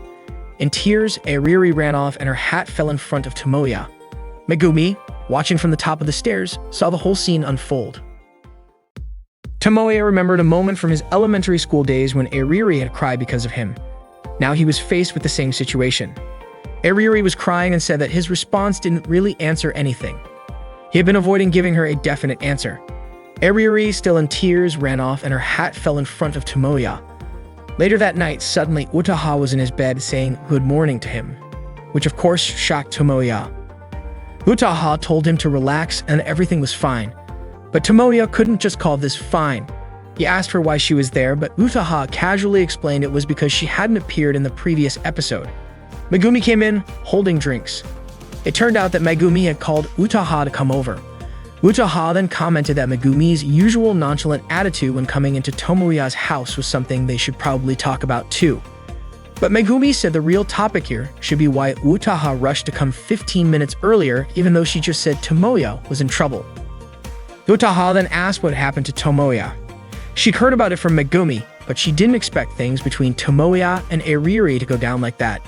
In tears, Yuri ran off and her hat fell in front of Tomoya. Megumi, watching from the top of the stairs, saw the whole scene unfold. Tomoya remembered a moment from his elementary school days when Yuri had cried because of him. Now he was faced with the same situation. Yuri was crying and said that his response didn't really answer anything. He had been avoiding giving her a definite answer. Eriri, still in tears, ran off and her hat fell in front of Tomoya. Later that night, suddenly Utaha was in his bed saying good morning to him, which of course shocked Tomoya. Utaha told him to relax and everything was fine. But Tomoya couldn't just call this fine. He asked her why she was there, but Utaha casually explained it was because she hadn't appeared in the previous episode. Megumi came in, holding drinks. It turned out that Megumi had called Utaha to come over. Utaha then commented that Megumi's usual nonchalant attitude when coming into Tomoya's house was something they should probably talk about too. But Megumi said the real topic here should be why Utaha rushed to come 15 minutes earlier even though she just said Tomoya was in trouble. Utaha then asked what happened to Tomoya. She'd heard about it from Megumi, but she didn't expect things between Tomoya and Eriri to go down like that.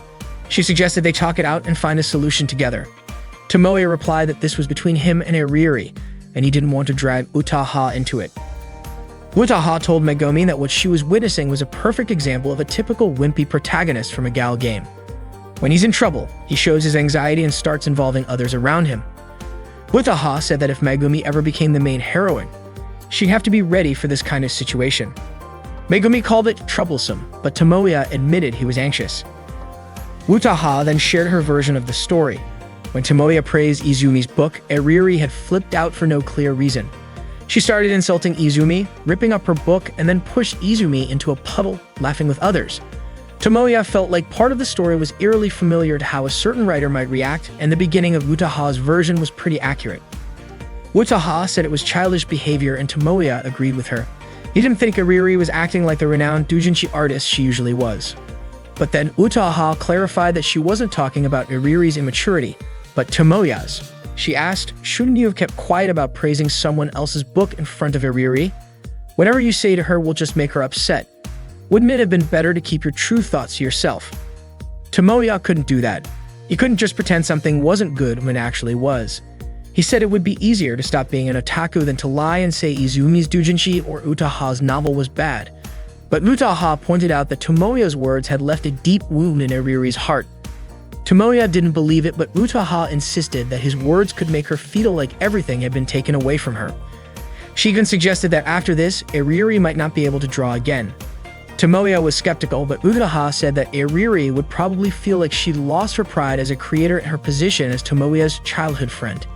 She suggested they talk it out and find a solution together. Tomoya replied that this was between him and Eriri, and he didn't want to drag Utaha into it. Utaha told Megumi that what she was witnessing was a perfect example of a typical wimpy protagonist from a gal game. When he's in trouble, he shows his anxiety and starts involving others around him. Utaha said that if Megumi ever became the main heroine, she'd have to be ready for this kind of situation. Megumi called it troublesome, but Tomoya admitted he was anxious. Utaha then shared her version of the story. When Tomoya praised Izumi's book, Eriri had flipped out for no clear reason. She started insulting Izumi, ripping up her book, and then pushed Izumi into a puddle, laughing with others. Tomoya felt like part of the story was eerily familiar to how a certain writer might react, and the beginning of Utaha's version was pretty accurate. Utaha said it was childish behavior, and Tomoya agreed with her. He didn't think Eriri was acting like the renowned doujinshi artist she usually was. But then Utaha clarified that she wasn't talking about Eriri's immaturity, but Tomoya's. She asked, shouldn't you have kept quiet about praising someone else's book in front of Eriri? Whatever you say to her will just make her upset. Wouldn't it have been better to keep your true thoughts to yourself? Tomoya couldn't do that. He couldn't just pretend something wasn't good when it actually was. He said it would be easier to stop being an otaku than to lie and say Izumi's doujinshi or Utaha's novel was bad. But Utaha pointed out that Tomoya's words had left a deep wound in Eriri's heart. Tomoya didn't believe it, but Utaha insisted that his words could make her feel like everything had been taken away from her. She even suggested that after this, Eriri might not be able to draw again. Tomoya was skeptical, but Utaha said that Eriri would probably feel like she'd lost her pride as a creator and her position as Tomoya's childhood friend.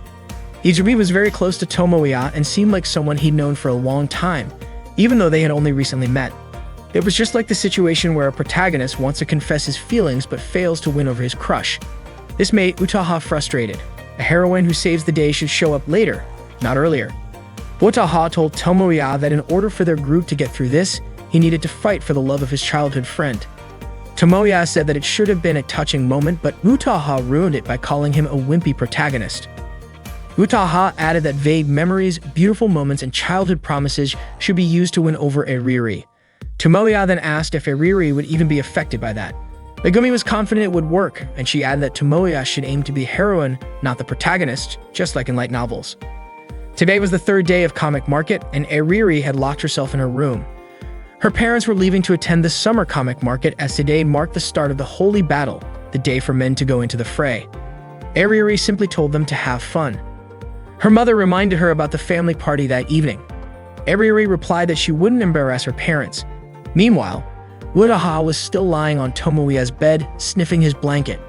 Izumi was very close to Tomoya and seemed like someone he'd known for a long time, even though they had only recently met. It was just like the situation where a protagonist wants to confess his feelings but fails to win over his crush. This made Utaha frustrated. A heroine who saves the day should show up later, not earlier. Utaha told Tomoya that in order for their group to get through this, he needed to fight for the love of his childhood friend. Tomoya said that it should have been a touching moment, but Utaha ruined it by calling him a wimpy protagonist. Utaha added that vague memories, beautiful moments, and childhood promises should be used to win over Eriri. Tomoya then asked if Eriri would even be affected by that. Megumi was confident it would work, and she added that Tomoya should aim to be the heroine, not the protagonist, just like in light novels. Today was the third day of comic market, and Eriri had locked herself in her room. Her parents were leaving to attend the summer comic market as today marked the start of the holy battle, the day for men to go into the fray. Eriri simply told them to have fun. Her mother reminded her about the family party that evening. Eriri replied that she wouldn't embarrass her parents. Meanwhile, Utaha was still lying on Tomoya's bed, sniffing his blanket.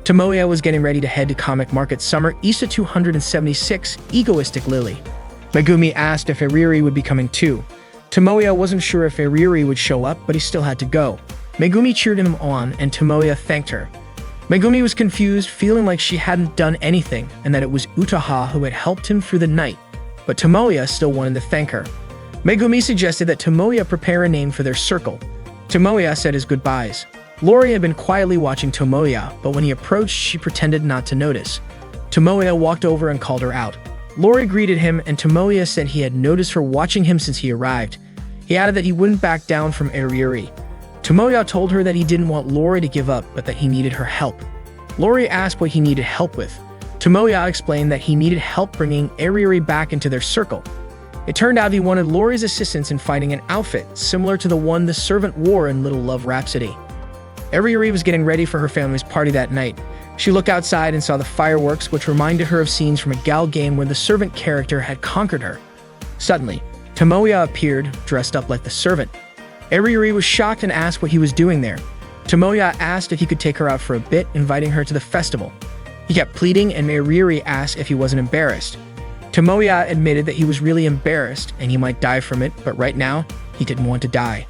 Tomoya was getting ready to head to Comic Market Summer Isa 276, Egoistic Lily. Megumi asked if Eriri would be coming too. Tomoya wasn't sure if Eriri would show up, but he still had to go. Megumi cheered him on, and Tomoya thanked her. Megumi was confused, feeling like she hadn't done anything, and that it was Utaha who had helped him through the night. But Tomoya still wanted to thank her. Megumi suggested that Tomoya prepare a name for their circle. Tomoya said his goodbyes. Lori had been quietly watching Tomoya, but when he approached, she pretended not to notice. Tomoya walked over and called her out. Lori greeted him, and Tomoya said he had noticed her watching him since he arrived. He added that he wouldn't back down from Eriri. Tomoya told her that he didn't want Lori to give up, but that he needed her help. Lori asked what he needed help with. Tomoya explained that he needed help bringing Eriri back into their circle. It turned out he wanted Lori's assistance in finding an outfit similar to the one the servant wore in Little Love Rhapsody. Eriri was getting ready for her family's party that night. She looked outside and saw the fireworks, which reminded her of scenes from a gal game where the servant character had conquered her. Suddenly, Tomoya appeared, dressed up like the servant. Eriri was shocked and asked what he was doing there. Tomoya asked if he could take her out for a bit, inviting her to the festival. He kept pleading, and Eriri asked if he wasn't embarrassed. Tomoya admitted that he was really embarrassed and he might die from it, but right now, he didn't want to die.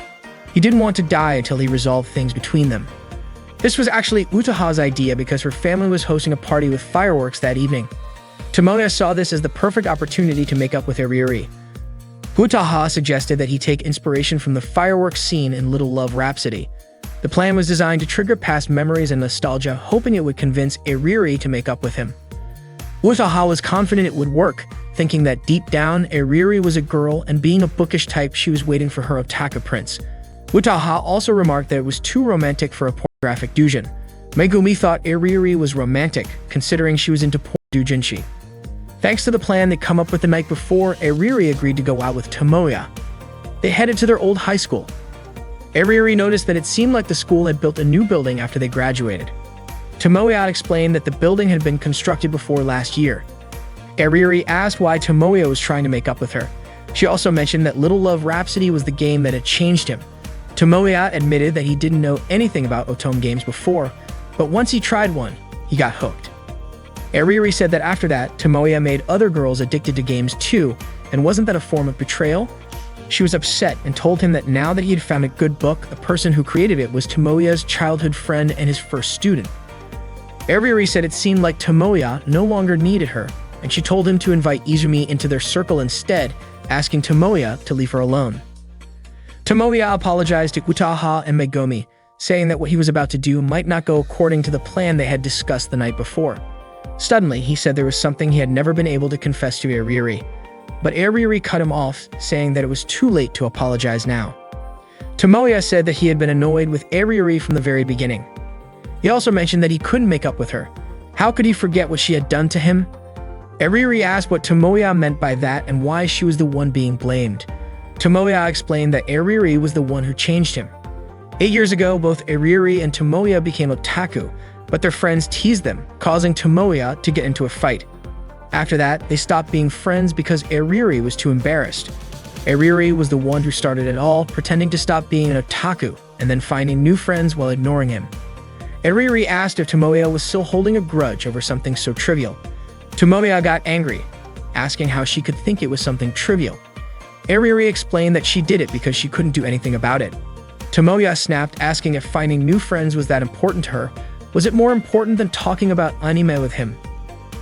He didn't want to die until he resolved things between them. This was actually Utaha's idea because her family was hosting a party with fireworks that evening. Tomoya saw this as the perfect opportunity to make up with Eriri. Utaha suggested that he take inspiration from the fireworks scene in Little Love Rhapsody. The plan was designed to trigger past memories and nostalgia, hoping it would convince Eriri to make up with him. Utaha was confident it would work, thinking that deep down, Eriri was a girl and being a bookish type, she was waiting for her Otaku prince. Utaha also remarked that it was too romantic for a pornographic doujin. Megumi thought Eriri was romantic, considering she was into porn doujinshi. Thanks to the plan they'd come up with the night before, Eriri agreed to go out with Tomoya. They headed to their old high school. Eriri noticed that it seemed like the school had built a new building after they graduated. Tomoya explained that the building had been constructed before last year. Eriri asked why Tomoya was trying to make up with her. She also mentioned that Little Love Rhapsody was the game that had changed him. Tomoya admitted that he didn't know anything about Otome games before, but once he tried one, he got hooked. Eriri said that after that, Tomoya made other girls addicted to games too, and wasn't that a form of betrayal? She was upset and told him that now that he had found a good book, the person who created it was Tomoya's childhood friend and his first student. Eriri said it seemed like Tomoya no longer needed her, and she told him to invite Izumi into their circle instead, asking Tomoya to leave her alone. Tomoya apologized to Utaha and Megumi, saying that what he was about to do might not go according to the plan they had discussed the night before. Suddenly, he said there was something he had never been able to confess to Eriri, but Eriri cut him off, saying that it was too late to apologize now. Tomoya said that he had been annoyed with Eriri from the very beginning. He also mentioned that he couldn't make up with her. How could he forget what she had done to him? Eriri asked what Tomoya meant by that and why she was the one being blamed. Tomoya explained that Eriri was the one who changed him. 8 years ago, both Eriri and Tomoya became otaku, but their friends teased them, causing Tomoya to get into a fight. After that, they stopped being friends because Eriri was too embarrassed. Eriri was the one who started it all, pretending to stop being an otaku and then finding new friends while ignoring him. Eriri asked if Tomoya was still holding a grudge over something so trivial. Tomoya got angry, asking how she could think it was something trivial. Eriri explained that she did it because she couldn't do anything about it. Tomoya snapped, asking if finding new friends was that important to her. Was it more important than talking about anime with him?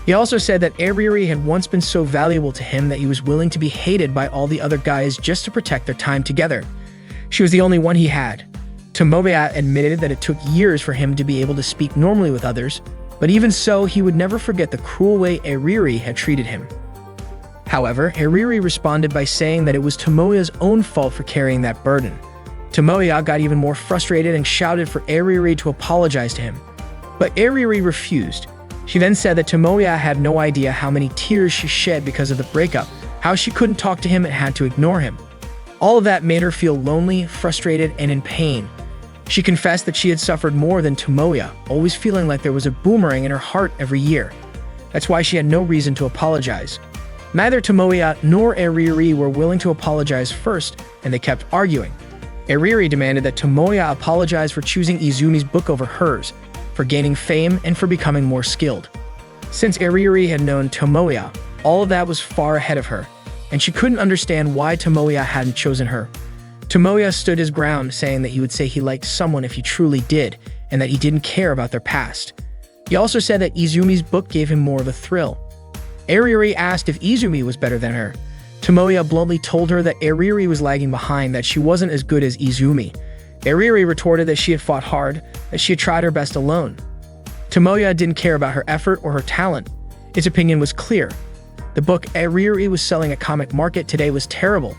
He also said that Eriri had once been so valuable to him that he was willing to be hated by all the other guys just to protect their time together. She was the only one he had. Tomoya admitted that it took years for him to be able to speak normally with others, but even so, he would never forget the cruel way Eriri had treated him. However, Eriri responded by saying that it was Tomoya's own fault for carrying that burden. Tomoya got even more frustrated and shouted for Eriri to apologize to him. But Eriri refused. She then said that Tomoya had no idea how many tears she shed because of the breakup, how she couldn't talk to him and had to ignore him. All of that made her feel lonely, frustrated, and in pain. She confessed that she had suffered more than Tomoya, always feeling like there was a boomerang in her heart every year. That's why she had no reason to apologize. Neither Tomoya nor Eriri were willing to apologize first, and they kept arguing. Eriri demanded that Tomoya apologize for choosing Izumi's book over hers, for gaining fame, and for becoming more skilled. Since Eriri had known Tomoya, all of that was far ahead of her, and she couldn't understand why Tomoya hadn't chosen her. Tomoya stood his ground, saying that he would say he liked someone if he truly did, and that he didn't care about their past. He also said that Izumi's book gave him more of a thrill. Eriri asked if Izumi was better than her. Tomoya bluntly told her that Eriri was lagging behind, that she wasn't as good as Izumi. Eriri retorted that she had fought hard, that she had tried her best alone. Tomoya didn't care about her effort or her talent. His opinion was clear. The book Eriri was selling at Comic Market today was terrible,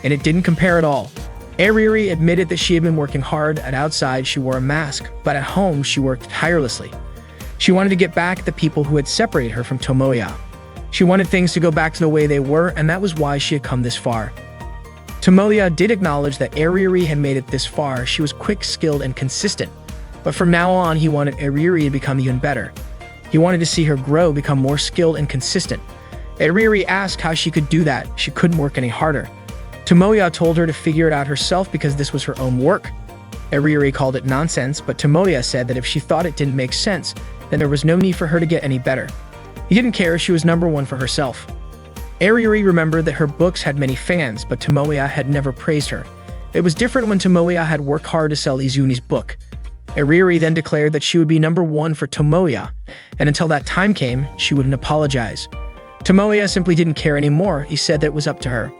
and it didn't compare at all. Eriri admitted that she had been working hard, and outside she wore a mask, but at home she worked tirelessly. She wanted to get back at the people who had separated her from Tomoya. She wanted things to go back to the way they were, and that was why she had come this far. Tomoya did acknowledge that Eriri had made it this far. She was quick, skilled, and consistent. But from now on, he wanted Eriri to become even better. He wanted to see her grow, become more skilled and consistent. Eriri asked how she could do that. She couldn't work any harder. Tomoya told her to figure it out herself because this was her own work. Ariuri called it nonsense, but Tomoya said that if she thought it didn't make sense, then there was no need for her to get any better. He didn't care if she was number one for herself. Ariuri remembered that her books had many fans, but Tomoya had never praised her. It was different when Tomoya had worked hard to sell Izuni's book. Ariuri then declared that she would be number one for Tomoya, and until that time came, she wouldn't apologize. Tomoya simply didn't care anymore. He said that it was up to her.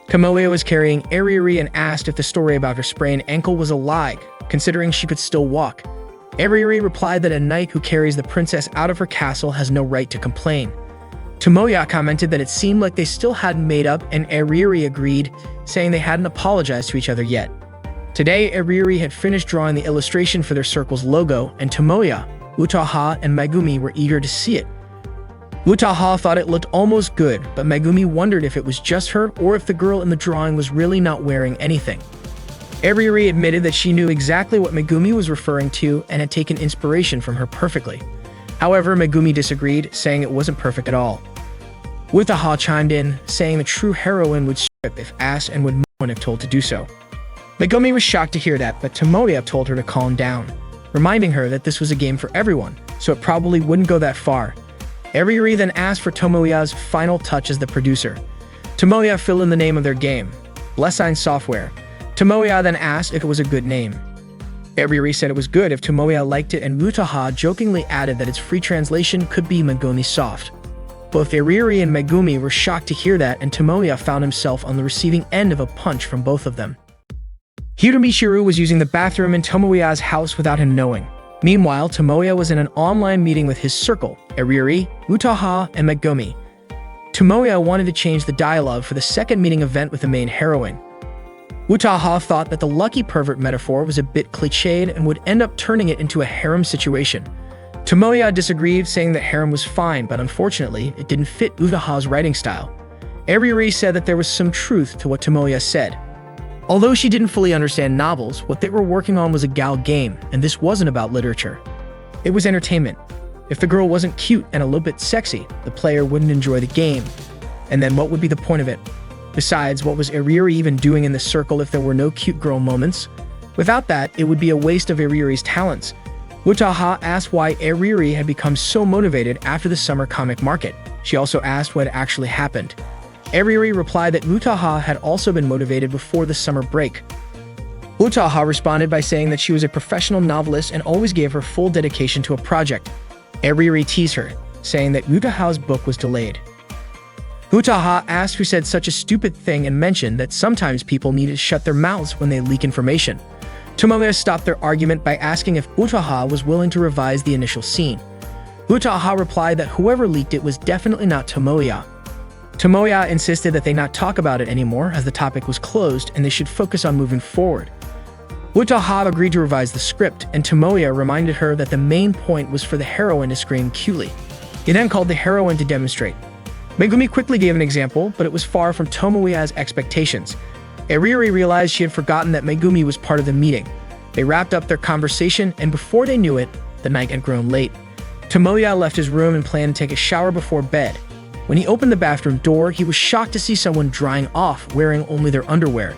Tomoya was carrying Ariuri and asked if the story about her sprained ankle was a lie, considering she could still walk. Ariuri replied that a knight who carries the princess out of her castle has no right to complain. Tomoya commented that it seemed like they still hadn't made up, and Ariuri agreed, saying they hadn't apologized to each other yet. Today, Ariuri had finished drawing the illustration for their circle's logo, and Tomoya, Utaha, and Megumi were eager to see it. Utaha thought it looked almost good, but Megumi wondered if it was just her or if the girl in the drawing was really not wearing anything. Ariuri admitted that she knew exactly what Megumi was referring to and had taken inspiration from her perfectly. However, Megumi disagreed, saying it wasn't perfect at all. Utaha chimed in, saying the true heroine would strip if asked and would moan if told to do so. Megumi was shocked to hear that, but Tomoya told her to calm down, reminding her that this was a game for everyone, so it probably wouldn't go that far. Ariuri then asked for Tomoya's final touch as the producer. Tomoya filled in the name of their game, Blessine Software. Tomoya then asked if it was a good name. Ariuri said it was good if Tomoya liked it, and Utaha jokingly added that its free translation could be Megumi Soft. Both Ariuri and Megumi were shocked to hear that, and Tomoya found himself on the receiving end of a punch from both of them. Michiru was using the bathroom in Tomoya's house without him knowing. Meanwhile, Tomoya was in an online meeting with his circle, Ariuri, Utaha, and Megumi. Tomoya wanted to change the dialogue for the second meeting event with the main heroine. Utaha thought that the lucky pervert metaphor was a bit cliched and would end up turning it into a harem situation. Tomoya disagreed, saying that harem was fine, but unfortunately, it didn't fit Utaha's writing style. Ariuri said that there was some truth to what Tomoya said. Although she didn't fully understand novels, what they were working on was a gal game, and this wasn't about literature. It was entertainment. If the girl wasn't cute and a little bit sexy, the player wouldn't enjoy the game. And then what would be the point of it? Besides, what was Ariuri even doing in the circle if there were no cute girl moments? Without that, it would be a waste of Ariuri's talents. Utaha asked why Ariuri had become so motivated after the summer comic market. She also asked what had actually happened. Ariuri replied that Utaha had also been motivated before the summer break. Utaha responded by saying that she was a professional novelist and always gave her full dedication to a project. Ariuri teased her, saying that Utaha's book was delayed. Utaha asked who said such a stupid thing and mentioned that sometimes people need to shut their mouths when they leak information. Tomoya stopped their argument by asking if Utaha was willing to revise the initial scene. Utaha replied that whoever leaked it was definitely not Tomoya. Tomoya insisted that they not talk about it anymore as the topic was closed and they should focus on moving forward. Utaha agreed to revise the script, and Tomoya reminded her that the main point was for the heroine to scream cutely. He then called the heroine to demonstrate. Megumi quickly gave an example, but it was far from Tomoya's expectations. Ariuri realized she had forgotten that Megumi was part of the meeting. They wrapped up their conversation, and before they knew it, the night had grown late. Tomoya left his room and planned to take a shower before bed. When he opened the bathroom door, he was shocked to see someone drying off, wearing only their underwear.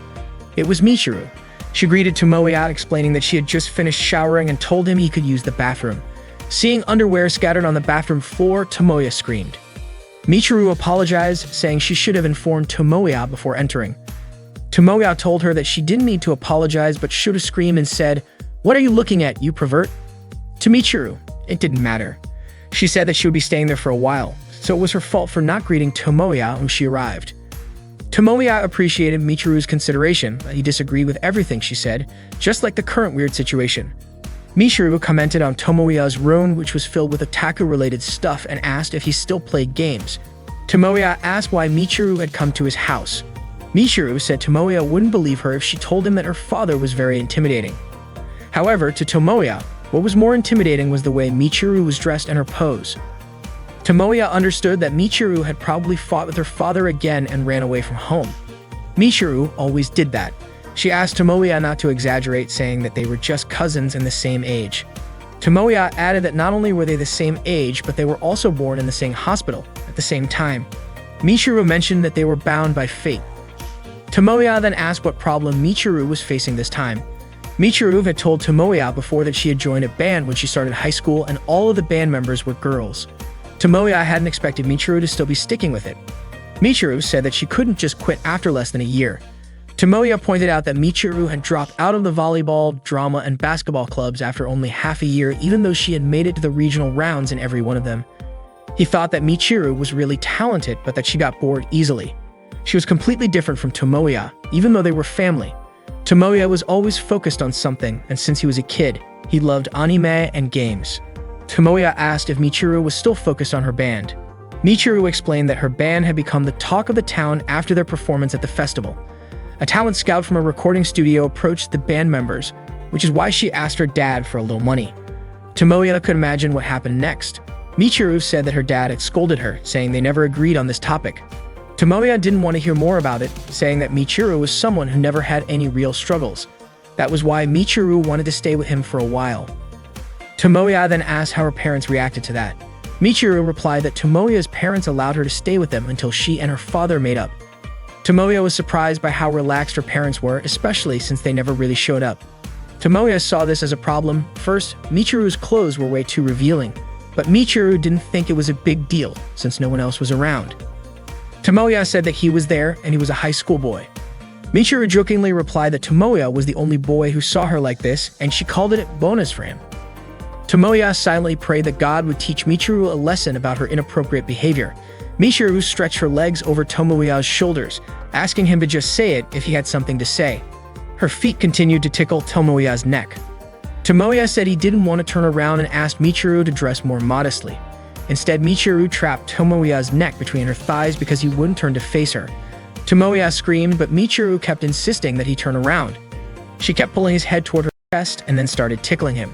It was Michiru. She greeted Tomoya, explaining that she had just finished showering and told him he could use the bathroom. Seeing underwear scattered on the bathroom floor, Tomoya screamed. Michiru apologized, saying she should have informed Tomoya before entering. Tomoya told her that she didn't need to apologize but should have screamed and said, "What are you looking at, you pervert?" To Michiru, it didn't matter. She said that she would be staying there for a while, so it was her fault for not greeting Tomoya when she arrived. Tomoya appreciated Michiru's consideration, but he disagreed with everything she said, just like the current weird situation. Michiru commented on Tomoya's room, which was filled with otaku-related stuff, and asked if he still played games. Tomoya asked why Michiru had come to his house. Michiru said Tomoya wouldn't believe her if she told him that her father was very intimidating. However, to Tomoya, what was more intimidating was the way Michiru was dressed and her pose. Tomoya understood that Michiru had probably fought with her father again and ran away from home. Michiru always did that. She asked Tomoya not to exaggerate, saying that they were just cousins and the same age. Tomoya added that not only were they the same age, but they were also born in the same hospital at the same time. Michiru mentioned that they were bound by fate. Tomoya then asked what problem Michiru was facing this time. Michiru had told Tomoya before that she had joined a band when she started high school and all of the band members were girls. Tomoya hadn't expected Michiru to still be sticking with it. Michiru said that she couldn't just quit after less than a year. Tomoya pointed out that Michiru had dropped out of the volleyball, drama, and basketball clubs after only half a year, even though she had made it to the regional rounds in every one of them. He thought that Michiru was really talented, but that she got bored easily. She was completely different from Tomoya, even though they were family. Tomoya was always focused on something, and since he was a kid, he loved anime and games. Tomoya asked if Michiru was still focused on her band. Michiru explained that her band had become the talk of the town after their performance at the festival. A talent scout from a recording studio approached the band members, which is why she asked her dad for a little money. Tomoya could imagine what happened next. Michiru said that her dad had scolded her, saying they never agreed on this topic. Tomoya didn't want to hear more about it, saying that Michiru was someone who never had any real struggles. That was why Michiru wanted to stay with him for a while. Tomoya then asked how her parents reacted to that. Michiru replied that Tomoya's parents allowed her to stay with them until she and her father made up. Tomoya was surprised by how relaxed her parents were, especially since they never really showed up. Tomoya saw this as a problem. First, Michiru's clothes were way too revealing, but Michiru didn't think it was a big deal since no one else was around. Tomoya said that he was there and he was a high school boy. Michiru jokingly replied that Tomoya was the only boy who saw her like this, and she called it a bonus for him. Tomoya silently prayed that God would teach Michiru a lesson about her inappropriate behavior. Michiru stretched her legs over Tomoya's shoulders, asking him to just say it if he had something to say. Her feet continued to tickle Tomoya's neck. Tomoya said he didn't want to turn around and asked Michiru to dress more modestly. Instead, Michiru trapped Tomoya's neck between her thighs because he wouldn't turn to face her. Tomoya screamed, but Michiru kept insisting that he turn around. She kept pulling his head toward her chest and then started tickling him.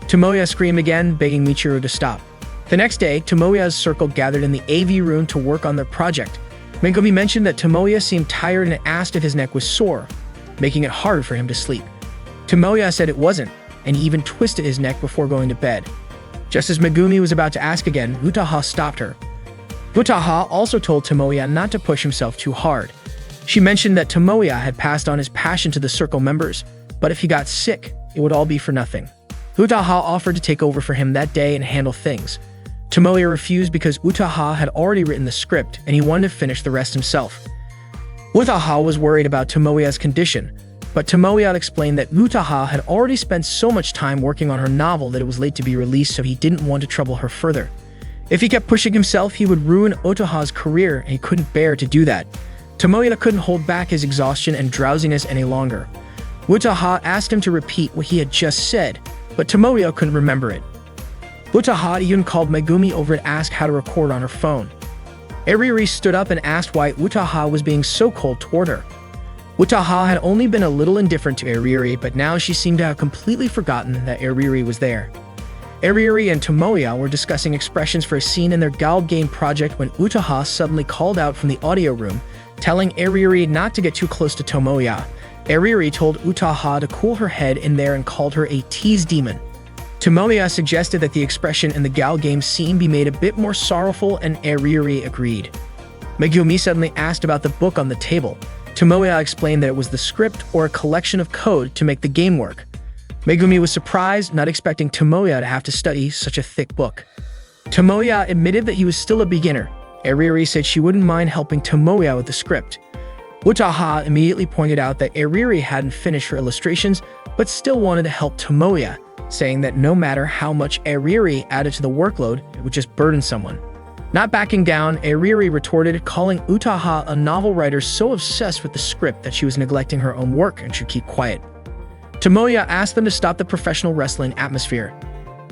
Tomoya screamed again, begging Michiru to stop. The next day, Tomoya's circle gathered in the AV room to work on their project. Megumi mentioned that Tomoya seemed tired and asked if his neck was sore, making it hard for him to sleep. Tomoya said it wasn't, and he even twisted his neck before going to bed. Just as Megumi was about to ask again, Utaha stopped her. Utaha also told Tomoya not to push himself too hard. She mentioned that Tomoya had passed on his passion to the circle members, but if he got sick, it would all be for nothing. Utaha offered to take over for him that day and handle things. Tomoya refused because Utaha had already written the script and he wanted to finish the rest himself. Utaha was worried about Tomoya's condition, but Tomoya explained that Utaha had already spent so much time working on her novel that it was late to be released, so he didn't want to trouble her further. If he kept pushing himself, he would ruin Utaha's career, and he couldn't bear to do that. Tomoya couldn't hold back his exhaustion and drowsiness any longer. Utaha asked him to repeat what he had just said, but Tomoya couldn't remember it. Utaha even called Megumi over to ask how to record on her phone. Eriri stood up and asked why Utaha was being so cold toward her. Utaha had only been a little indifferent to Eriri, but now she seemed to have completely forgotten that Eriri was there. Eriri and Tomoya were discussing expressions for a scene in their Gald game project when Utaha suddenly called out from the audio room, telling Eriri not to get too close to Tomoya. Eriri told Utaha to cool her head in there and called her a tease demon. Tomoya suggested that the expression in the Gald game scene be made a bit more sorrowful, and Eriri agreed. Megumi suddenly asked about the book on the table. Tomoya explained that it was the script or a collection of code to make the game work. Megumi was surprised, not expecting Tomoya to have to study such a thick book. Tomoya admitted that he was still a beginner. Eriri said she wouldn't mind helping Tomoya with the script. Utaha immediately pointed out that Eriri hadn't finished her illustrations, but still wanted to help Tomoya, saying that no matter how much Eriri added to the workload, it would just burden someone. Not backing down, Eriri retorted, calling Utaha a novel writer so obsessed with the script that she was neglecting her own work and should keep quiet. Tomoya asked them to stop the professional wrestling atmosphere.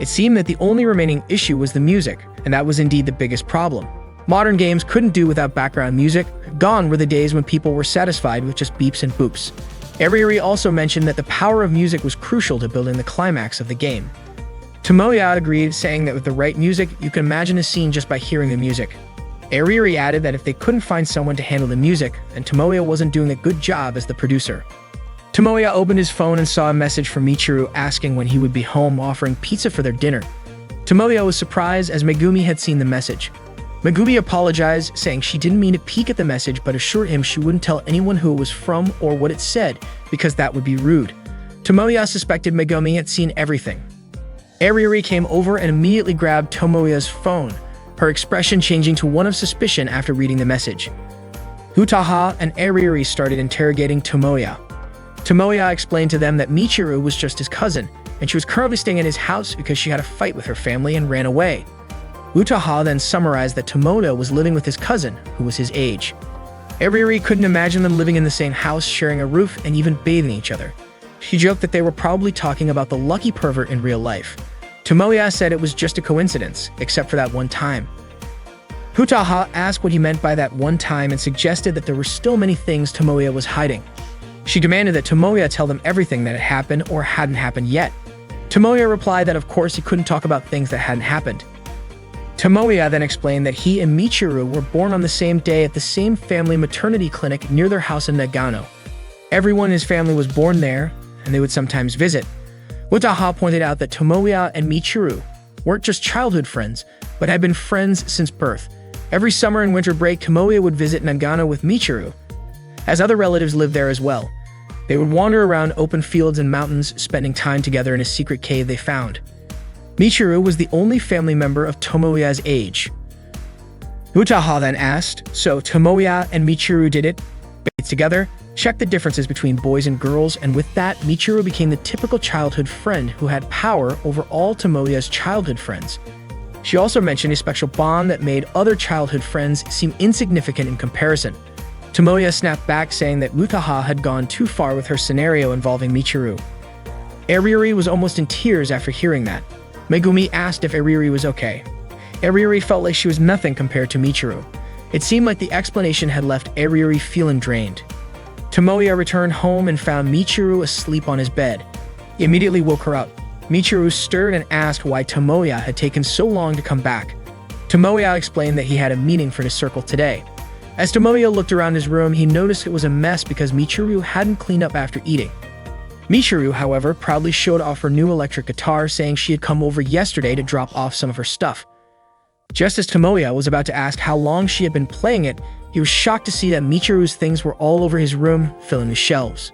It seemed that the only remaining issue was the music, and that was indeed the biggest problem. Modern games couldn't do without background music. Gone were the days when people were satisfied with just beeps and boops. Eriri also mentioned that the power of music was crucial to building the climax of the game. Tomoya agreed, saying that with the right music, you can imagine a scene just by hearing the music. Eriri added that if they couldn't find someone to handle the music, then Tomoya wasn't doing a good job as the producer. Tomoya opened his phone and saw a message from Michiru asking when he would be home, offering pizza for their dinner. Tomoya was surprised as Megumi had seen the message. Megumi apologized, saying she didn't mean to peek at the message but assured him she wouldn't tell anyone who it was from or what it said because that would be rude. Tomoya suspected Megumi had seen everything. Ariori came over and immediately grabbed Tomoya's phone, her expression changing to one of suspicion after reading the message. Utaha and Ariori started interrogating Tomoya. Tomoya explained to them that Michiru was just his cousin, and she was currently staying at his house because she had a fight with her family and ran away. Utaha then summarized that Tomoya was living with his cousin, who was his age. Ariori couldn't imagine them living in the same house, sharing a roof, and even bathing each other. She joked that they were probably talking about the lucky pervert in real life. Tomoya said it was just a coincidence, except for that one time. Utaha asked what he meant by that one time and suggested that there were still many things Tomoya was hiding. She demanded that Tomoya tell them everything that had happened or hadn't happened yet. Tomoya replied that of course he couldn't talk about things that hadn't happened. Tomoya then explained that he and Michiru were born on the same day at the same family maternity clinic near their house in Nagano. Everyone in his family was born there, and they would sometimes visit. Utaha pointed out that Tomoya and Michiru weren't just childhood friends, but had been friends since birth. Every summer and winter break, Tomoya would visit Nagano with Michiru, as other relatives lived there as well. They would wander around open fields and mountains, spending time together in a secret cave they found. Michiru was the only family member of Tomoya's age. Utaha then asked, so Tomoya and Michiru did it together, checked the differences between boys and girls, and with that, Michiru became the typical childhood friend who had power over all Tomoya's childhood friends. She also mentioned a special bond that made other childhood friends seem insignificant in comparison. Tomoya snapped back, saying that Utaha had gone too far with her scenario involving Michiru. Ariori was almost in tears after hearing that. Megumi asked if Ariori was okay. Ariori felt like she was nothing compared to Michiru. It seemed like the explanation had left Ariori feeling drained. Tomoya returned home and found Michiru asleep on his bed. He immediately woke her up. Michiru stirred and asked why Tomoya had taken so long to come back. Tomoya explained that he had a meeting for the circle today. As Tomoya looked around his room, he noticed it was a mess because Michiru hadn't cleaned up after eating. Michiru, however, proudly showed off her new electric guitar, saying she had come over yesterday to drop off some of her stuff. Just as Tomoya was about to ask how long she had been playing it, he was shocked to see that Michiru's things were all over his room, filling the shelves.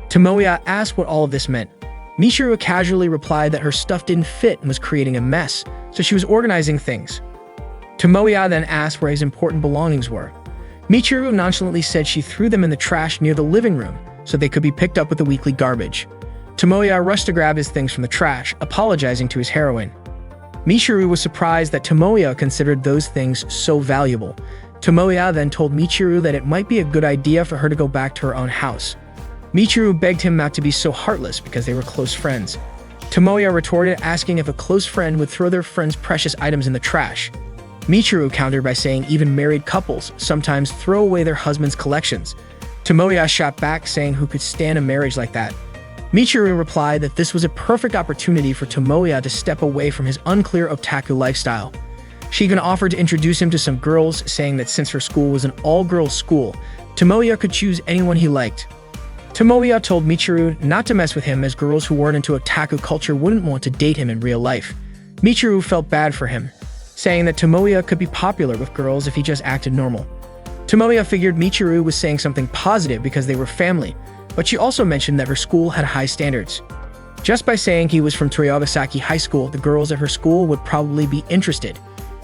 Tomoya asked what all of this meant. Michiru casually replied that her stuff didn't fit and was creating a mess, so she was organizing things. Tomoya then asked where his important belongings were. Michiru nonchalantly said she threw them in the trash near the living room, so they could be picked up with the weekly garbage. Tomoya rushed to grab his things from the trash, apologizing to his heroine. Michiru was surprised that Tomoya considered those things so valuable. Tomoya then told Michiru that it might be a good idea for her to go back to her own house. Michiru begged him not to be so heartless because they were close friends. Tomoya retorted, asking if a close friend would throw their friend's precious items in the trash. Michiru countered by saying even married couples sometimes throw away their husband's collections. Tomoya shot back, saying who could stand a marriage like that. Michiru replied that this was a perfect opportunity for Tomoya to step away from his unclear otaku lifestyle. She even offered to introduce him to some girls, saying that since her school was an all-girls school, Tomoya could choose anyone he liked. Tomoya told Michiru not to mess with him as girls who weren't into otaku culture wouldn't want to date him in real life. Michiru felt bad for him, saying that Tomoya could be popular with girls if he just acted normal. Tomoya figured Michiru was saying something positive because they were family, but she also mentioned that her school had high standards. Just by saying he was from Toyogasaki High School, the girls at her school would probably be interested.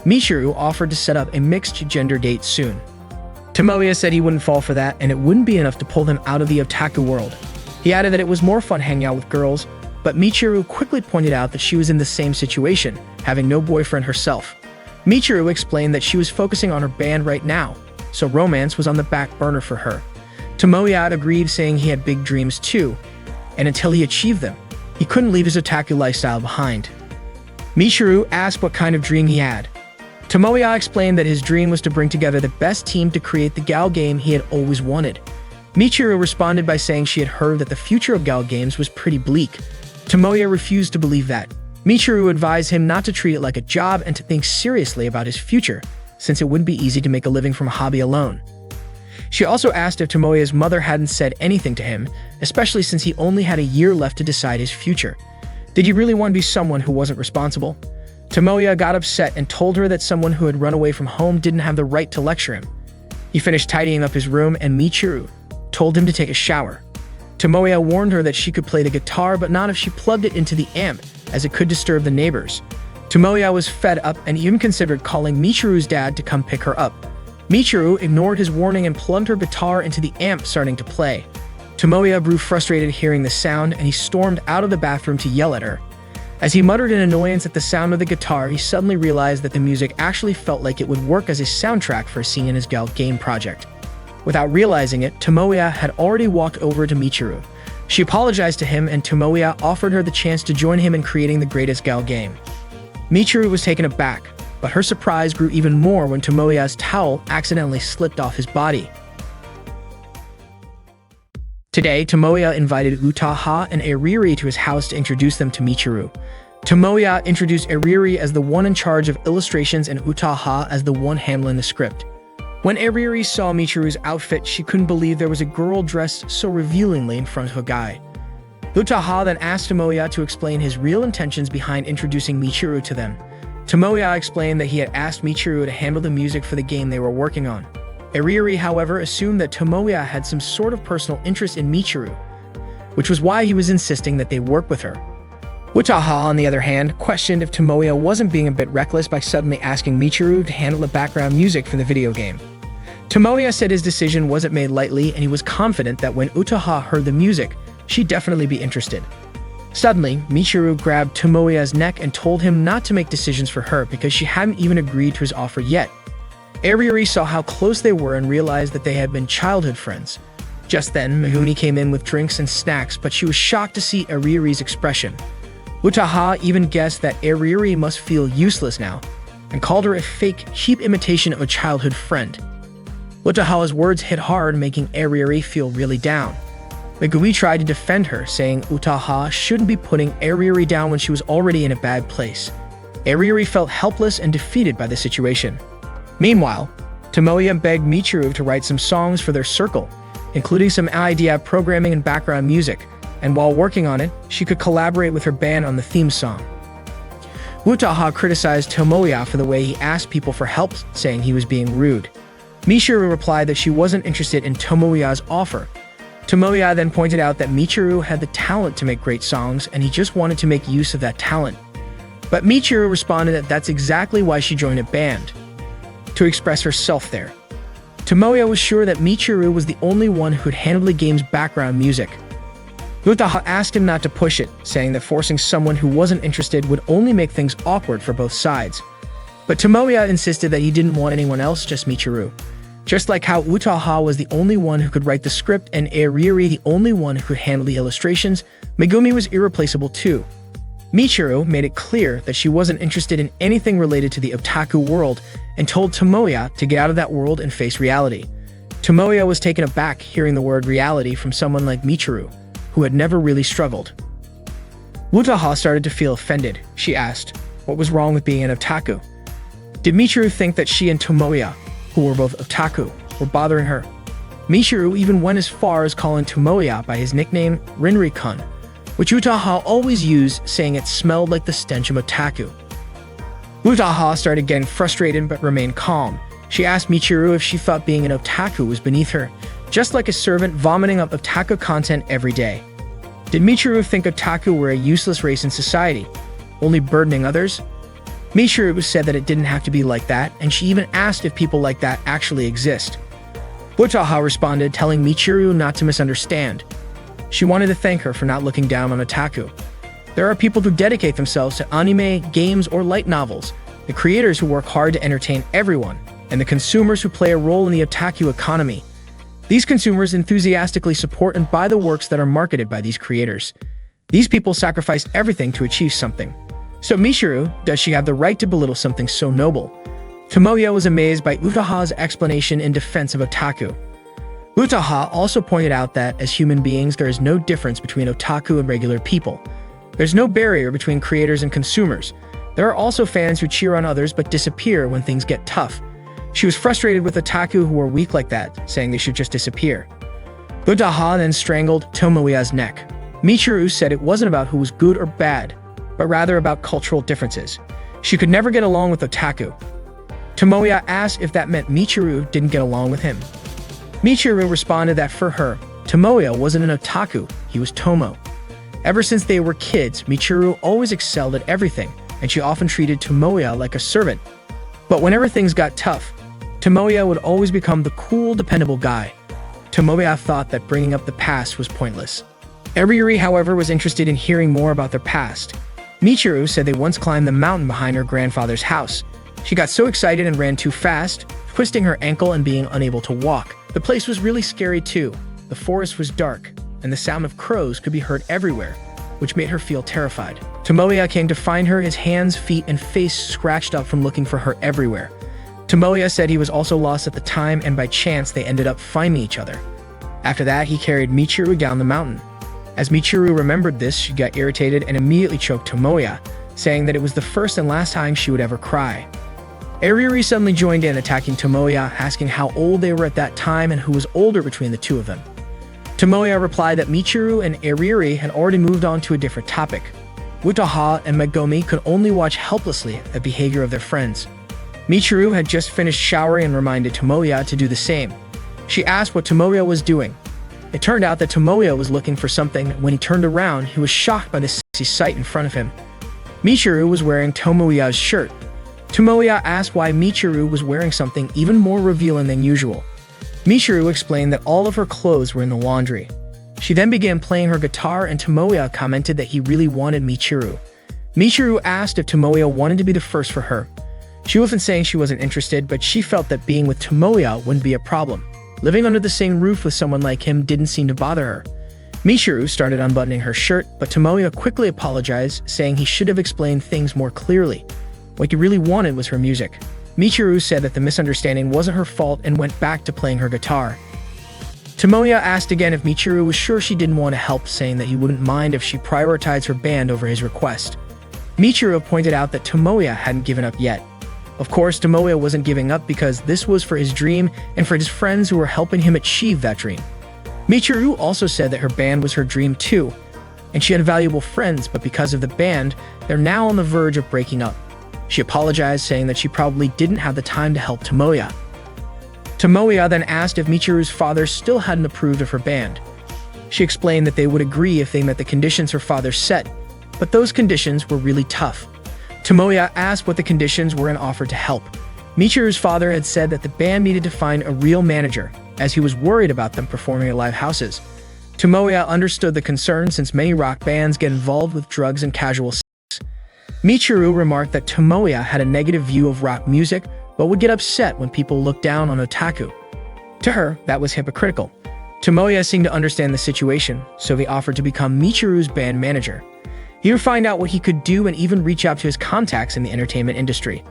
Michiru offered to set up a mixed-gender date soon. Tomoya said he wouldn't fall for that, and it wouldn't be enough to pull them out of the otaku world. He added that it was more fun hanging out with girls, but Michiru quickly pointed out that she was in the same situation, having no boyfriend herself. Michiru explained that she was focusing on her band right now, so romance was on the back burner for her. Tomoya agreed, saying he had big dreams too, and until he achieved them, he couldn't leave his otaku lifestyle behind. Michiru asked what kind of dream he had. Tomoya explained that his dream was to bring together the best team to create the Gal game he had always wanted. Michiru responded by saying she had heard that the future of Gal games was pretty bleak. Tomoya refused to believe that. Michiru advised him not to treat it like a job and to think seriously about his future, since it wouldn't be easy to make a living from a hobby alone. She also asked if Tomoya's mother hadn't said anything to him, especially since he only had a year left to decide his future. Did he really want to be someone who wasn't responsible? Tomoya got upset and told her that someone who had run away from home didn't have the right to lecture him. He finished tidying up his room and Michiru told him to take a shower. Tomoya warned her that she could play the guitar but not if she plugged it into the amp, as it could disturb the neighbors. Tomoya was fed up and even considered calling Michiru's dad to come pick her up. Michiru ignored his warning and plugged her guitar into the amp, starting to play. Tomoya grew frustrated hearing the sound and he stormed out of the bathroom to yell at her. As he muttered in annoyance at the sound of the guitar, he suddenly realized that the music actually felt like it would work as a soundtrack for a scene in his Gal game project. Without realizing it, Tomoya had already walked over to Michiru. She apologized to him and Tomoya offered her the chance to join him in creating the greatest Gal game. Michiru was taken aback, but her surprise grew even more when Tomoya's towel accidentally slipped off his body. Today, Tomoya invited Utaha and Eriri to his house to introduce them to Michiru. Tomoya introduced Eriri as the one in charge of illustrations and Utaha as the one handling the script. When Eriri saw Michiru's outfit, she couldn't believe there was a girl dressed so revealingly in front of a guy. Utaha then asked Tomoya to explain his real intentions behind introducing Michiru to them. Tomoya explained that he had asked Michiru to handle the music for the game they were working on. Eriri, however, assumed that Tomoya had some sort of personal interest in Michiru, which was why he was insisting that they work with her. Utaha, on the other hand, questioned if Tomoya wasn't being a bit reckless by suddenly asking Michiru to handle the background music for the video game. Tomoya said his decision wasn't made lightly and he was confident that when Utaha heard the music, she'd definitely be interested. Suddenly, Michiru grabbed Tomoya's neck and told him not to make decisions for her because she hadn't even agreed to his offer yet. Eriri saw how close they were and realized that they had been childhood friends. Just then, Megumi came in with drinks and snacks, but she was shocked to see Eriri's expression. Utaha even guessed that Eriri must feel useless now, and called her a fake, cheap imitation of a childhood friend. Utaha's words hit hard, making Eriri feel really down. Megumi tried to defend her, saying Utaha shouldn't be putting Eriri down when she was already in a bad place. Eriri felt helpless and defeated by the situation. Meanwhile, Tomoya begged Michiru to write some songs for their circle, including some idea programming and background music, and while working on it, she could collaborate with her band on the theme song. Utaha criticized Tomoya for the way he asked people for help, saying he was being rude. Michiru replied that she wasn't interested in Tomoya's offer. Tomoya then pointed out that Michiru had the talent to make great songs and he just wanted to make use of that talent. But Michiru responded that that's exactly why she joined a band, to express herself there. Tomoya was sure that Michiru was the only one who could handle the game's background music. Utaha asked him not to push it, saying that forcing someone who wasn't interested would only make things awkward for both sides. But Tomoya insisted that he didn't want anyone else, just Michiru. Just like how Utaha was the only one who could write the script and Eriri the only one who could handle the illustrations, Megumi was irreplaceable too. Michiru made it clear that she wasn't interested in anything related to the otaku world and told Tomoya to get out of that world and face reality. Tomoya was taken aback hearing the word reality from someone like Michiru, who had never really struggled. Utaha started to feel offended. She asked, what was wrong with being an otaku? Did Michiru think that she and Tomoya, who were both otaku, were bothering her? Michiru even went as far as calling Tomoya by his nickname Rinri-kun, which Utaha always used, saying it smelled like the stench of otaku. Utaha started getting frustrated but remained calm. She asked Michiru if she thought being an otaku was beneath her, just like a servant vomiting up otaku content every day. Did Michiru think otaku were a useless race in society, only burdening others? Michiru said that it didn't have to be like that, and she even asked if people like that actually exist. Utaha responded, telling Michiru not to misunderstand. She wanted to thank her for not looking down on otaku. There are people who dedicate themselves to anime, games, or light novels, the creators who work hard to entertain everyone, and the consumers who play a role in the otaku economy. These consumers enthusiastically support and buy the works that are marketed by these creators. These people sacrifice everything to achieve something. So Michiru, does she have the right to belittle something so noble? Tomoya was amazed by Utaha's explanation in defense of otaku. Utaha also pointed out that, as human beings, there is no difference between otaku and regular people. There's no barrier between creators and consumers. There are also fans who cheer on others but disappear when things get tough. She was frustrated with otaku who are weak like that, saying they should just disappear. Utaha then strangled Tomoya's neck. Michiru said it wasn't about who was good or bad, but rather about cultural differences. She could never get along with Otaku. Tomoya asked if that meant Michiru didn't get along with him. Michiru responded that for her, Tomoya wasn't an otaku, he was Tomo. Ever since they were kids, Michiru always excelled at everything, and she often treated Tomoya like a servant. But whenever things got tough, Tomoya would always become the cool, dependable guy. Tomoya thought that bringing up the past was pointless. Eriri, however, was interested in hearing more about their past. Michiru said they once climbed the mountain behind her grandfather's house. She got so excited and ran too fast, twisting her ankle and being unable to walk. The place was really scary too. The forest was dark, and the sound of crows could be heard everywhere, which made her feel terrified. Tomoya came to find her, his hands, feet, and face scratched up from looking for her everywhere. Tomoya said he was also lost at the time, and by chance they ended up finding each other. After that, he carried Michiru down the mountain. As Michiru remembered this, she got irritated and immediately choked Tomoya, saying that it was the first and last time she would ever cry. Eriri suddenly joined in, attacking Tomoya, asking how old they were at that time and who was older between the two of them. Tomoya replied that Michiru and Eriri had already moved on to a different topic. Wataha and Megumi could only watch helplessly at the behavior of their friends. Michiru had just finished showering and reminded Tomoya to do the same. She asked what Tomoya was doing. It turned out that Tomoya was looking for something. When he turned around, he was shocked by the sexy sight in front of him. Michiru was wearing Tomoya's shirt. Tomoya asked why Michiru was wearing something even more revealing than usual. Michiru explained that all of her clothes were in the laundry. She then began playing her guitar, and Tomoya commented that he really wanted Michiru. Michiru asked if Tomoya wanted to be the first for her. She wasn't saying she wasn't interested, but she felt that being with Tomoya wouldn't be a problem. Living under the same roof with someone like him didn't seem to bother her. Michiru started unbuttoning her shirt, but Tomoya quickly apologized, saying he should have explained things more clearly. What he really wanted was her music. Michiru said that the misunderstanding wasn't her fault and went back to playing her guitar. Tomoya asked again if Michiru was sure she didn't want to help, saying that he wouldn't mind if she prioritized her band over his request. Michiru pointed out that Tomoya hadn't given up yet. Of course, Tomoya wasn't giving up because this was for his dream and for his friends who were helping him achieve that dream. Michiru also said that her band was her dream too, and she had valuable friends, but because of the band, they're now on the verge of breaking up. She apologized, saying that she probably didn't have the time to help Tomoya. Tomoya then asked if Michiru's father still hadn't approved of her band. She explained that they would agree if they met the conditions her father set, but those conditions were really tough. Tomoya asked what the conditions were and offered to help. Michiru's father had said that the band needed to find a real manager, as he was worried about them performing at live houses. Tomoya understood the concern since many rock bands get involved with drugs and casual sex. Michiru remarked that Tomoya had a negative view of rock music, but would get upset when people looked down on otaku. To her, that was hypocritical. Tomoya seemed to understand the situation, so he offered to become Michiru's band manager. He would find out what he could do and even reach out to his contacts in the entertainment industry.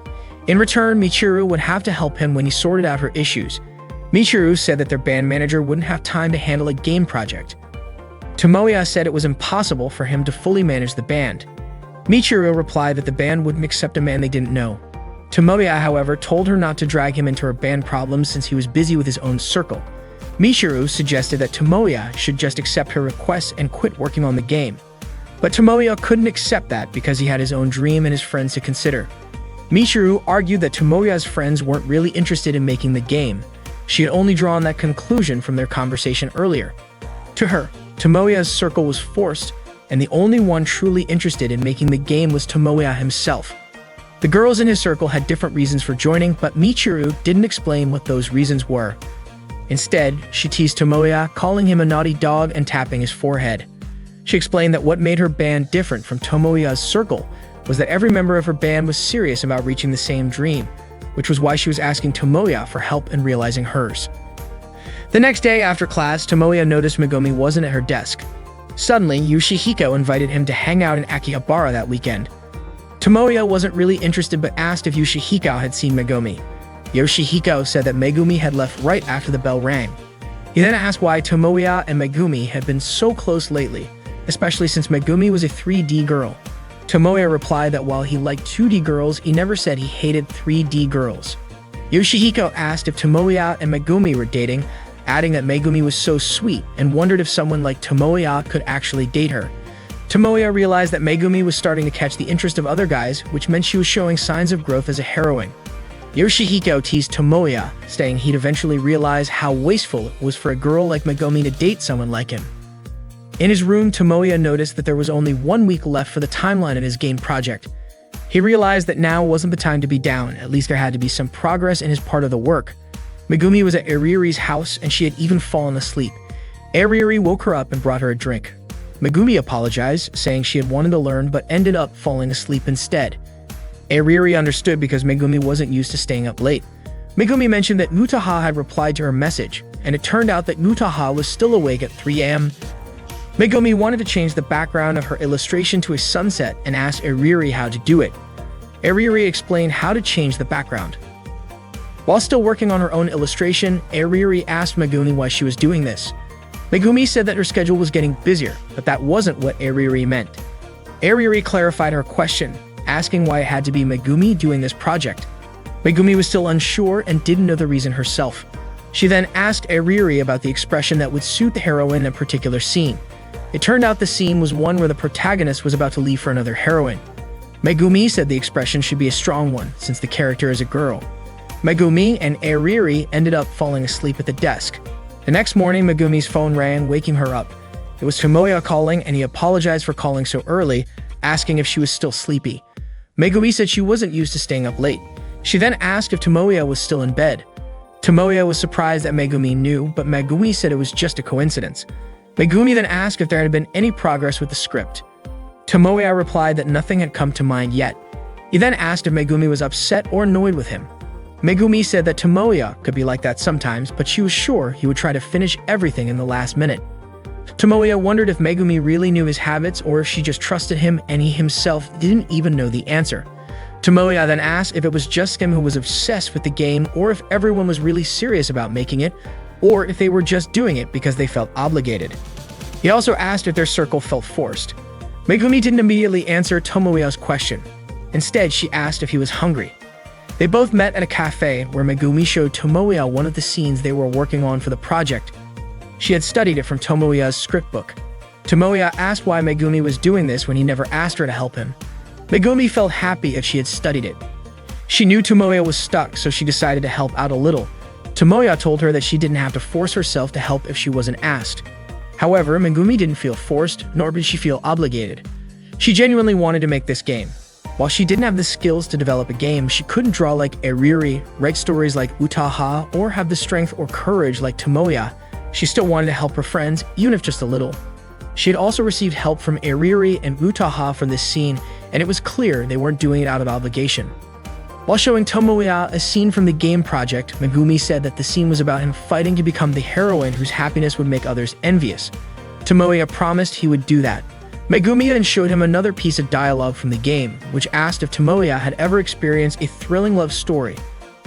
In return, Michiru would have to help him when he sorted out her issues. Michiru said that their band manager wouldn't have time to handle a game project. Tomoya said it was impossible for him to fully manage the band. Michiru replied that the band wouldn't accept a man they didn't know. Tomoya, however, told her not to drag him into her band problems since he was busy with his own circle. Michiru suggested that Tomoya should just accept her requests and quit working on the game. But Tomoya couldn't accept that because he had his own dream and his friends to consider. Michiru argued that Tomoya's friends weren't really interested in making the game. She had only drawn that conclusion from their conversation earlier. To her, Tomoya's circle was forced, and the only one truly interested in making the game was Tomoya himself. The girls in his circle had different reasons for joining, but Michiru didn't explain what those reasons were. Instead, she teased Tomoya, calling him a naughty dog and tapping his forehead. She explained that what made her band different from Tomoya's circle was that every member of her band was serious about reaching the same dream, which was why she was asking Tomoya for help in realizing hers. The next day after class, Tomoya noticed Megumi wasn't at her desk. Suddenly, Yoshihiko invited him to hang out in Akihabara that weekend. Tomoya wasn't really interested but asked if Yoshihiko had seen Megumi. Yoshihiko said that Megumi had left right after the bell rang. He then asked why Tomoya and Megumi had been so close lately, especially since Megumi was a 3D girl. Tomoya replied that while he liked 2D girls, he never said he hated 3D girls. Yoshihiko asked if Tomoya and Megumi were dating, adding that Megumi was so sweet and wondered if someone like Tomoya could actually date her. Tomoya realized that Megumi was starting to catch the interest of other guys, which meant she was showing signs of growth as a heroine. Yoshihiko teased Tomoya, saying he'd eventually realize how wasteful it was for a girl like Megumi to date someone like him. In his room, Tomoya noticed that there was only 1 week left for the timeline of his game project. He realized that now wasn't the time to be down, at least there had to be some progress in his part of the work. Megumi was at Ariri's house and she had even fallen asleep. Ariri woke her up and brought her a drink. Megumi apologized, saying she had wanted to learn but ended up falling asleep instead. Ariri understood because Megumi wasn't used to staying up late. Megumi mentioned that Mutaha had replied to her message, and it turned out that Mutaha was still awake at 3 a.m. Megumi wanted to change the background of her illustration to a sunset and asked Ariri how to do it. Ariri explained how to change the background. While still working on her own illustration, Ariri asked Megumi why she was doing this. Megumi said that her schedule was getting busier, but that wasn't what Ariri meant. Ariri clarified her question, asking why it had to be Megumi doing this project. Megumi was still unsure and didn't know the reason herself. She then asked Ariri about the expression that would suit the heroine in a particular scene. It turned out the scene was one where the protagonist was about to leave for another heroine. Megumi said the expression should be a strong one, since the character is a girl. Megumi and Ariri ended up falling asleep at the desk. The next morning, Megumi's phone rang, waking her up. It was Tomoya calling, and he apologized for calling so early, asking if she was still sleepy. Megumi said she wasn't used to staying up late. She then asked if Tomoya was still in bed. Tomoya was surprised that Megumi knew, but Megumi said it was just a coincidence. Megumi then asked if there had been any progress with the script. Tomoya replied that nothing had come to mind yet. He then asked if Megumi was upset or annoyed with him. Megumi said that Tomoya could be like that sometimes, but she was sure he would try to finish everything in the last minute. Tomoya wondered if Megumi really knew his habits or if she just trusted him and he himself didn't even know the answer. Tomoya then asked if it was just him who was obsessed with the game or if everyone was really serious about making it, or if they were just doing it because they felt obligated. He also asked if their circle felt forced. Megumi didn't immediately answer Tomoya's question. Instead, she asked if he was hungry. They both met at a cafe where Megumi showed Tomoya one of the scenes they were working on for the project. She had studied it from Tomoya's script book. Tomoya asked why Megumi was doing this when he never asked her to help him. Megumi felt happy that she had studied it. She knew Tomoya was stuck, so she decided to help out a little. Tomoya told her that she didn't have to force herself to help if she wasn't asked. However, Megumi didn't feel forced, nor did she feel obligated. She genuinely wanted to make this game. While she didn't have the skills to develop a game, she couldn't draw like Ariri, write stories like Utaha, or have the strength or courage like Tomoya. She still wanted to help her friends, even if just a little. She had also received help from Ariri and Utaha for this scene, and it was clear they weren't doing it out of obligation. While showing Tomoya a scene from the game project, Megumi said that the scene was about him fighting to become the heroine whose happiness would make others envious. Tomoya promised he would do that. Megumi then showed him another piece of dialogue from the game, which asked if Tomoya had ever experienced a thrilling love story,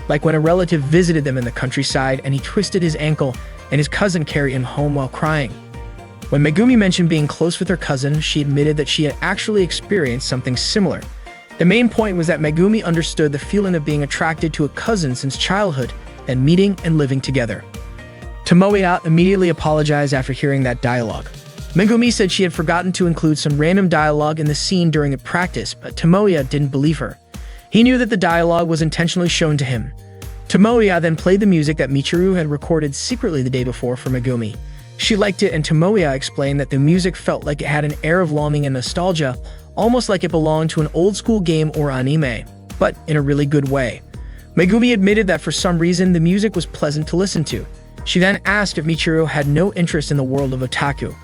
like when a relative visited them in the countryside and he twisted his ankle and his cousin carried him home while crying. When Megumi mentioned being close with her cousin, she admitted that she had actually experienced something similar. The main point was that Megumi understood the feeling of being attracted to a cousin since childhood and meeting and living together. Tomoya immediately apologized after hearing that dialogue. Megumi said she had forgotten to include some random dialogue in the scene during the practice, but Tomoya didn't believe her. He knew that the dialogue was intentionally shown to him. Tomoya then played the music that Michiru had recorded secretly the day before for Megumi. She liked it, and Tomoya explained that the music felt like it had an air of longing and nostalgia, almost like it belonged to an old-school game or anime, but in a really good way. Megumi admitted that for some reason the music was pleasant to listen to. She then asked if Michiru had no interest in the world of Otaku.